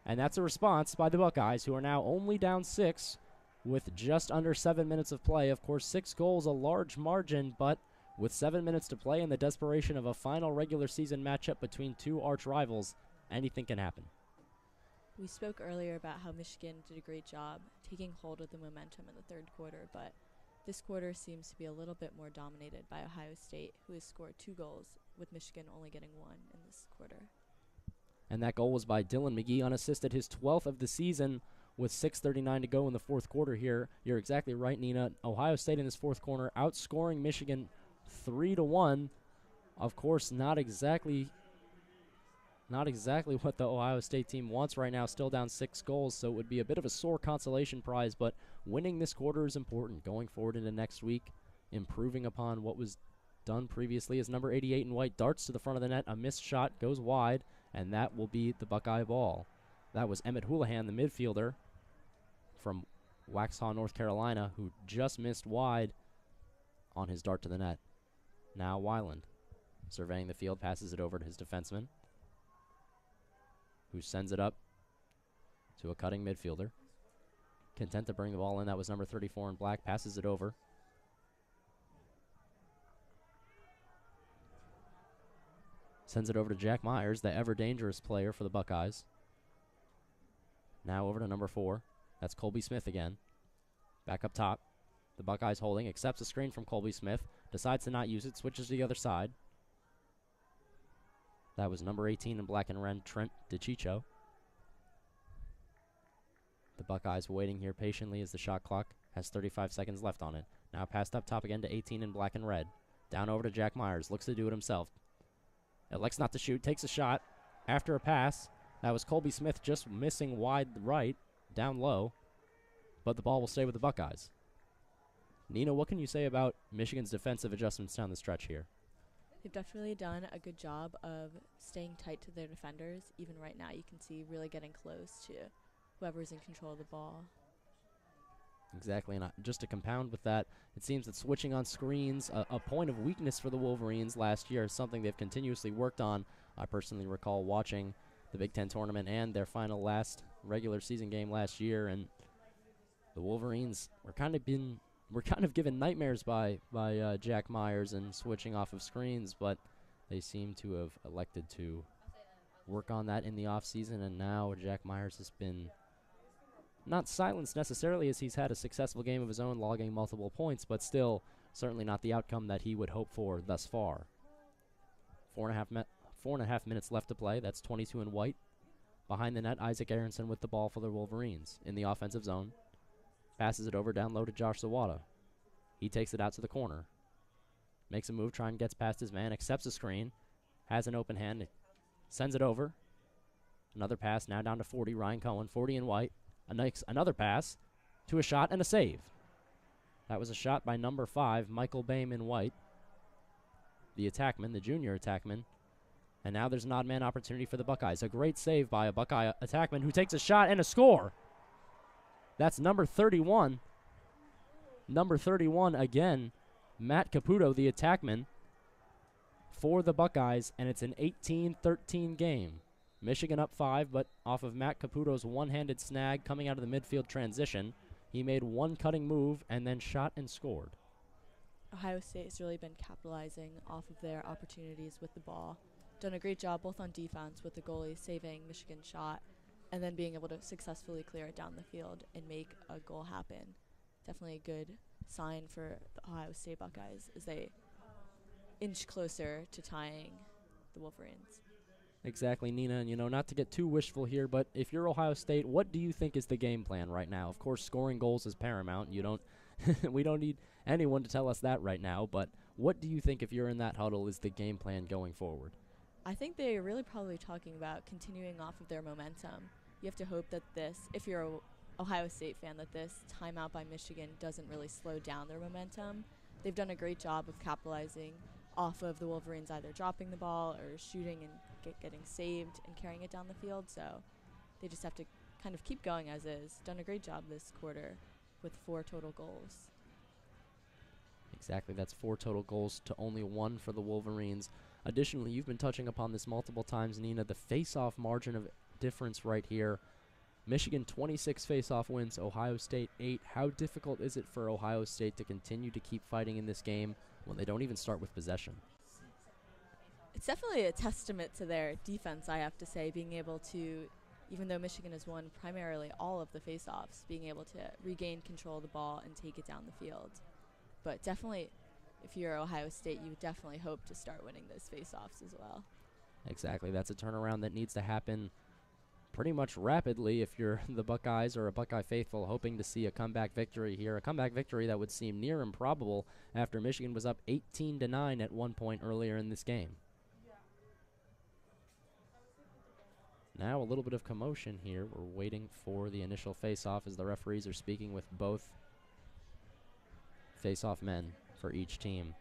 [SPEAKER 2] And that's a response by the Buckeyes, who are now only down 6 with just under 7 minutes of play. Of course, 6 goals, a large margin, but with 7 minutes to play and the desperation of a final regular season matchup between 2 arch rivals, anything can happen.
[SPEAKER 3] We spoke earlier about how Michigan did a great job taking hold of the momentum in the third quarter, but this quarter seems to be a little bit more dominated by Ohio State, who has scored 2 goals, with Michigan only getting 1 in this quarter.
[SPEAKER 2] And that goal was by Dylan McGee, unassisted, his 12th of the season with 6:39 to go in the fourth quarter here. You're exactly right, Nina. Ohio State in this fourth quarter outscoring Michigan 3-1. Of course, not exactly what the Ohio State team wants right now, still down 6 goals, so it would be a bit of a sore consolation prize, but winning this quarter is important. Going forward into next week, improving upon what was done previously, as number 88 in white darts to the front of the net. A missed shot goes wide, and that will be the Buckeye ball. That was Emmett Houlihan, the midfielder from Waxhaw, North Carolina, who just missed wide on his dart to the net. Now Weiland, surveying the field, passes it over to his defenseman, who sends it up to a cutting midfielder. Content to bring the ball in. That was number 34 in black, passes it over. Sends it over to Jack Myers, the ever-dangerous player for the Buckeyes. Now over to number 4. That's Colby Smith again. Back up top. The Buckeyes holding, accepts a screen from Colby Smith, decides to not use it, switches to the other side. That was number 18 in black and red, Trent DiCiccio. The Buckeyes waiting here patiently as the shot clock has 35 seconds left on it. Now passed up top again to 18 in black and red. Down over to Jack Myers, looks to do it himself. Elects not to shoot, takes a shot after a pass. That was Colby Smith just missing wide right, down low, but the ball will stay with the Buckeyes. Nina, what can you say about Michigan's defensive adjustments down the stretch here?
[SPEAKER 3] They've definitely done a good job of staying tight to their defenders. Even right now, you can see really getting close to whoever's in control of the ball.
[SPEAKER 2] Exactly, and just to compound with that, it seems that switching on screens, a point of weakness for the Wolverines last year, is something they've continuously worked on. I personally recall watching the Big Ten tournament and their final last regular season game last year, and the Wolverines were kind of given nightmares by Jack Myers and switching off of screens, but they seem to have elected to work on that in the offseason, and now Jack Myers has been not silenced necessarily, as he's had a successful game of his own, logging multiple points, but still certainly not the outcome that he would hope for thus far. 4.5 minutes left to play. That's 22 in white. Behind the net, Isaac Aronson with the ball for the Wolverines in the offensive zone. Passes it over down low to Josh Zawada. He takes it out to the corner. Makes a move, trying gets past his man, accepts a screen, has an open hand, sends it over. Another pass now down to 40, Ryan Cohen, 40 in white. Another pass to a shot and a save. That was a shot by number 5, Michael Boehm in white. The attackman, the junior attackman. And now there's an odd man opportunity for the Buckeyes. A great save by a Buckeye attackman who takes a shot and a score. That's number 31. Number 31 again, Matt Caputo, the attackman, for the Buckeyes, and it's an 18-13 game. Michigan up 5, but off of Matt Caputo's one-handed snag coming out of the midfield transition, he made one cutting move and then shot and scored.
[SPEAKER 3] Ohio State has really been capitalizing off of their opportunities with the ball. Done a great job both on defense with the goalie saving Michigan's shot and then being able to successfully clear it down the field and make a goal happen. Definitely a good sign for the Ohio State Buckeyes as they inch closer to tying the Wolverines.
[SPEAKER 2] Exactly, Nina, and not to get too wishful here, but if you're Ohio State, what do you think is the game plan right now? Of course, scoring goals is paramount. We don't need anyone to tell us that right now, but what do you think, if you're in that huddle, is the game plan going forward?
[SPEAKER 3] I think they're really probably talking about continuing off of their momentum. You have to hope that this, if you're an Ohio State fan, that this timeout by Michigan doesn't really slow down their momentum. They've done a great job of capitalizing off of the Wolverines either dropping the ball or shooting and getting saved and carrying it down the field. So they just have to kind of keep going as is. Done a great job this quarter with 4 total goals.
[SPEAKER 2] Exactly, that's 4 total goals to only 1 for the Wolverines. Additionally, you've been touching upon this multiple times, Nina, the face-off margin of difference right here. Michigan 26 face-off wins, Ohio State 8. How difficult is it for Ohio State to continue to keep fighting in this game when they don't even start with possession?
[SPEAKER 3] It's definitely a testament to their defense, I have to say, being able to, even though Michigan has won primarily all of the face-offs, being able to regain control of the ball and take it down the field. But definitely, if you're Ohio State, you definitely hope to start winning those face-offs as well.
[SPEAKER 2] Exactly. That's a turnaround that needs to happen pretty much rapidly if you're the Buckeyes or a Buckeye faithful hoping to see a comeback victory here. A comeback victory that would seem near improbable after Michigan was up 18-9 at one point earlier in this game. Now a little bit of commotion here. We're waiting for the initial face-off as the referees are speaking with both face-off men for each team.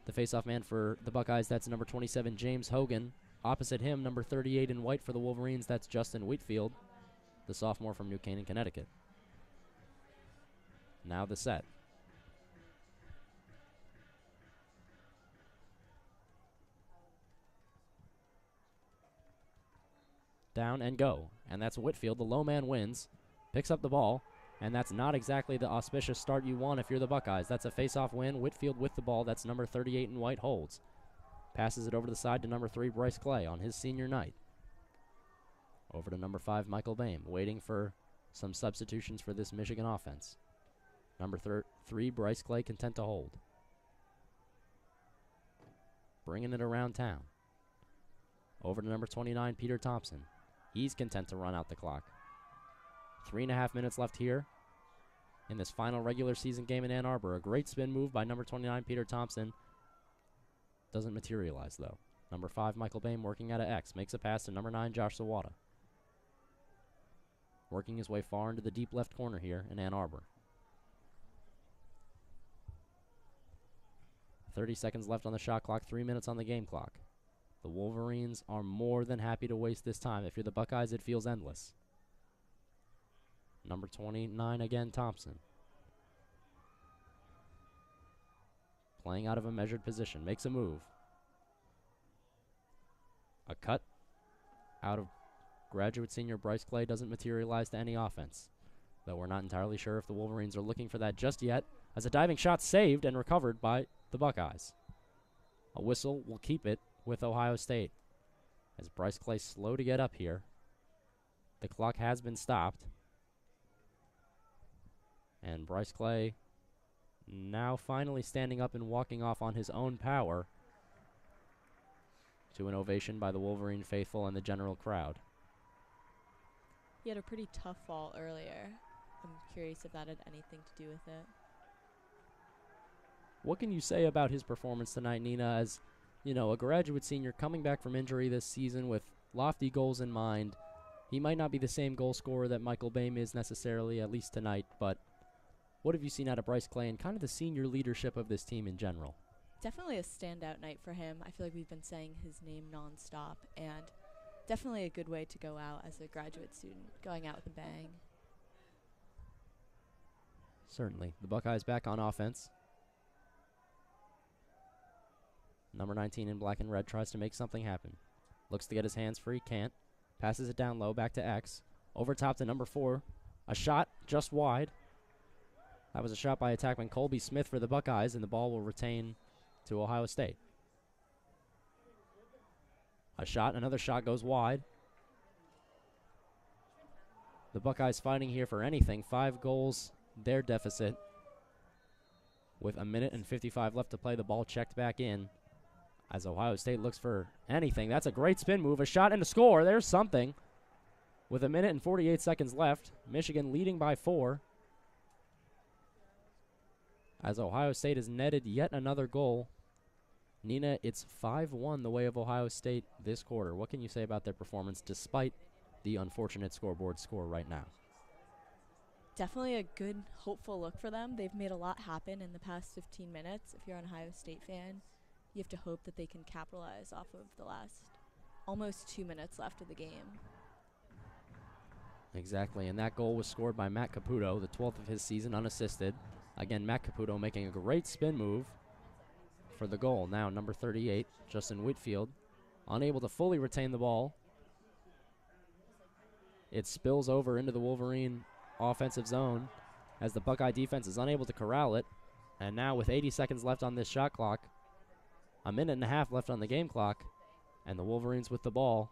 [SPEAKER 2] The face-off man for the Buckeyes, that's number 27, James Hogan. Opposite him, number 38 in white for the Wolverines, that's Justin Wheatfield, the sophomore from New Canaan, Connecticut. Now the set. Down and go. And that's Whitfield. The low man wins, picks up the ball, and that's not exactly the auspicious start you want if you're the Buckeyes. That's a face-off win. Whitfield with the ball. That's number 38 in white holds. Passes it over to the side to number 3, Bryce Clay, on his senior night. Over to number 5, Michael Boehm, waiting for some substitutions for this Michigan offense. Number 3, Bryce Clay, content to hold. Bringing it around town. Over to number 29, Peter Thompson. He's content to run out the clock. 3.5 minutes left here in this final regular season game in Ann Arbor. A great spin move by number 29, Peter Thompson. Doesn't materialize, though. Number 5, Michael Boehm, working out of X. Makes a pass to number 9, Josh Zawada. Working his way far into the deep left corner here in Ann Arbor. 30 seconds left on the shot clock, 3 minutes on the game clock. The Wolverines are more than happy to waste this time. If you're the Buckeyes, it feels endless. Number 29 again, Thompson. Playing out of a measured position. Makes a move. A cut out of graduate senior Bryce Clay doesn't materialize to any offense. Though we're not entirely sure if the Wolverines are looking for that just yet, as a diving shot saved and recovered by the Buckeyes. A whistle will keep it with Ohio State. As Bryce Clay slow to get up here. The clock has been stopped. And Bryce Clay now finally standing up and walking off on his own power to an ovation by the Wolverine faithful and the general crowd.
[SPEAKER 3] He had a pretty tough fall earlier. I'm curious if that had anything to do with it.
[SPEAKER 2] What can you say about his performance tonight, Nina, as, you know, a graduate senior coming back from injury this season with lofty goals in mind? He might not be the same goal scorer that Michael Boehm is necessarily, at least tonight, but what have you seen out of Bryce Clay and kind of the senior leadership of this team in general?
[SPEAKER 3] Definitely a standout night for him. I feel like we've been saying his name nonstop, and definitely a good way to go out as a graduate student, going out with a bang.
[SPEAKER 2] Certainly. The Buckeyes back on offense. Number 19 in black and red tries to make something happen. Looks to get his hands free, can't. Passes it down low, back to X. Over top to number 4. A shot just wide. That was a shot by attackman Colby Smith for the Buckeyes, and the ball will retain to Ohio State. A shot, another shot goes wide. The Buckeyes fighting here for anything. 5 goals, their deficit. With a minute and 55 left to play, the ball checked back in as Ohio State looks for anything. That's a great spin move, a shot and a score. There's something. With a minute and 48 seconds left, Michigan leading by 4. As Ohio State has netted yet another goal. Nina, it's 5-1 the way of Ohio State this quarter. What can you say about their performance despite the unfortunate scoreboard score right now?
[SPEAKER 3] Definitely a good, hopeful look for them. They've made a lot happen in the past 15 minutes. If you're an Ohio State fan, you have to hope that they can capitalize off of the last almost 2 minutes left of the game.
[SPEAKER 2] Exactly, and that goal was scored by Matt Caputo, the 12th of his season, unassisted. Again, Matt Caputo making a great spin move for the goal. Now, number 38, Justin Whitfield, unable to fully retain the ball. It spills over into the Wolverine offensive zone as the Buckeye defense is unable to corral it. And now with 80 seconds left on this shot clock, a minute and a half left on the game clock, and the Wolverines with the ball,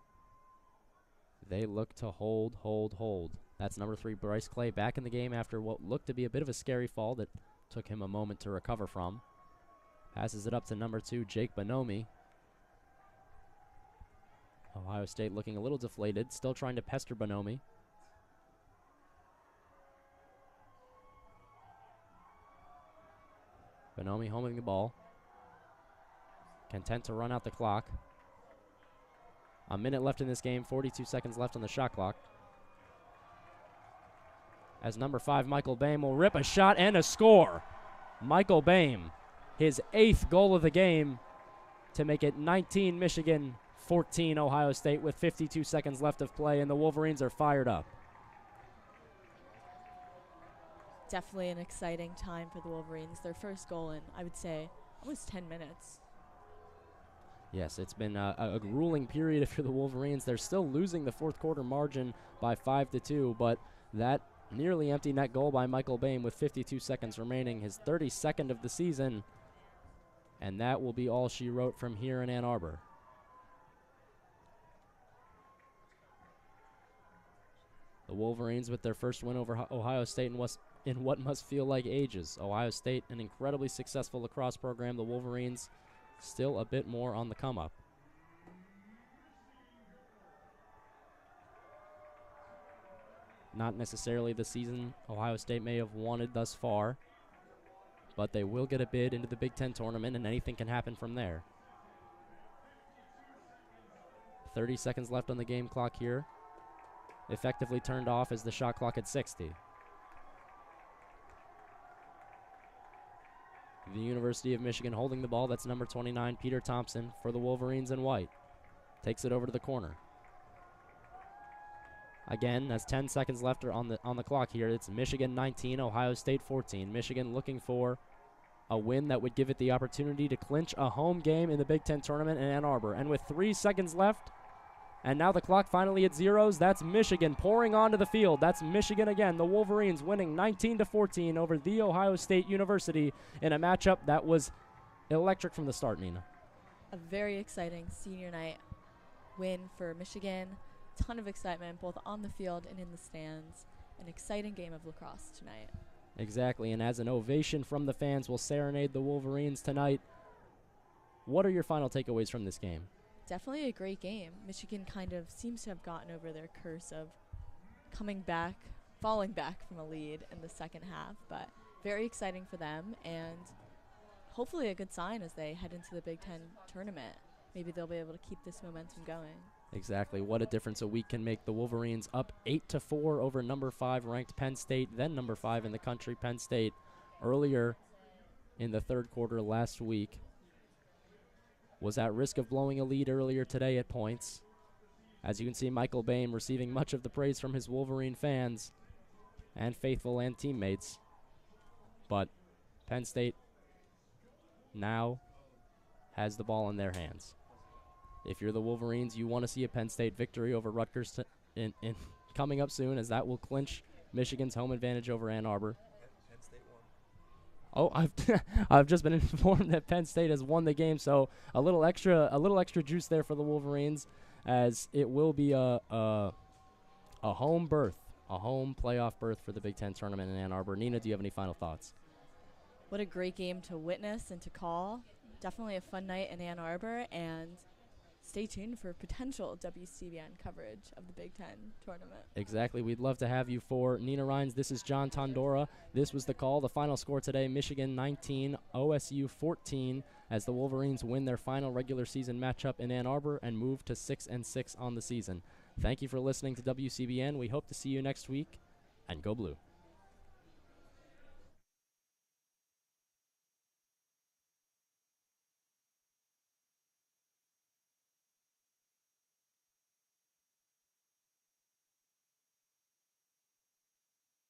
[SPEAKER 2] they look to hold. That's number 3, Bryce Clay, back in the game after what looked to be a bit of a scary fall that took him a moment to recover from. Passes it up to number 2, Jake Bonomi. Ohio State looking a little deflated, still trying to pester Bonomi. Bonomi homing the ball. Content to run out the clock. A minute left in this game, 42 seconds left on the shot clock. As number 5, Michael Boehm, will rip a shot and a score. Michael Boehm, his 8th goal of the game to make it 19 Michigan, 14 Ohio State with 52 seconds left of play, and the Wolverines are fired up.
[SPEAKER 3] Definitely an exciting time for the Wolverines. Their first goal in, I would say, almost 10 minutes.
[SPEAKER 2] Yes, it's been a grueling period for the Wolverines. They're still losing the fourth quarter margin by 5-2, but that nearly empty net goal by Michael Boehm with 52 seconds remaining, his 32nd of the season, and that will be all she wrote from here in Ann Arbor. The Wolverines with their first win over Ohio State in what must feel like ages. Ohio State, an incredibly successful lacrosse program. The Wolverines still a bit more on the come-up. Not necessarily the season Ohio State may have wanted thus far, but they will get a bid into the Big Ten tournament, and anything can happen from there. 30 seconds left on the game clock here. Effectively turned off as the shot clock at 60. The University of Michigan holding the ball. That's number 29, Peter Thompson, for the Wolverines in white. Takes it over to the corner. Again, that's 10 seconds left on the clock here. It's Michigan 19, Ohio State 14. Michigan looking for a win that would give it the opportunity to clinch a home game in the Big Ten tournament in Ann Arbor. And with 3 seconds left, and now the clock finally at zeros, that's Michigan pouring onto the field. That's Michigan again. The Wolverines winning 19-14 over The Ohio State University in a matchup that was electric from the start, Nina.
[SPEAKER 3] A very exciting senior night win for Michigan. Ton of excitement both on the field and in the stands. An exciting game of lacrosse tonight.
[SPEAKER 2] Exactly, and as an ovation from the fans will serenade the Wolverines tonight, what are your final takeaways from this game?
[SPEAKER 3] Definitely a great game. Michigan kind of seems to have gotten over their curse of falling back from a lead in the second half, but very exciting for them and hopefully a good sign as they head into the Big Ten tournament. Maybe they'll be able to keep this momentum going.
[SPEAKER 2] Exactly. What a difference a week can make. The Wolverines up 8-4 over number 5 ranked Penn State, then number 5 in the country, Penn State, earlier in the third quarter last week. Was at risk of blowing a lead earlier today at points. As you can see, Michael Boehm receiving much of the praise from his Wolverine fans and faithful and teammates. But Penn State now has the ball in their hands. If you're the Wolverines, you want to see a Penn State victory over Rutgers in coming up soon, as that will clinch Michigan's home advantage over Ann Arbor.
[SPEAKER 4] Penn State won.
[SPEAKER 2] Oh, I've just been informed that Penn State has won the game, so a little extra juice there for the Wolverines, as it will be a home playoff berth for the Big Ten tournament in Ann Arbor. Nina, do you have any final thoughts?
[SPEAKER 3] What a great game to witness and to call. Definitely a fun night in Ann Arbor, and stay tuned for potential WCBN coverage of the Big Ten tournament.
[SPEAKER 2] Exactly. We'd love to have you. For Nina Rhines, this is John Tondora. This was the call. The final score today, Michigan 19, OSU 14, as the Wolverines win their final regular season matchup in Ann Arbor and move to 6-6 on the season. Thank you for listening to WCBN. We hope to see you next week, and go Blue.